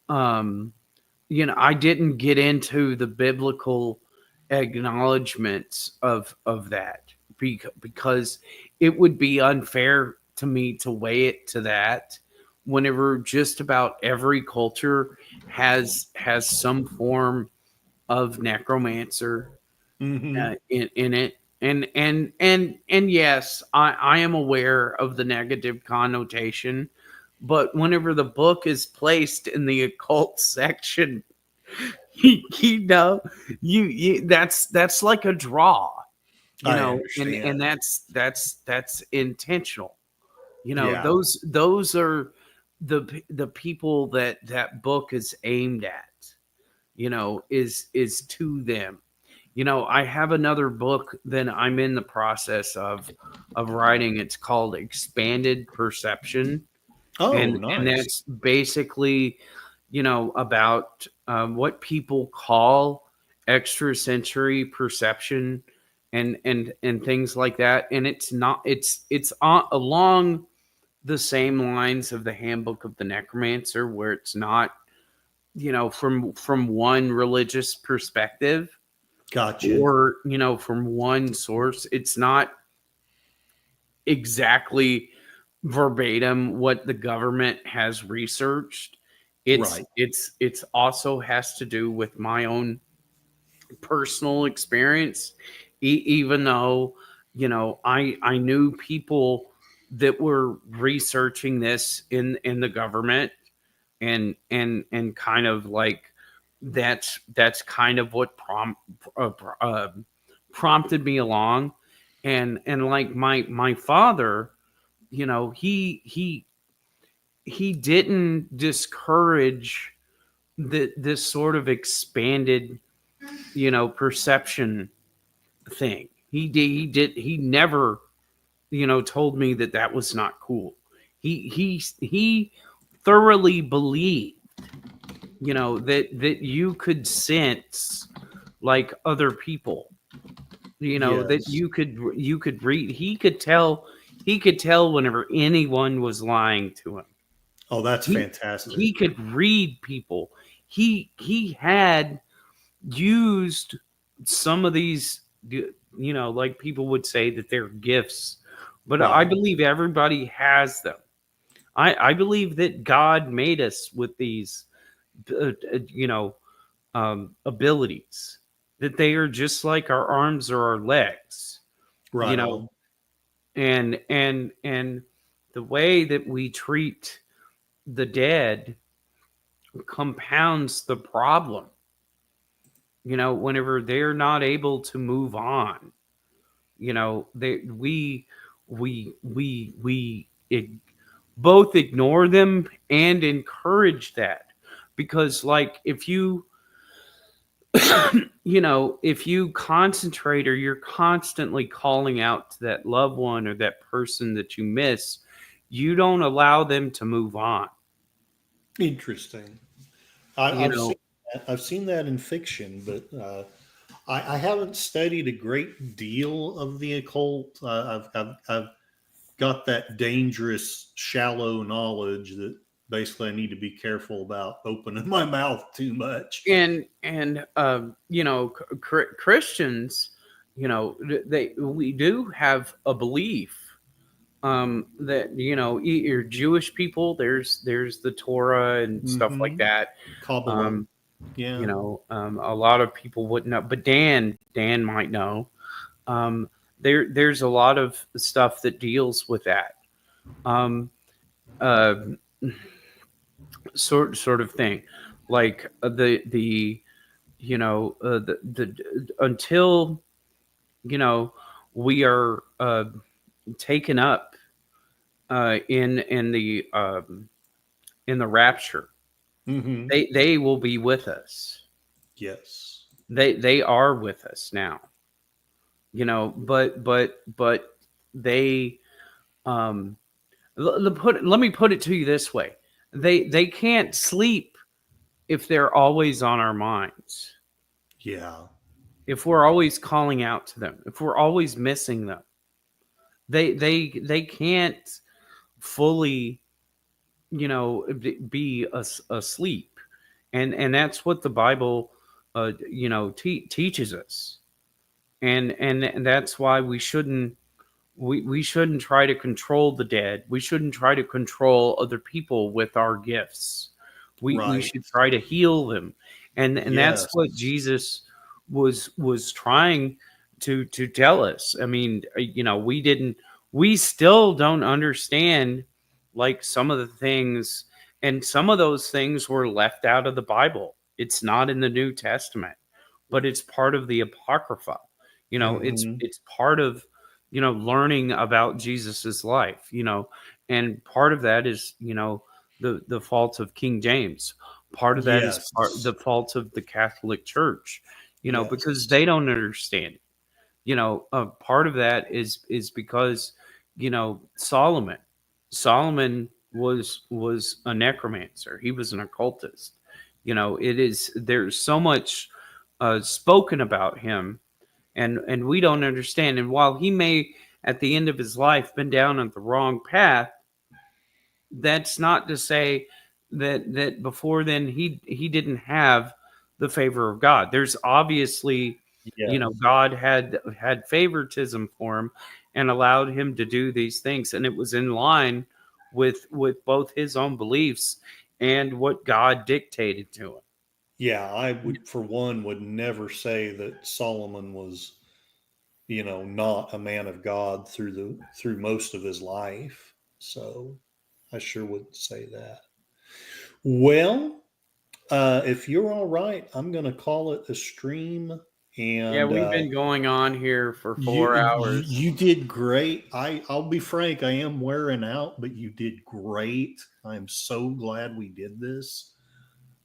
um, I didn't get into the biblical acknowledgments of that because it would be unfair to me to weigh it to that whenever just about every culture has some form of necromancer Hmm. in it. And yes, I am aware of the negative connotation, but whenever the book is placed in the occult section, you know, that's like a draw, I and understand. that's intentional. Yeah. Those are the people that book is aimed at, is to them. I have another book that I'm in the process of writing. It's called Expanded Perception, Oh, and nice. that's basically, about what people call extrasensory perception and things like that. And it's not it's along the same lines of the Handbook of the Necromancer, where it's not, from one religious perspective, Gotcha. or from one source. It's not exactly verbatim what the government has researched. it's Right. it's it's also has to do with my own personal experience. Even though, I knew people that were researching this in the government, and kind of like that's kind of what uh, uh, prompted me along. And like my father, he didn't discourage this sort of expanded, perception thing. He never, told me that that was not cool. He thoroughly believed, that you could sense like other people, that Yes. you could read. He could tell whenever anyone was lying to him. Oh, that's he fantastic. he could read people. He had used some of these, like people would say that they're gifts, but I Right. believe everybody has them. I believe that God made us with these abilities, that they are just like our arms or our legs, you Right know on. and the way that we treat the dead compounds the problem, whenever they're not able to move on. They we both ignore them and encourage that, because like if you concentrate, or you're constantly calling out to that loved one or that person that you miss, you don't allow them to move on. Interesting. you I've know seen that. I've seen that in fiction, but I haven't studied a great deal of the occult. I've got that dangerous, shallow knowledge that basically I need to be careful about opening my mouth too much. Christians, they we do have a belief, that your Jewish people, there's the Torah and stuff like Mm-hmm. that. Kabbalah. Um, Yeah. a lot of people wouldn't know, but Dan might know. Um, there's a lot of stuff that deals with that. Um, uh, sort of thing, like the the until you know we are taken up in the rapture. Mm-hmm. They will be with us. Yes. They are with us now. But they um let me put it to you this way. They can't sleep if they're always on our minds. Yeah. If we're always calling out to them, if we're always missing them, they can't fully be asleep. And that's what the Bible teaches us. And that's why we shouldn't try to control the dead. We shouldn't try to control other people with our gifts. We Right. should try to heal them. And that's what Yes. Jesus was trying to tell us. I mean, we still don't understand like some of the things, and some of those things were left out of the Bible. It's not in the New Testament, but it's part of the Apocrypha. Mm-hmm. It's part of learning about Jesus's life. And part of that is the fault of King James. Part of that is Yes. the fault of the Catholic Church. Because Yes. they don't understand it. Part of that is because Solomon was a necromancer. He was an occultist. There's so much spoken about him, and we don't understand. And while he may at the end of his life been down on the wrong path, that's not to say that before then he didn't have the favor of God. There's obviously, Yes. God had favoritism for him and allowed him to do these things, and it was in line with both his own beliefs and what God dictated to him. Yeah, I would, for one, would never say that Solomon was, not a man of God through most of his life. So I sure would say that. Well, if you're all right, I'm going to call it a stream. Yeah, And we've been going on here for you, 4 hours. you did great. I'll be frank, I am wearing out, but you did great. I'm so glad we did this.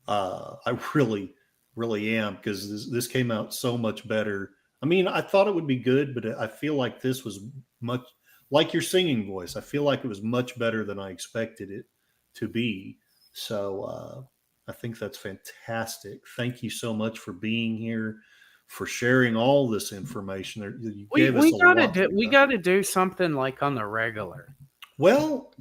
I really, really am, because this came out so much better. I mean, I thought it would be good, but I feel like this was much like your singing voice. I feel like it was much better than I expected it to be. So I think that's fantastic. Thank you so much for being here, for sharing all this information. You We gave us we a gotta lot to do think we about. gotta do something like on the regular. Well,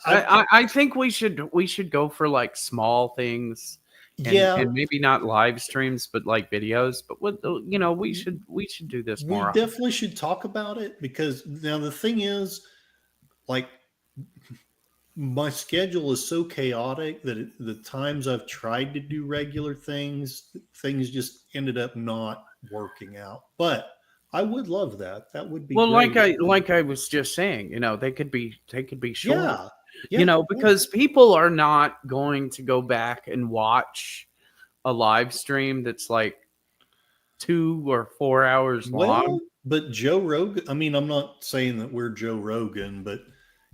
I think we should go for like small things, yeah, and maybe not live streams, but like videos. But we should do this we more often. definitely should talk about it, because now the thing is, like, my schedule is so chaotic that the times I've tried to do regular things just ended up not working out. But I would love that. That would be Well, great. like I was just saying, they could be short. Yeah, yeah, yeah. Because people are not going to go back and watch a live stream that's like 2 or 4 hours long. Well, but Joe Rogan, I mean, I'm not saying that we're Joe Rogan, but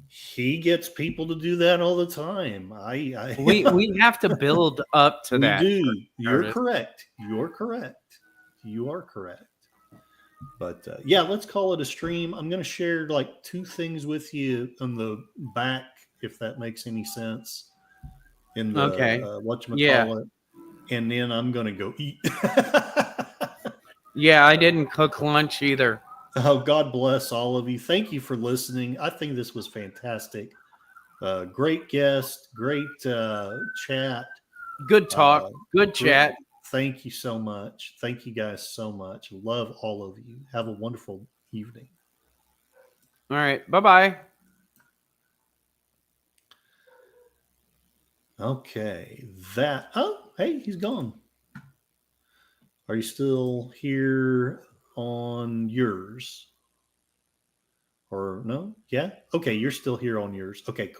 he gets people to do that all the time. We have to build up to We that, do. You're artist. correct. You're correct. You are correct. But yeah, let's call it a stream. I'm going to share like two things with you on the back, if that makes any sense, in the Okay. Yeah. whatchamacallit. And then I'm going to go eat. Yeah, I didn't cook lunch either. Oh, God bless all of you. Thank you for listening. I think this was fantastic. Great guest, great chat. Good talk. Uh, Good great. chat. Thank you so much. Thank you guys so much. Love all of you. Have a wonderful evening. All right. Bye-bye. Okay, that. Oh, hey, he's gone. Are you still here on yours? Or no? Yeah. Okay, you're still here on yours. Okay, cool.